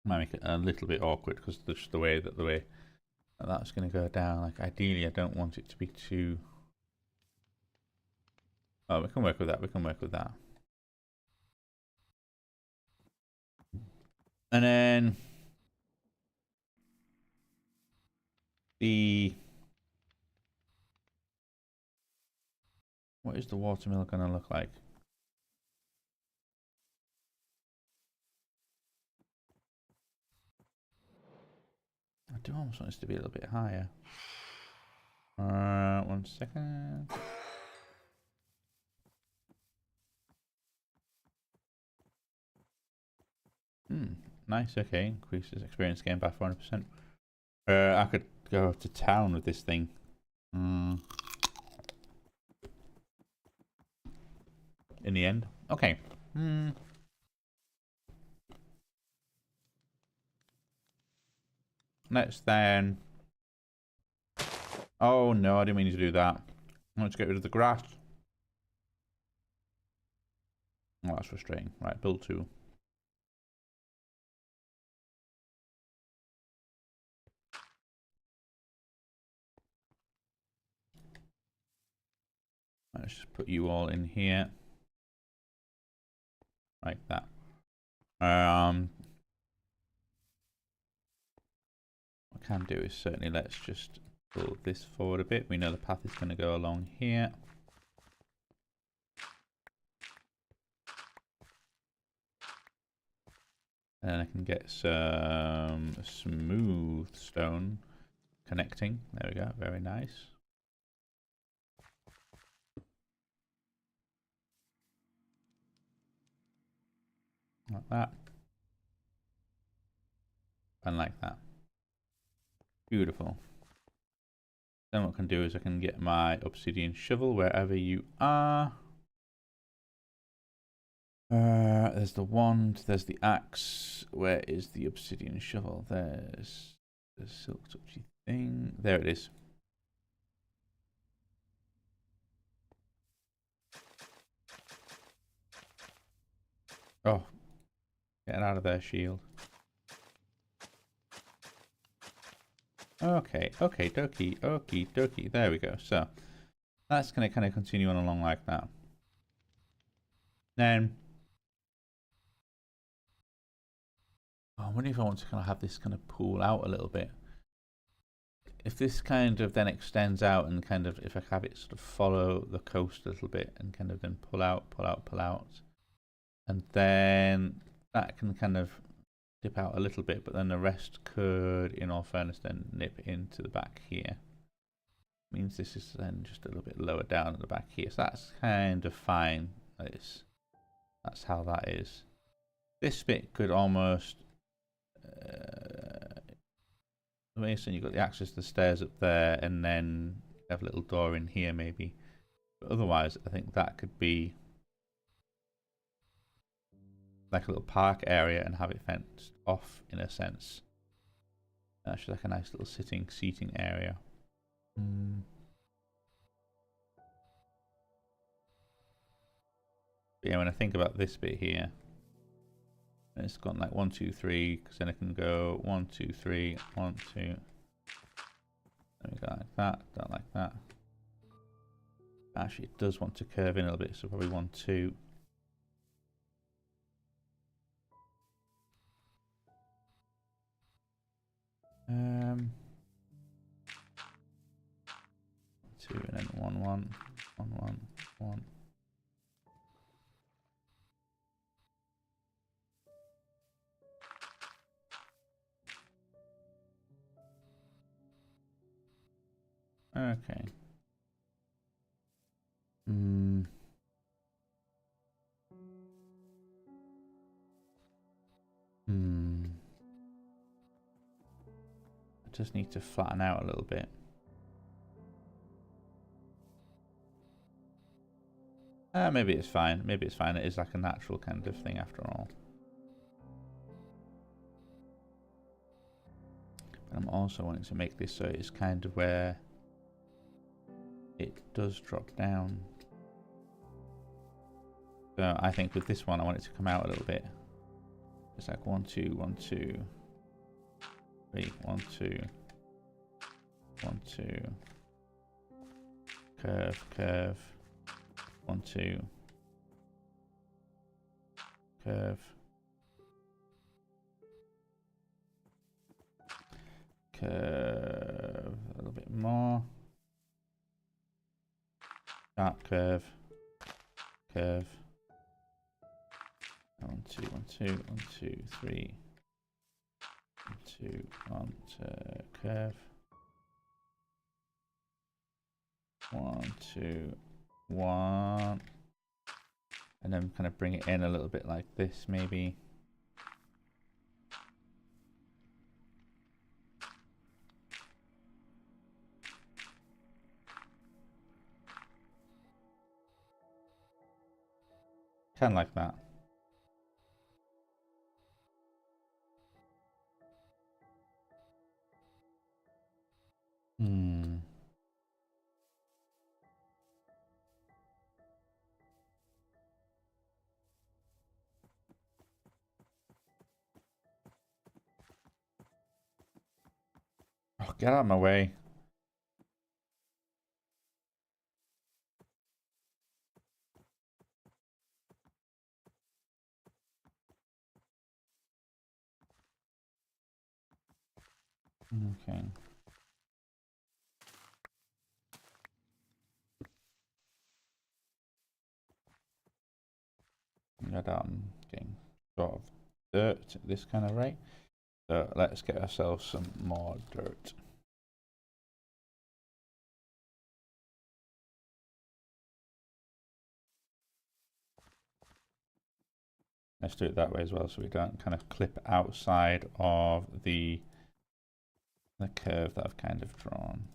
Might make it a little bit awkward because just the way that's going to go down. Like ideally, I don't want it to be too. Oh, we can work with that. We can work with that. And then what is the watermill going to look like? I do almost want this to be a little bit higher. 1 second. Nice. Okay, increases experience gain by 400%. I could go to town with this thing. In the end, okay. Let's then. Oh no, I didn't mean to do that. Let's get rid of the grass. Oh, that's frustrating. Right, build 2. Let's just put you all in here. Like that. What I can do is certainly let's just pull this forward a bit. We know the path is going to go along here. And I can get some smooth stone connecting. There we go. Very nice. Like that. And like that. Beautiful. Then what I can do is I can get my obsidian shovel wherever you are. There's the wand, there's the axe. Where is the obsidian shovel? There's the silk touchy thing. There it is. Oh, get out of there, shield. Okay, okay, dokie, okie dokie. There we go. So that's going to kind of continue on along like that. Then I wonder if I want to kind of have this kind of pool out a little bit. If this kind of then extends out and kind of, if I have it sort of follow the coast a little bit and kind of then pull out, pull out, pull out. And then that can kind of dip out a little bit, but then the rest could, in all fairness, then nip into the back here. Means means this is then just a little bit lower down at the back here. So that's kind of fine. That's how that is. This bit could almost... so you've got the access to the stairs up there, and then have a little door in here maybe. But otherwise, I think that could be like a little park area and have it fenced off in a sense. Actually, like a nice little seating area. But yeah, when I think about this bit here, and it's got like 1, 2, 3, because then I can go 1, 2, 3, 1, 2. Let me go like that, don't like that. Actually, it does want to curve in a little bit, so probably 1, 2. Two and then 1, 1, 1, 1, 1. Okay. I just need to flatten out a little bit. Maybe it's fine. Maybe it's fine. It is like a natural kind of thing after all. But I'm also wanting to make this so it's kind of where it does drop down. So I think with this one, I want it to come out a little bit. It's like 1, 2, 1, 2, 3, 1, 2, 1, 2, curve, curve, 1, 2, curve, curve, a little bit more, sharp curve, curve, 1, 2, 1, 2, 1, 2, 3, 1, 2, 1, curve, 1, 2, 1, and then kind of bring it in a little bit like this maybe. Kind of like that. Oh, get out of my way. Okay. Getting sort of dirt at this kind of rate. So let's get ourselves some more dirt. Let's do it that way as well, so we don't kind of clip outside of the curve that I've kind of drawn.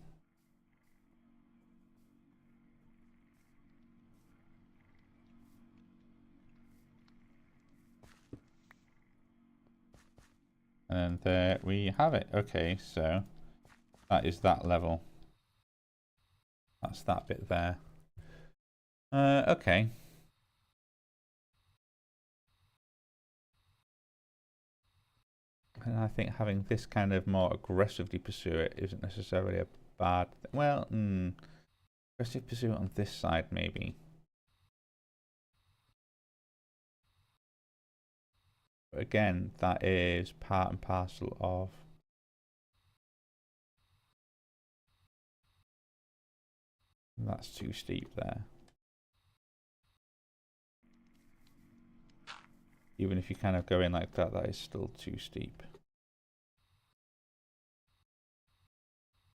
And there we have it. Okay, so that is that level. That's that bit there. Okay. And I think having this kind of more aggressively pursue it isn't necessarily a bad thing. Well, aggressive pursuit on this side maybe. But again, that is part and parcel of that's too steep there. Even if you kind of go in like that, that is still too steep.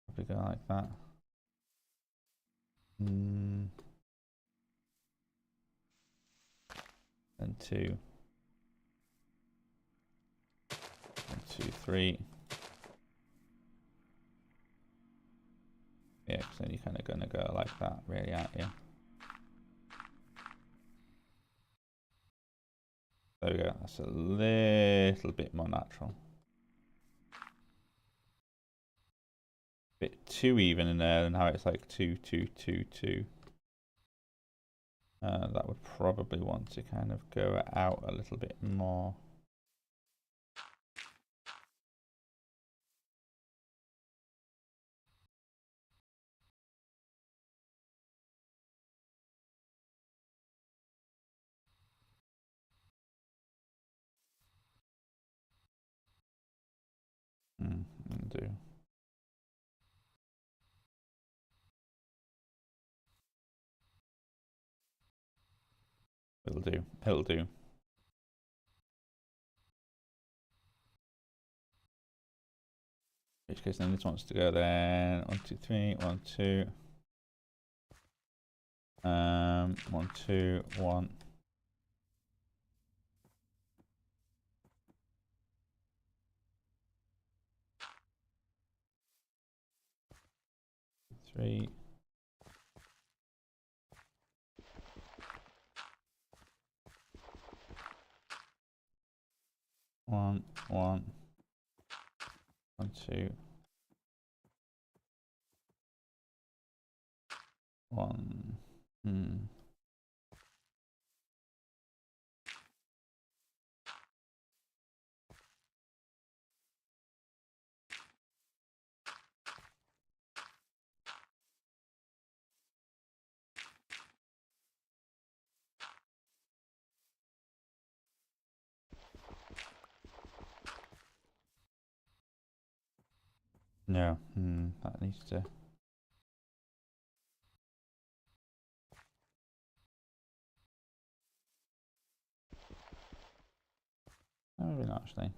Probably go like that. And 2. 1, 2, 3. Yeah, because then you're kind of going to go like that, really, aren't you? There we go. That's a little bit more natural. Bit too even in there, and how it's like 2, 2, 2, 2. That would probably want to kind of go out a little bit more. Do. It'll do. It'll do. In which case then this wants to go then 1, 2, 3, 1, 2. 1, 2, 1. 3. 1, 1. 1, 2. 1. No, that needs to. No, maybe not actually.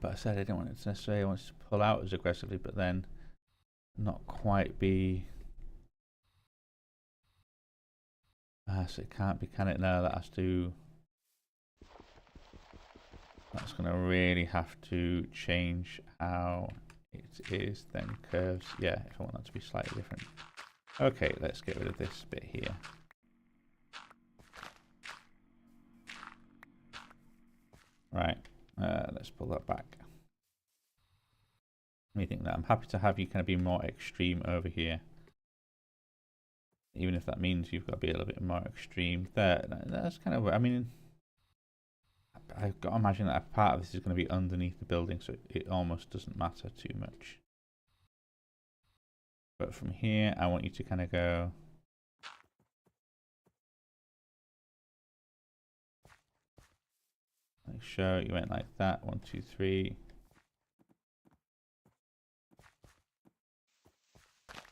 But I said I didn't want it to necessarily want to pull out as aggressively, but then not quite be. So it can't be, can it? No, that has to. That's going to really have to change how it is then curves. Yeah, if I want that to be slightly different. Okay, let's get rid of this bit here. Right, let's pull that back. Let me think that. I'm happy to have you kind of be more extreme over here. Even if that means you've got to be a little bit more extreme there. That's kind of, I mean, I've got to imagine that a part of this is going to be underneath the building, so it almost doesn't matter too much. But from here, I want you to kind of go. Like show, you went like that. 1, 2, 3.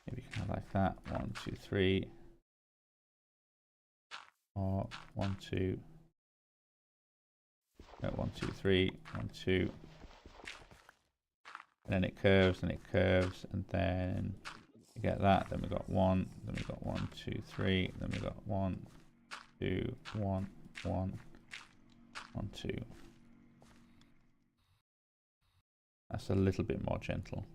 Maybe kind of like that. 1, 2, 3. Or 1, 2. No, 1, 2, 3. 1, 2. And then it curves and it curves, and then you get that. Then we got 1. Then we got 1, 2, 3. Then we got 1, 2, 1, 1, 1, 2. That's a little bit more gentle.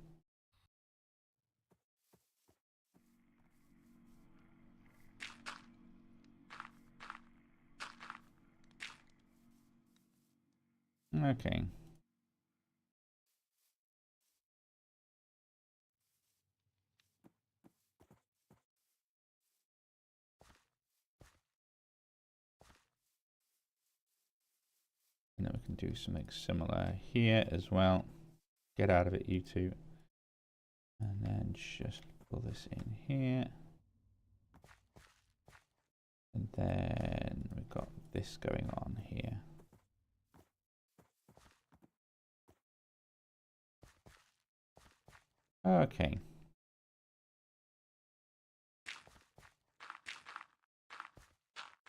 Okay. And then we can do something similar here as well. get out of it, you two. And then just pull this in here. And then we've got this going on here. Okay.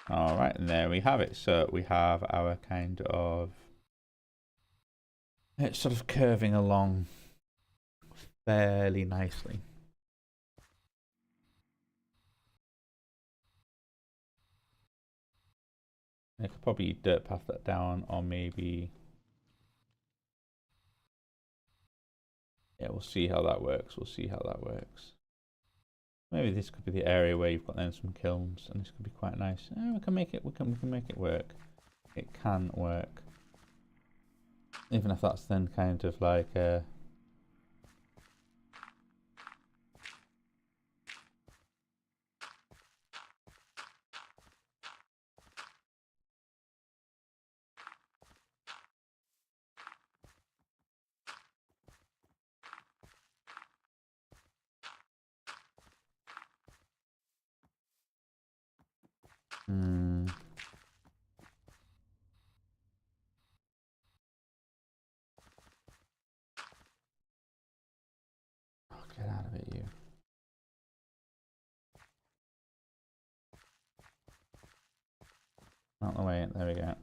All right, and there we have it. So we have our kind of, it's sort of curving along fairly nicely. I could probably dirt path that down, or maybe, yeah, we'll see how that works. We'll see how that works. Maybe this could be the area where you've got then some kilns, and this could be quite nice. Oh, we can make it. We can make it work. It can work, even if that's then kind of like a. Oh, get out of it, you. Out the way. There we go.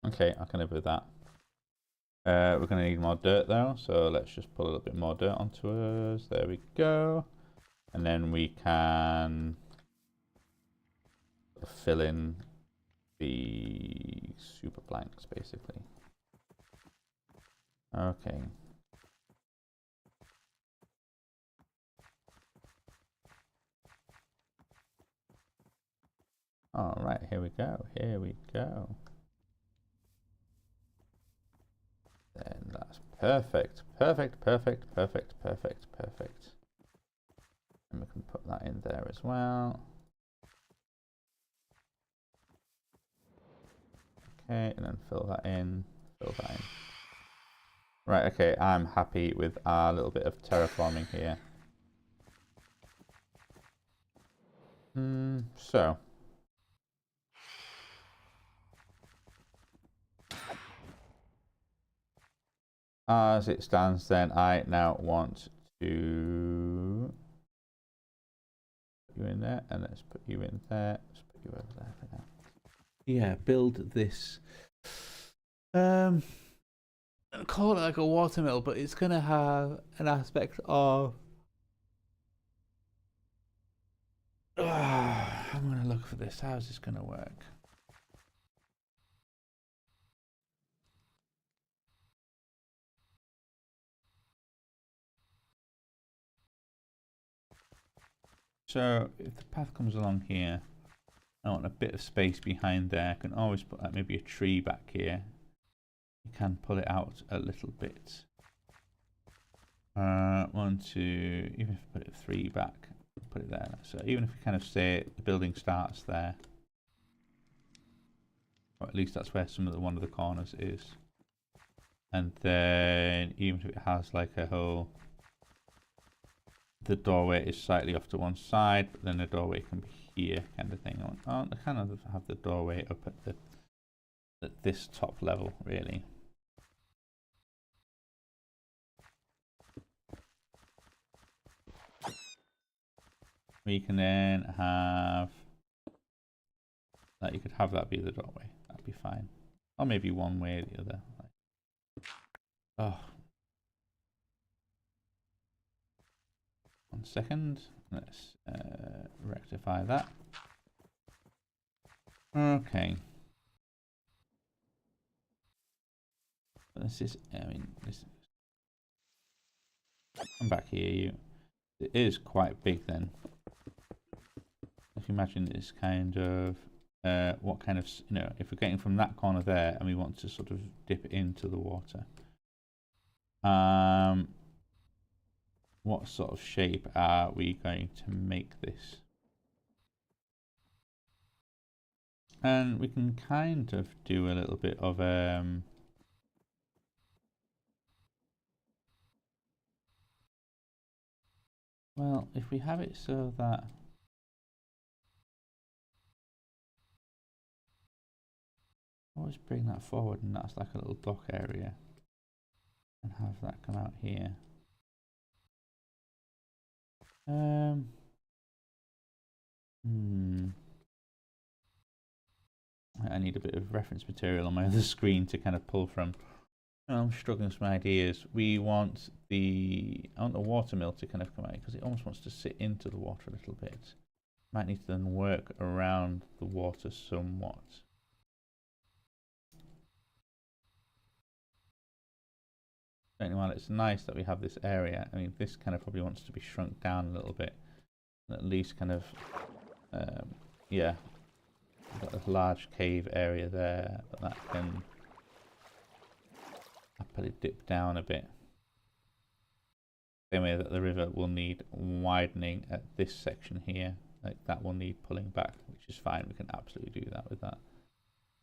Okay, I can live with that. We're going to need more dirt though, so let's just put a little bit more dirt onto us. There we go. And then we can fill in the super blanks basically. Okay. All right, here we go. Here we go. Then that's perfect. Perfect, perfect, perfect, perfect, perfect. And we can put that in there as well. Okay, and then fill that in. Fill that in. Right, okay, I'm happy with our little bit of terraforming here. So. As it stands then, I now want to put you in there, and let's put you in there. Let's put you over there for now. Yeah, build this. Call it like a watermill, but it's gonna have an aspect of. I'm gonna look for this. How's this gonna work? So if the path comes along here, I want a bit of space behind there. I can always put like maybe a tree back here. You can pull it out a little bit. 1, 2, even if I put it 3 back, put it there. So even if we kind of say the building starts there, or at least that's where one of the corners is. And then even if it has like a hole, the doorway is slightly off to one side, but then the doorway can be here, kind of thing. I kind of have the doorway up at this top level, really. We can then have that. You could have that be the doorway. That'd be fine. Or maybe one way or the other. Oh. 1 second. Let's rectify that. Okay. This is, I mean, this. Come back here, you. It is quite big then. If you imagine this kind of, what kind of, you know, if we're getting from that corner there and we want to sort of dip into the water. What sort of shape are we going to make this? And we can kind of do a little bit of well, if we have it so that always bring that forward, and that's like a little dock area, and have that come out here. I need a bit of reference material on my other screen to kind of pull from. I'm struggling with some ideas. I want the water mill to kind of come out because it almost wants to sit into the water a little bit. Might need to then work around the water somewhat. Certainly, while it's nice that we have this area, I mean, this kind of probably wants to be shrunk down a little bit. At least kind of, yeah, we've got a large cave area there, but that can happily dip down a bit. Same way that the river will need widening at this section here, like that will need pulling back, which is fine. We can absolutely do that with that.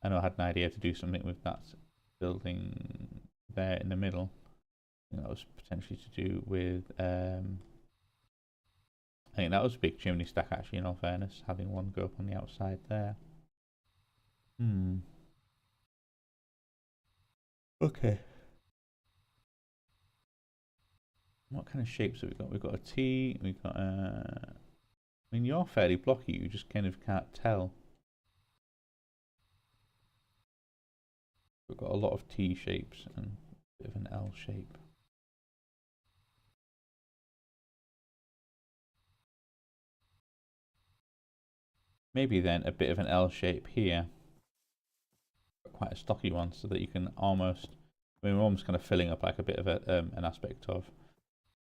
I know I had an idea to do something with that building there in the middle. I think that was potentially to do with, I think that was a big chimney stack actually, in all fairness, having one go up on the outside there. Okay. What kind of shapes have we got? We've got a T, we've got I mean, you're fairly blocky, you just kind of can't tell. We've got a lot of T shapes and a bit of an L shape. Maybe then a bit of an L shape here. Quite a stocky one, so that you can almost, I mean, we're almost kind of filling up like a bit of a, an aspect of,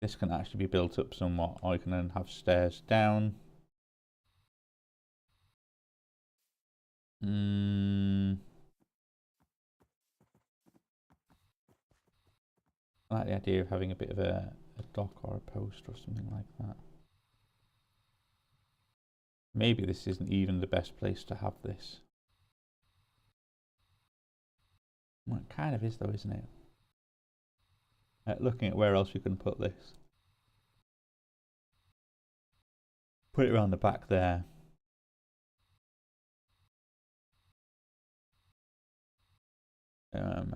this can actually be built up somewhat, or you can then have stairs down. I like the idea of having a bit of a dock or a post or something like that. Maybe this isn't even the best place to have this. Well, it kind of is though, isn't it? Looking at where else we can put this. Put it around the back there.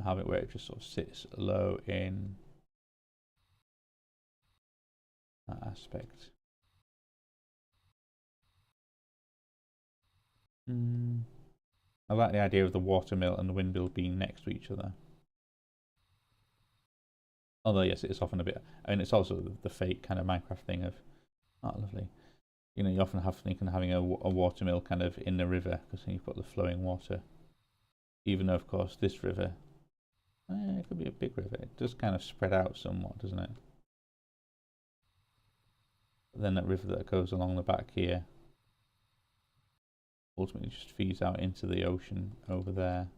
Have it where it just sort of sits low in that aspect. I like the idea of the water mill and the windmill being next to each other. Although yes, it's often a bit, I mean, it's also the fake kind of Minecraft thing of, oh lovely, you know, you often have thinking having a water mill kind of in the river because then you've got the flowing water. Even though of course this river, it could be a big river, it does kind of spread out somewhat, doesn't it? But then that river that goes along the back here ultimately just feeds out into the ocean over there.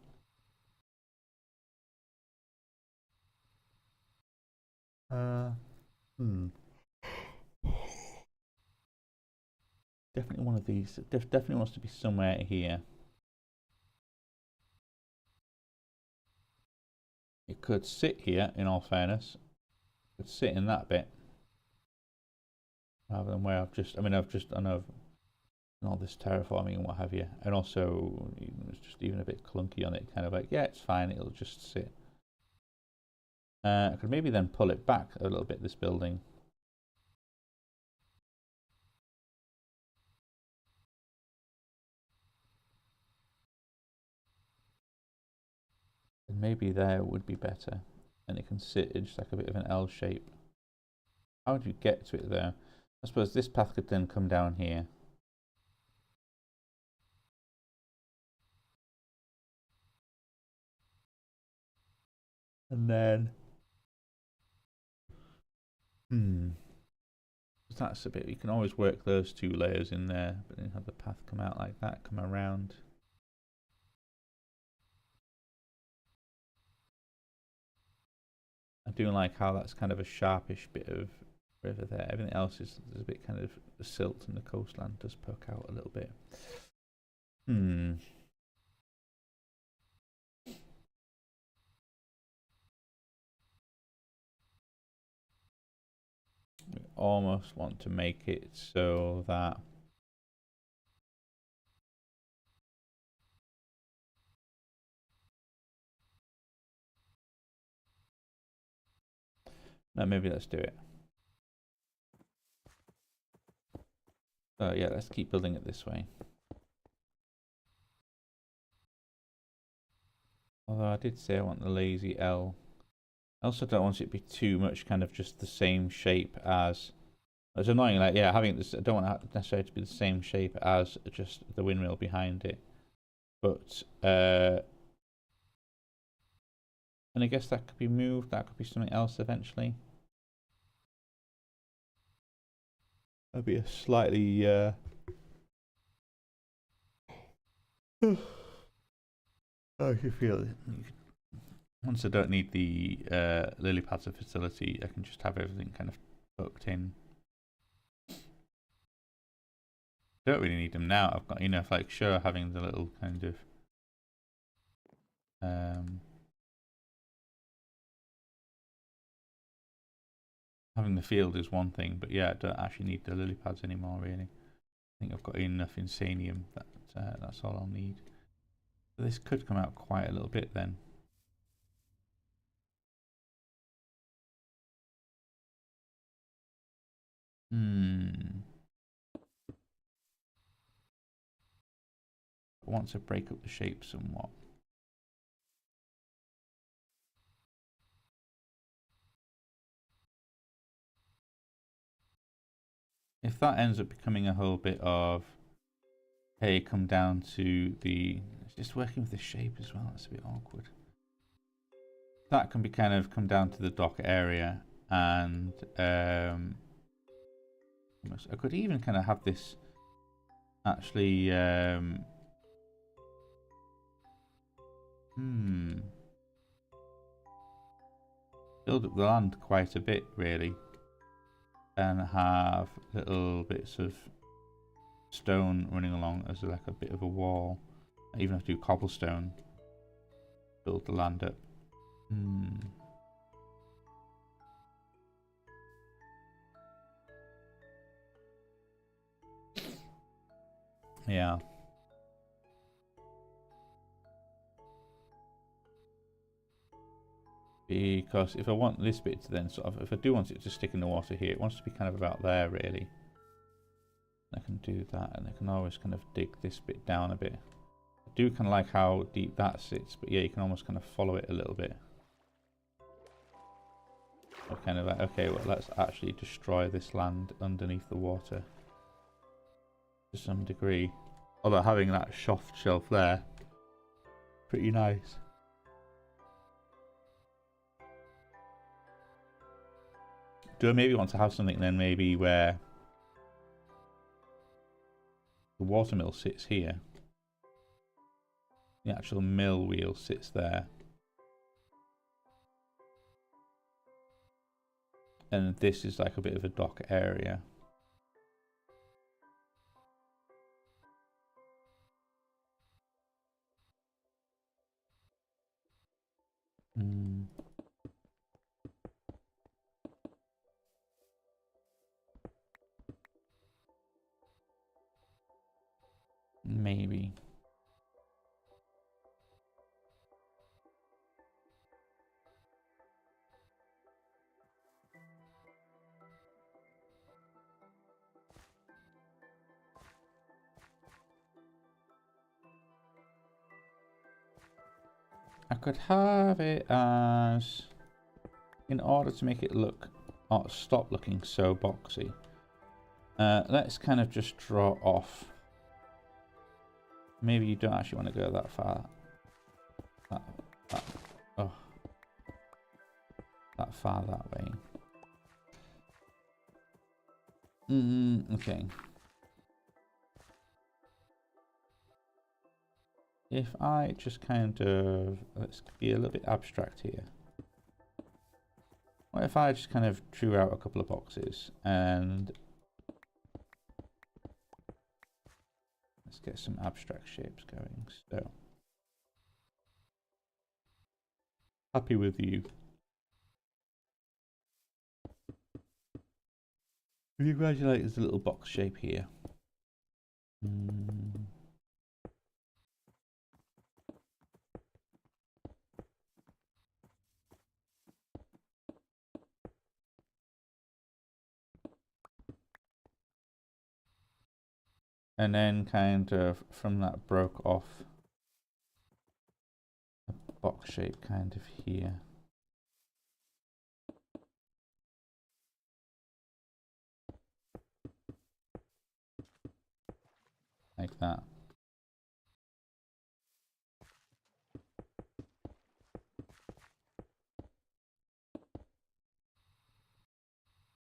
Definitely one of these. Definitely wants to be somewhere here. It could sit here, in all fairness. It could sit in that bit. Rather than where I've just, I mean, I know all this terraforming and what have you. And also, it's just even a bit clunky on it. Kind of like, yeah, it's fine. It'll just sit. I could maybe then pull it back a little bit, this building. Maybe there would be better. And it can sit in just like a bit of an L shape. How would you get to it though? I suppose this path could then come down here. And then... That's a bit... You can always work those two layers in there, but then have the path come out like that, come around. I do like how that's kind of a sharpish bit of river there. Everything else is there's a bit kind of silt, and the coastline does poke out a little bit. We almost want to make it so that no, maybe let's do it. Yeah, let's keep building it this way. Although I did say I want the lazy L. I also don't want it to be too much kind of just the same shape as... It's annoying, like, yeah, having this... I don't want it necessarily to be the same shape as just the windmill behind it. But, and I guess that could be moved, that could be something else eventually. That'd be a slightly, how do you feel? Once I don't need the lily pads of fertility, I can just have everything kind of hooked in. Don't really need them now. I've got enough. Like, sure, having the little kind of having the field is one thing, but yeah, I don't actually need the lily pads anymore. Really, I think I've got enough insanium that that's all I'll need. So this could come out quite a little bit then. I want to break up the shape somewhat. If that ends up becoming a whole bit of, hey, come down to the... It's just working with the shape as well, that's a bit awkward. That can be kind of come down to the dock area, and I could even kind of have this actually build up the land quite a bit really, and have little bits of stone running along as like a bit of a wall. I even have to do cobblestone, build the land up. Yeah. Because if I want this bit to then sort of, if I do want it to stick in the water here, it wants to be kind of about there really. I can do that, and I can always kind of dig this bit down a bit. I do kind of like how deep that sits, but yeah, you can almost kind of follow it a little bit. So kind of like, okay, well, let's actually destroy this land underneath the water to some degree. Although having that soft shelf there, pretty nice. Do I maybe want to have something then maybe where the watermill sits here? The actual mill wheel sits there. And this is like a bit of a dock area. Maybe. I could have it as, in order to make it look, or stop looking so boxy, let's kind of just draw off. Maybe you don't actually want to go that far. Oh, that far that way. Okay. If I just kind of, let's be a little bit abstract here. What if I just kind of drew out a couple of boxes and let's get some abstract shapes going. So, happy with you. If you graduate as a little box shape here. And then kind of from that broke off a box shape kind of here. Like that.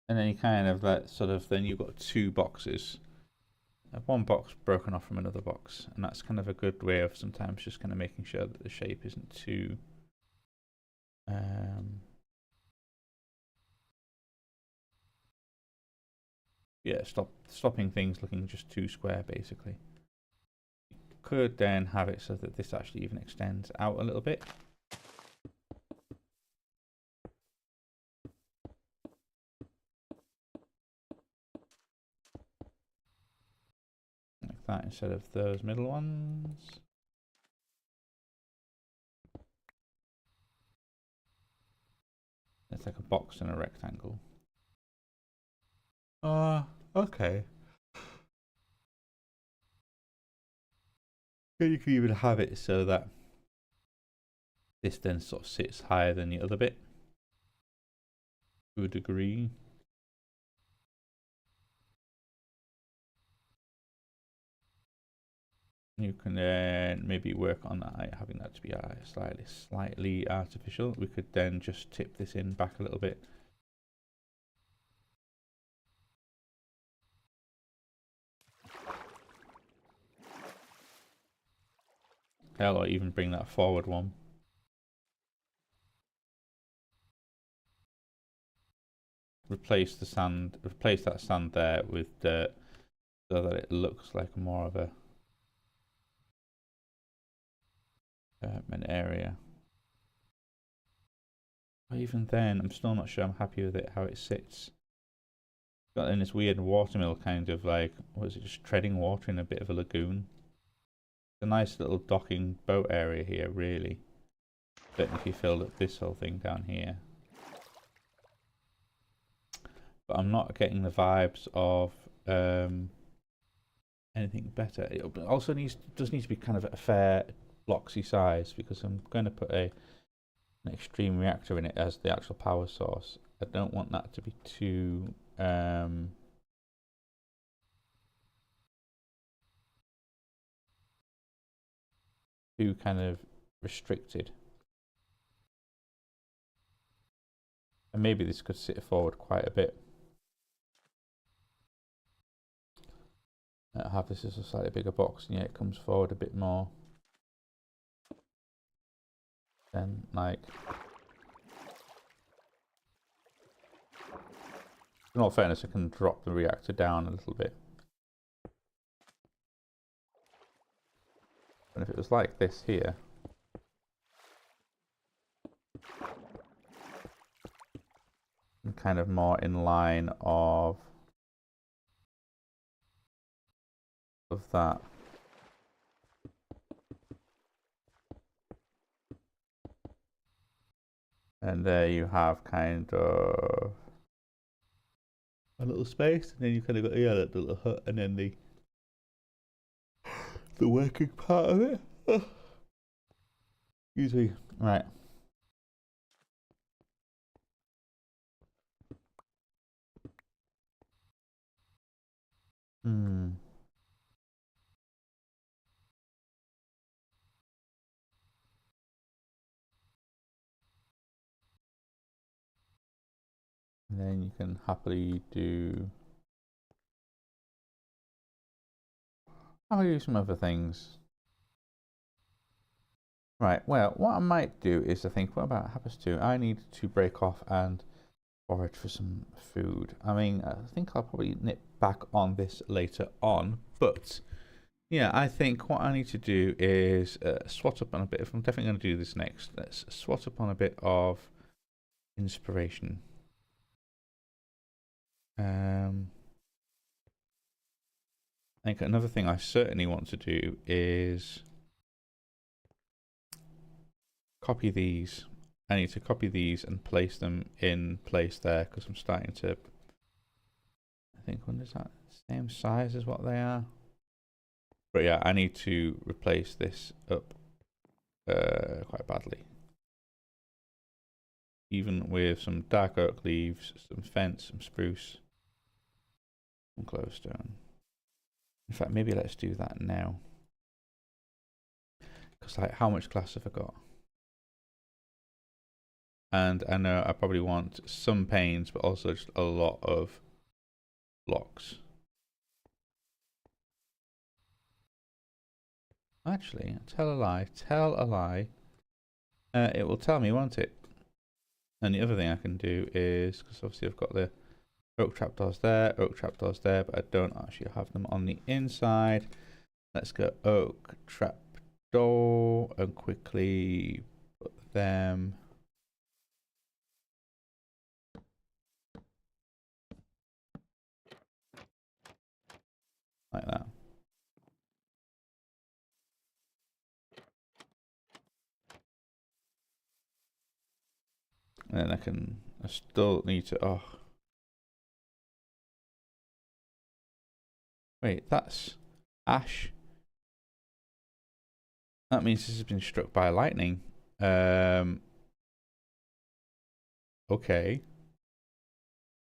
And then you kind of that sort of, then you've got two boxes. One box broken off from another box. And that's kind of a good way of sometimes just kind of making sure that the shape isn't too yeah, stopping things looking just too square basically. You could then have it so that this actually even extends out a little bit. Like that instead of those middle ones. It's like a box and a rectangle. Okay. You can even have it so that this then sort of sits higher than the other bit to a degree. You can then maybe work on that, having that to be slightly artificial. We could then just tip this in back a little bit. Hell, or even bring that forward one. Replace the sand, replace that sand there with dirt so that it looks like more of a an area. But even then, I'm still not sure I'm happy with it, how it sits. Got in this weird watermill kind of like, what is it, just treading water in a bit of a lagoon. It's a nice little docking boat area here, really. Don't know if you filled up this whole thing down here. But I'm not getting the vibes of anything better. It also does need to be kind of a fair bloxy size, because I'm going to put an extreme reactor in it as the actual power source. I don't want that to be too kind of restricted. And maybe this could sit forward quite a bit. Have this as a slightly bigger box, and yeah, it comes forward a bit more. Then, like, in all fairness, I can drop the reactor down a little bit. And if it was like this here, and kind of more in line of that. And there you have kind of a little space, and then you kind of got that little hut, and then the working part of it. Easy. Right. Hmm. And then you can happily do. I'll do some other things. Right, well, what I might do is I think, what about happens to? I need to break off and forage for some food. I mean, I think I'll probably nip back on this later on, but yeah, I think what I need to do is swat up on a bit. If I'm definitely going to do this next, let's swat up on a bit of inspiration. I think another thing I certainly want to do is copy these. I need to copy these and place them in place there because I'm starting to. I think when is that same size as what they are? But yeah, I need to replace this up quite badly. Even with some dark oak leaves, some fence, some spruce, some glowstone. In fact, maybe let's do that now. Because like, how much glass have I got? And I know I probably want some panes, but also just a lot of blocks. Actually, tell a lie. Tell a lie. It will tell me, won't it? And the other thing I can do is, because obviously I've got the oak trapdoors there, but I don't actually have them on the inside. Let's go oak trapdoor and quickly put them like that. And then I still need to, oh. Wait, that's ash. That means this has been struck by lightning. Okay.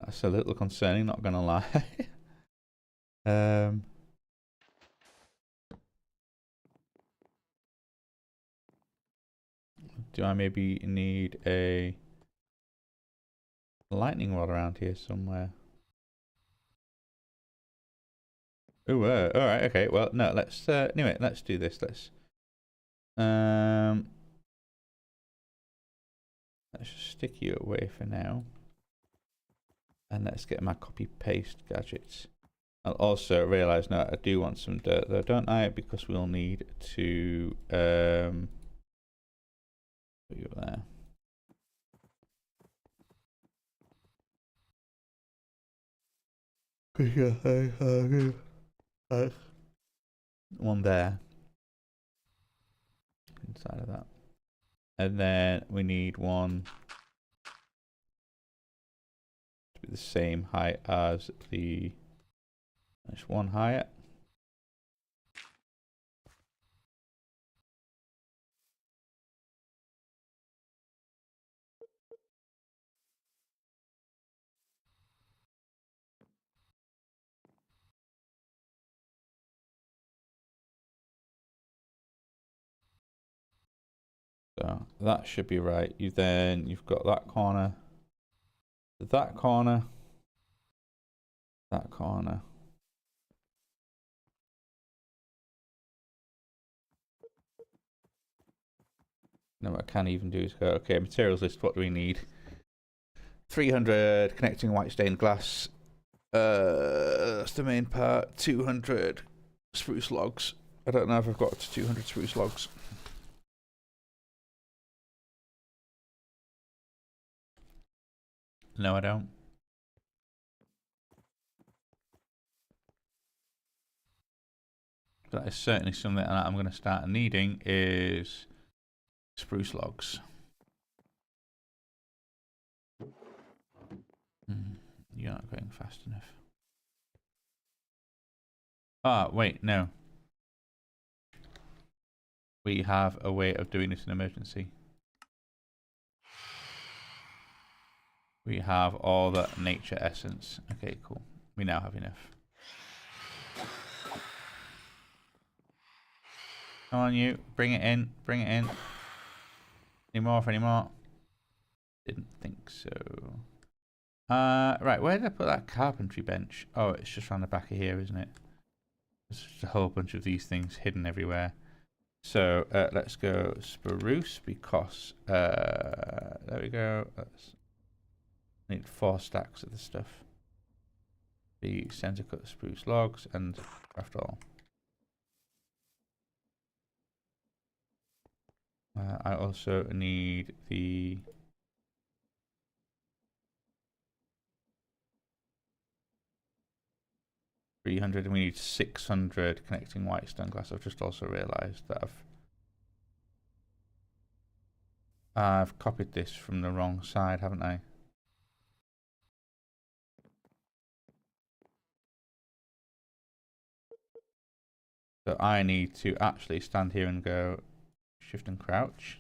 That's a little concerning, not gonna lie. Do I maybe need a lightning rod around here somewhere? Oh, all right, okay. Well, no, let's anyway. Let's do this. Let's just stick you away for now, and let's get my copy paste gadgets. I'll also realize now I do want some dirt though, don't I? Because we'll need to put you there. One there inside of that, and then we need one to be the same height as the. Just one higher. So that should be right. You've got that corner, that corner, that corner. No, what I can even do is go, okay, materials list, what do we need? 300 connecting white stained glass. That's the main part. 200 spruce logs. I don't know if I've got 200 spruce logs. No, I don't. That is certainly something that I'm going to start needing is spruce logs. You're not going fast enough. Ah, wait, no. we have a way of doing this in emergency. We have all the nature essence. Okay, cool. We now have enough. Come on, you. Bring it in. Bring it in. Any more for any more? Didn't think so. Right, where did I put that carpentry bench? Oh, it's just around the back of here, isn't it? There's just a whole bunch of these things hidden everywhere. So let's go spruce because there we go. Let's need 4 stacks of the stuff. The center cut spruce logs and craft all. I also need the 300 and we need 600 connecting white stone glass. I've just also realized that I've copied this from the wrong side, haven't I? So I need to actually stand here and go shift and crouch.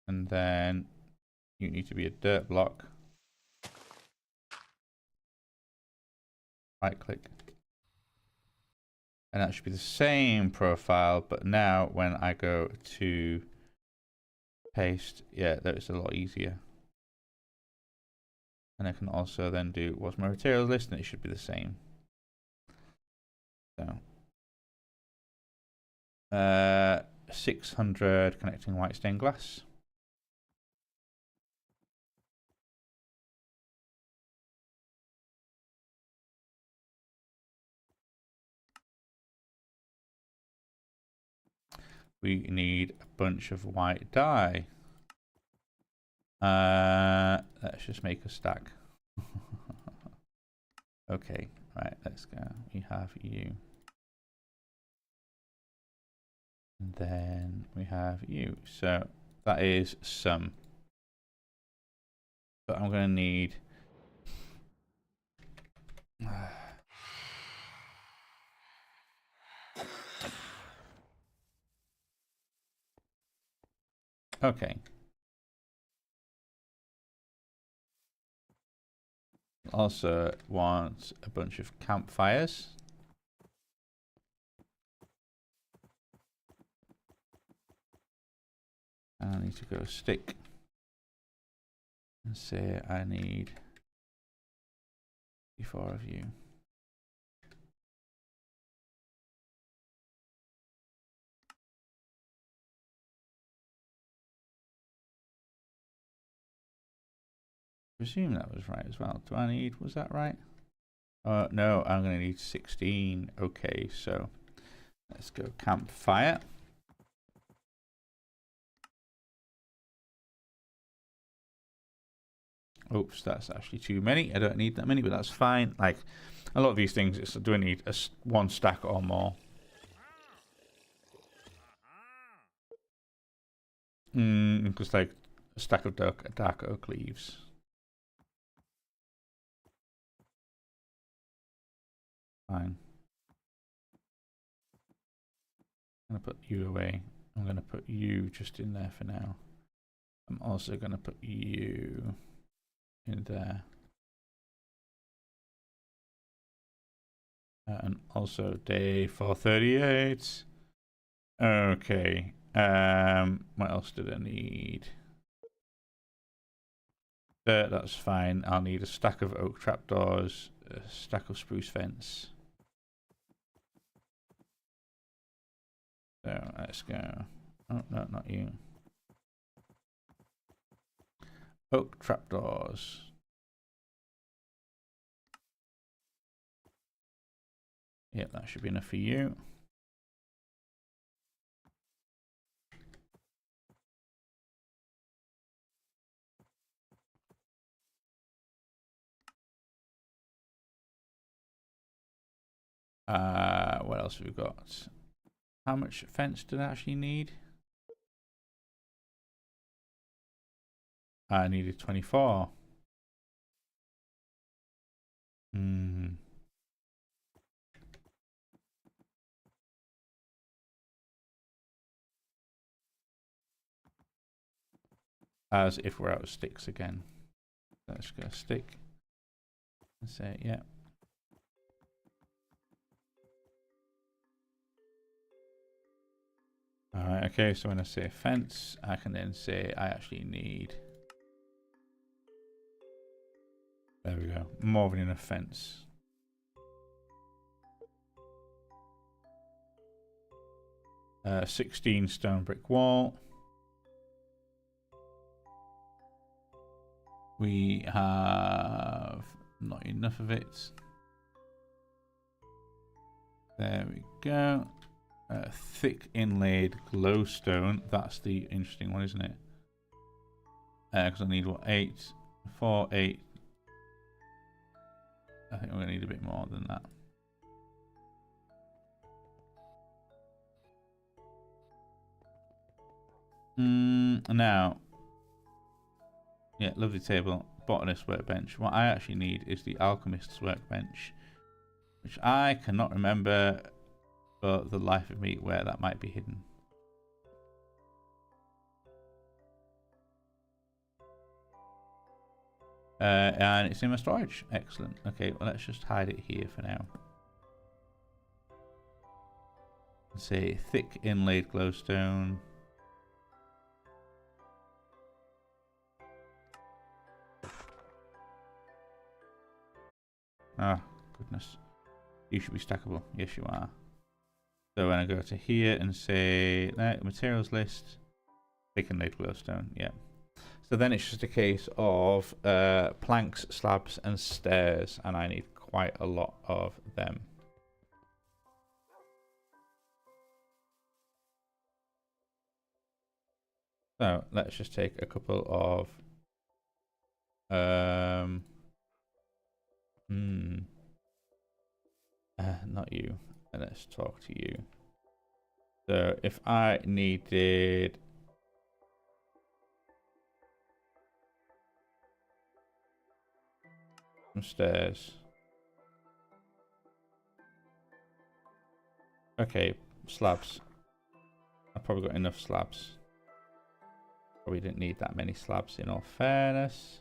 And then you need to be a dirt block. Right click. And that should be the same profile, but now when I go to paste, yeah, that is a lot easier. And I can also then do what's my materials list, and it should be the same. So 600 connecting white stained glass. We need a bunch of white dye. Let's just make a stack. Okay, right, let's go. We have you. And then we have you. So that is some. But I'm going to need... Okay. Also want a bunch of campfires. I need to go stick and say I need 4 of you. I presume that was right as well. Do I need, was that right? No, I'm going to need 16. Okay, so let's go campfire. Oops, that's actually too many. I don't need that many, but that's fine. Like a lot of these things, it's, do I need 1 stack or more? Because like a stack of dark oak leaves. Fine. I'm going to put you away. I'm going to put you just in there for now. I'm also going to put you in there. And also day 438. Okay. What else did I need? That's fine. I'll need a stack of oak trapdoors, a stack of spruce fence. So let's go. Oh, no, not you. Oak trapdoors. Yep, that should be enough for you. What else have we got? How much fence did I actually need? I needed 24. as if we're out of sticks again. Let's go stick and say, yeah. Alright, okay, so when I say fence, I can then say I actually need, there we go, more than enough fence. Uh, 16 stone brick wall. We have not enough of it. There we go. Thick inlaid glowstone. That's the interesting one, isn't it? Because I need what, 8, 4, 8. I think we're going to need a bit more than that. Now, yeah, lovely table, botanist workbench. What I actually need is the alchemist's workbench, which I cannot remember for the life of me where that might be hidden. And it's in my storage. Excellent. Okay, well, let's just hide it here for now. Say thick inlaid glowstone. Ah, goodness. You should be stackable. Yes, you are. So when I go to here and say materials list, thick inlaid glowstone. Yeah. So then it's just a case of planks, slabs, and stairs, and I need quite a lot of them. So let's just take a couple of not you. Let's talk to you. So if I needed some stairs. Okay, slabs. I've probably got enough slabs. Probably didn't need that many slabs in all fairness.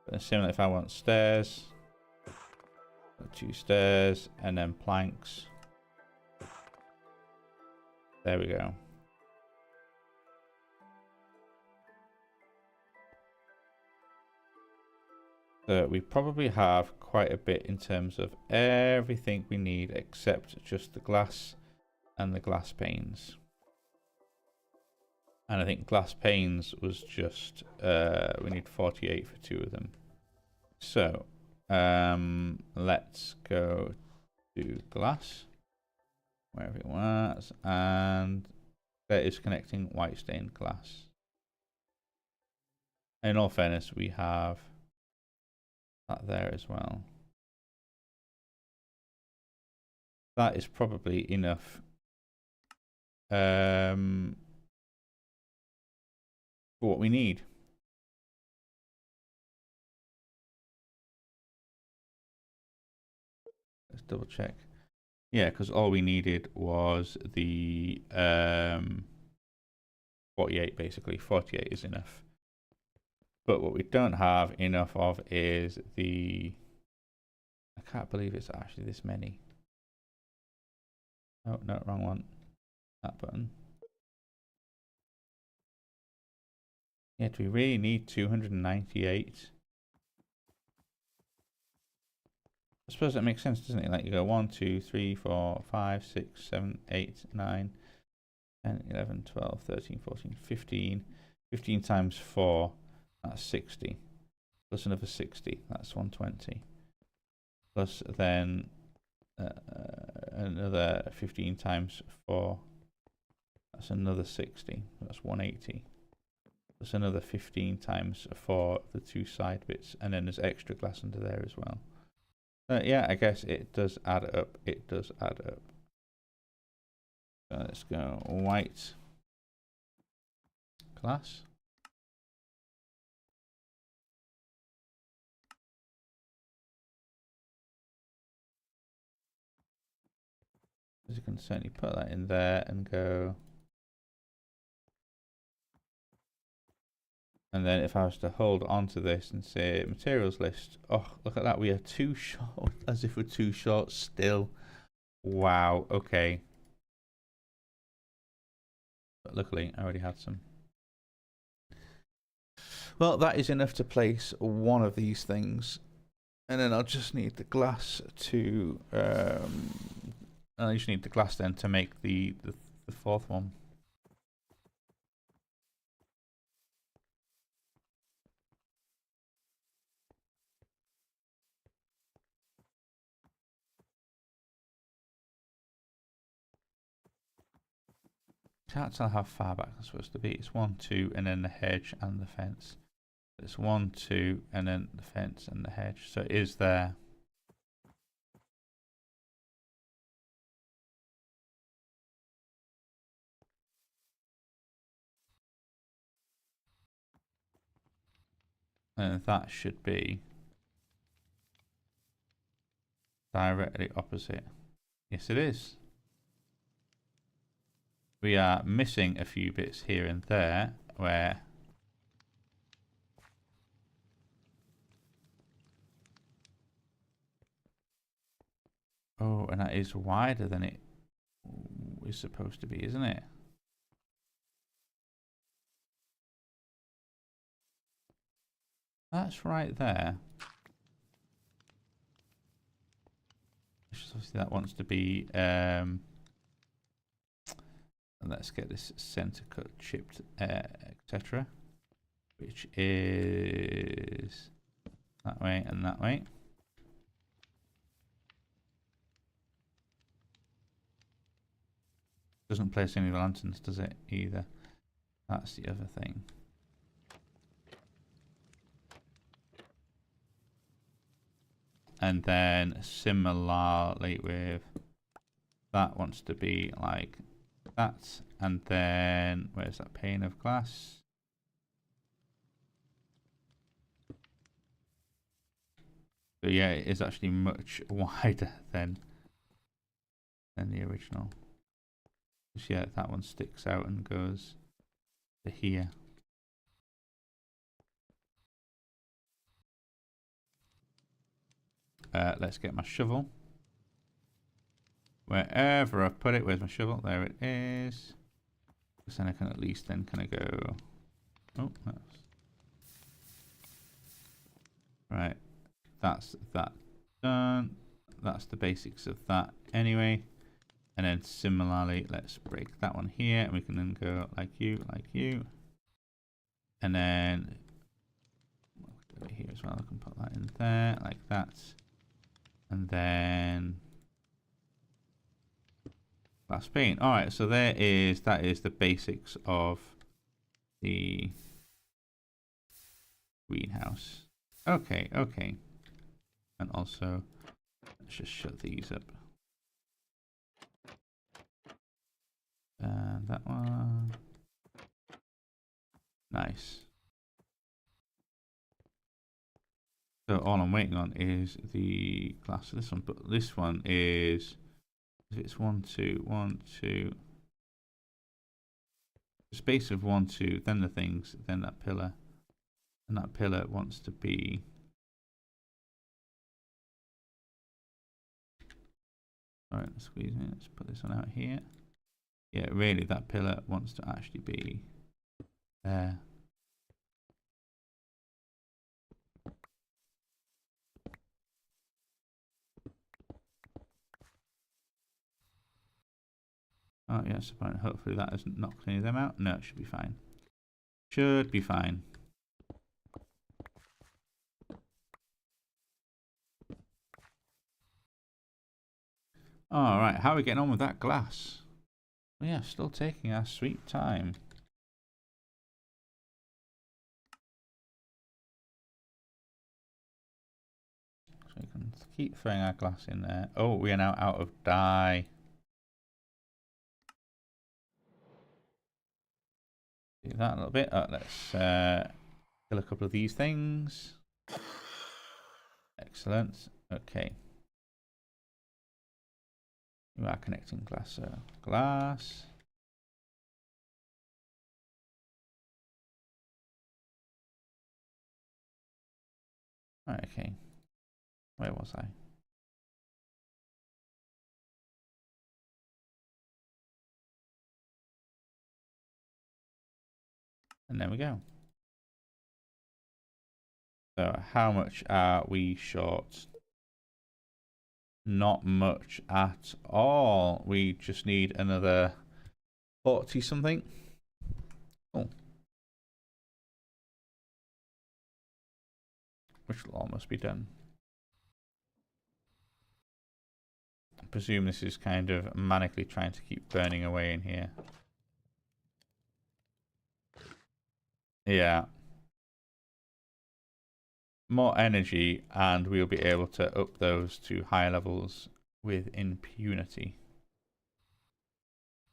But similar, if I want stairs, 2 stairs and then planks. There we go. So we probably have quite a bit in terms of everything we need except just the glass and the glass panes. And I think glass panes was just, we need 48 for 2 of them. So, let's go to glass, wherever it was, and that is connecting white stained glass. In all fairness, we have that there as well. That is probably enough. For what we need. Let's double check. Yeah, because all we needed was the 48 basically. 48 is enough. But what we don't have enough of is the... I can't believe it's actually this many. Oh, no, wrong one. That button. Yeah, do we really need 298? I suppose that makes sense, doesn't it? Like you go 1, 2, 3, 4, 5, 6, 7, 8, 9, 10, 11, 12, 13, 14, 15. 15 times 4, that's 60. Plus another 60, that's 120. Plus then another 15 times 4, that's another 60. That's 180. Plus another 15 times 4, the 2 side bits, and then there's extra glass under there as well. Yeah, I guess it does add up. It does add up. So let's go white glass. You can certainly put that in there and go And then if I was to hold on to this and say materials list, oh, look at that, we are too short, as if we're too short still. Wow, okay. But luckily, I already had some. Well, that is enough to place one of these things. And then I'll just need the glass to, I just need the glass then to make the fourth one. Can't tell how far back it's supposed to be. It's 1, 2, and then the hedge and the fence. It's 1, 2, and then the fence and the hedge. So it is there. And that should be directly opposite. Yes, it is. We are missing a few bits here and there where oh, and that is wider than it is supposed to be, isn't it? That's right there. Obviously that wants to be let's get this center cut chipped, etc. Which is that way and that way. Doesn't place any lanterns, does it, either? That's the other thing. And then similarly with that wants to be like that. And then where's that pane of glass? So yeah, it is actually much wider than the original. Just yeah, that one sticks out and goes to here. Let's get my shovel. Wherever I've put it, where's my shovel? There it is. Because then I can at least then kind of go. Oh, that's right. That's that done. That's the basics of that anyway. And then similarly, let's break that one here, and we can then go like you, and then over here as well. I can put that in there like that, and then glass pane. All right, so that is the basics of the greenhouse. Okay, and also let's just shut these up. And that one. Nice. So all I'm waiting on is the glass of this one, but this one is if it's 1, 2, 1, 2. Space of 1, 2, then the things, then that pillar. And that pillar wants to be alright, squeeze me, let's put this one out here. Yeah, really that pillar wants to actually be there. Oh yes, hopefully that hasn't knocked any of them out. No, it should be fine. Should be fine. Alright, how are we getting on with that glass? Well, yeah, still taking our sweet time. So we can keep throwing our glass in there. Oh, we are now out of dye. Do that a little bit. Let's kill a couple of these things. Excellent. Okay. We are connecting glass. So glass. Right, okay. Where was I? And there we go. So how much are we short? Not much at all. We just need another 40 something. Cool. Which will almost be done. I presume this is kind of manically trying to keep burning away in here. Yeah. More energy, and we'll be able to up those to higher levels with impunity.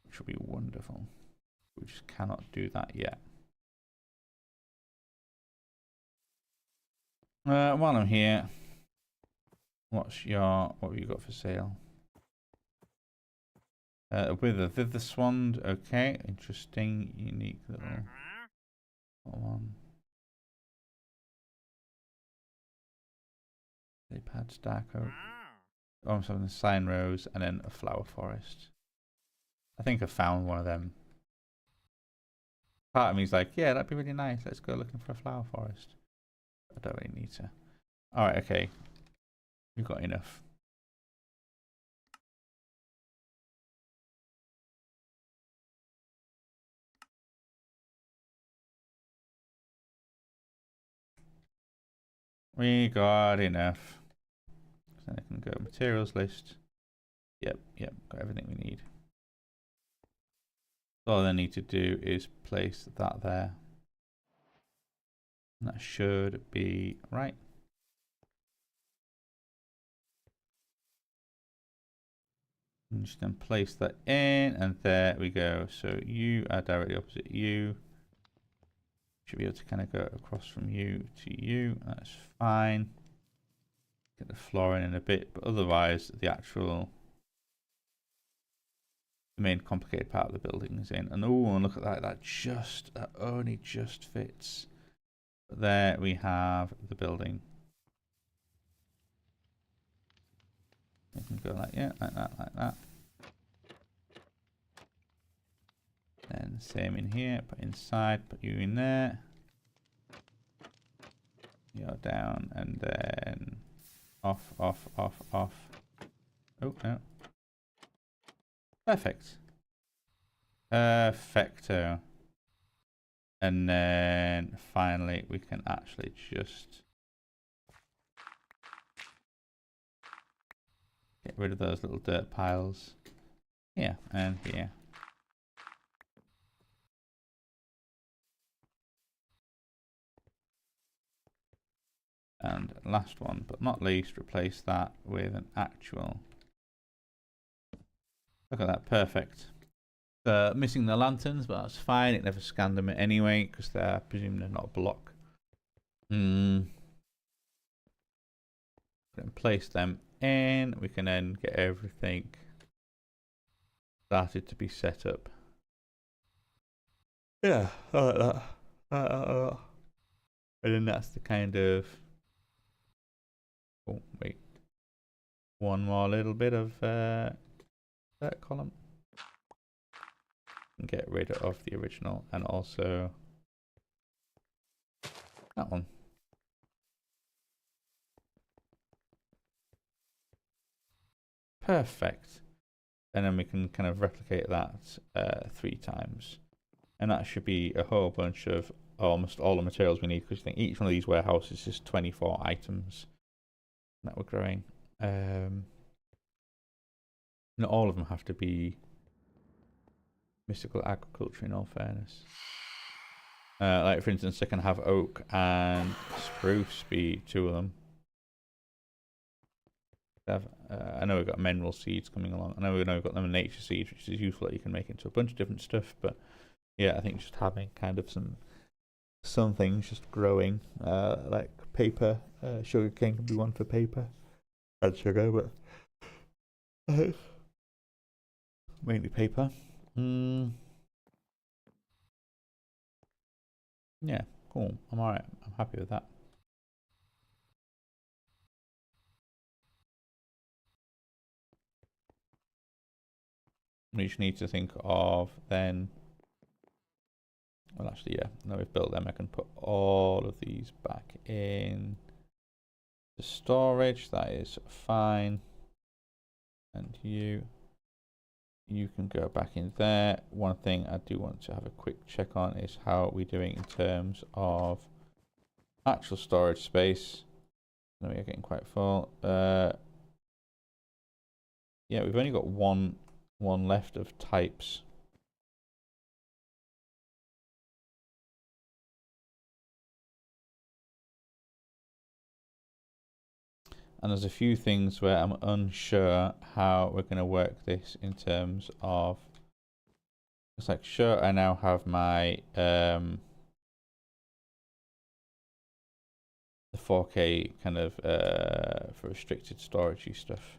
Which will be wonderful. We just cannot do that yet. While I'm here, what have you got for sale? With a Vivaswand, okay, interesting, unique little one. Pads, dark oak. Oh, I'm having a sign rose and then a flower forest. I think I found one of them. Part of me is like, yeah, that'd be really nice. Let's go looking for a flower forest. I don't really need to. Alright, okay. We've got enough. We got enough. Then I can go materials list. Yep, got everything we need. All I need to do is place that there. And that should be right. And just then place that in, and there we go. So you are directly opposite you. Should be able to kind of go across from you to you. That's fine. Get the floor in a bit, but otherwise the main complicated part of the building is in. And oh, look at that! That only just fits. But there we have the building. We can go like that. Then same in here. Put inside. Put you in there. You're down, and then off. Oh no. Perfect. Perfecto. And then finally we can actually just get rid of those little dirt piles here and here. And last one but not least, replace that with an actual. Look at that, perfect. Missing the lanterns, but that's fine. It never scanned them anyway because they're presumably they're not a block. Then place them in. We can then get everything started to be set up. Yeah, I like that. And then that's the kind of. Oh wait, one more little bit of that column. And get rid of the original, and also that one. Perfect. And then we can kind of replicate that 3 times. And that should be a whole bunch of almost all the materials we need, because I think each one of these warehouses is 24 items that we're growing. Not all of them have to be mystical agriculture, in all fairness. Like for instance, I can have oak and spruce be 2 of them. I know we've got mineral seeds coming along. I know we've got them in nature seeds, which is useful that you can make into a bunch of different stuff. But yeah, I think just having kind of some things just growing, like paper, sugar cane can be one for paper and sugar, but mainly paper. Yeah, cool. I'm alright. I'm happy with that. We just need to think of then, well actually yeah, now we've built them, I can put all of these back in the storage. That is fine. And you can go back in there. One thing I do want to have a quick check on is how are we doing in terms of actual storage space. No, we are getting quite full. Yeah, we've only got one left of types. And there's a few things where I'm unsure how we're going to work this in terms of, it's like, sure, I now have my the 4K kind of for restricted storage stuff.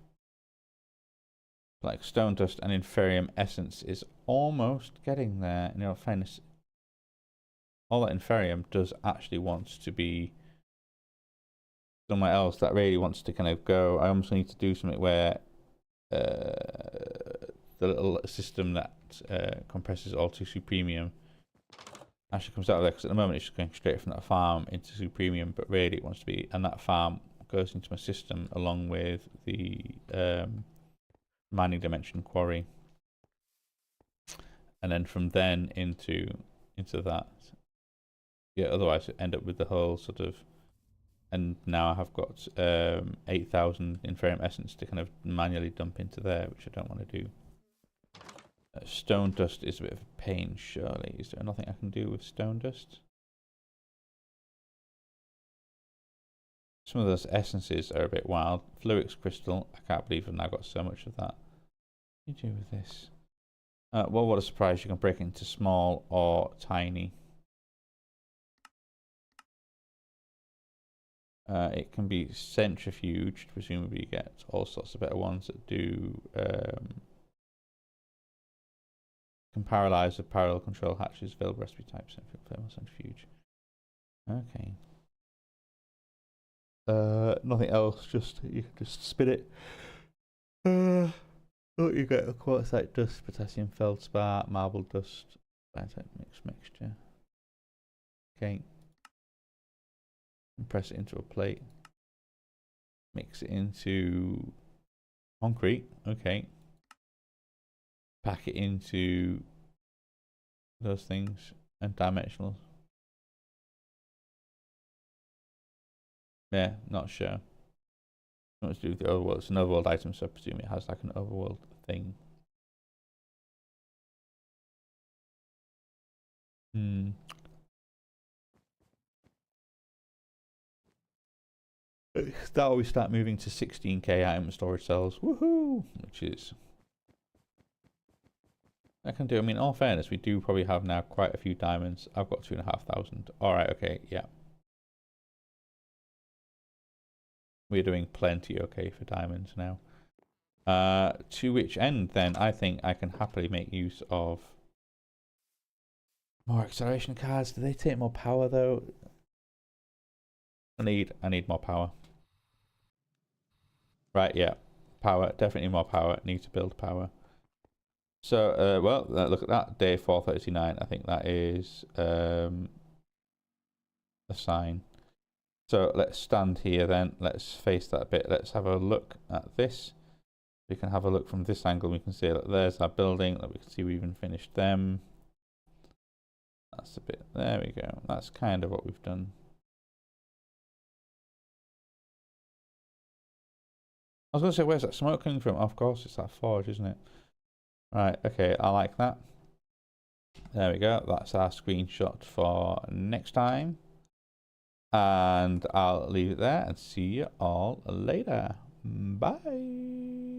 Like stone dust and inferium essence is almost getting there. In all fairness, all that inferium does actually want to be somewhere else. That really wants to kind of go. I almost need to do something where the little system that compresses all to supremium actually comes out of there, because at the moment it's just going straight from that farm into supremium, but really it wants to be, and that farm goes into my system along with the mining dimension quarry, and then from then into that. Yeah, otherwise it end up with the whole sort of, and now I have got 8,000 inferium essence to kind of manually dump into there, which I don't want to do. Stone dust is a bit of a pain, surely. Is there nothing I can do with stone dust? Some of those essences are a bit wild. Fluix crystal, I can't believe I've now got so much of that. What do you do with this? Well, what a surprise, you can break it into small or tiny. It can be centrifuged, presumably you get all sorts of better ones that do can paralyze the parallel control hatches, available recipe types, thermal centrifuge. Okay. Nothing else, just you can just spin it. Oh, you get a quartzite dust, potassium feldspar, marble dust, biotite mixture. Okay. Press it into a plate. Mix it into concrete. Okay. Pack it into those things and dimensionals. Yeah, not sure. What to do with the overworld? It's an overworld item, so I presume it has like an overworld thing. That we start moving to 16k item storage cells. Woohoo! Which is, I can do. I mean, in all fairness, we do probably have now quite a few diamonds. I've got 2,500. All right, okay, yeah. We're doing plenty okay for diamonds now. To which end, then, I think I can happily make use of more acceleration cards. Do they take more power though? I need more power. Right, yeah, power, definitely more power. Need to build power. So, well, look at that, day 439. I think that is a sign. So let's stand here then. Let's face that bit. Let's have a look at this. We can have a look from this angle. We can see that there's our building. That we can see we even finished them. That's a bit. There we go. That's kind of what we've done. I was going to say, where's that smoke coming from? Of course, it's that forge, isn't it? Right. Okay. I like that. There we go. That's our screenshot for next time. And I'll leave it there and see you all later. Bye.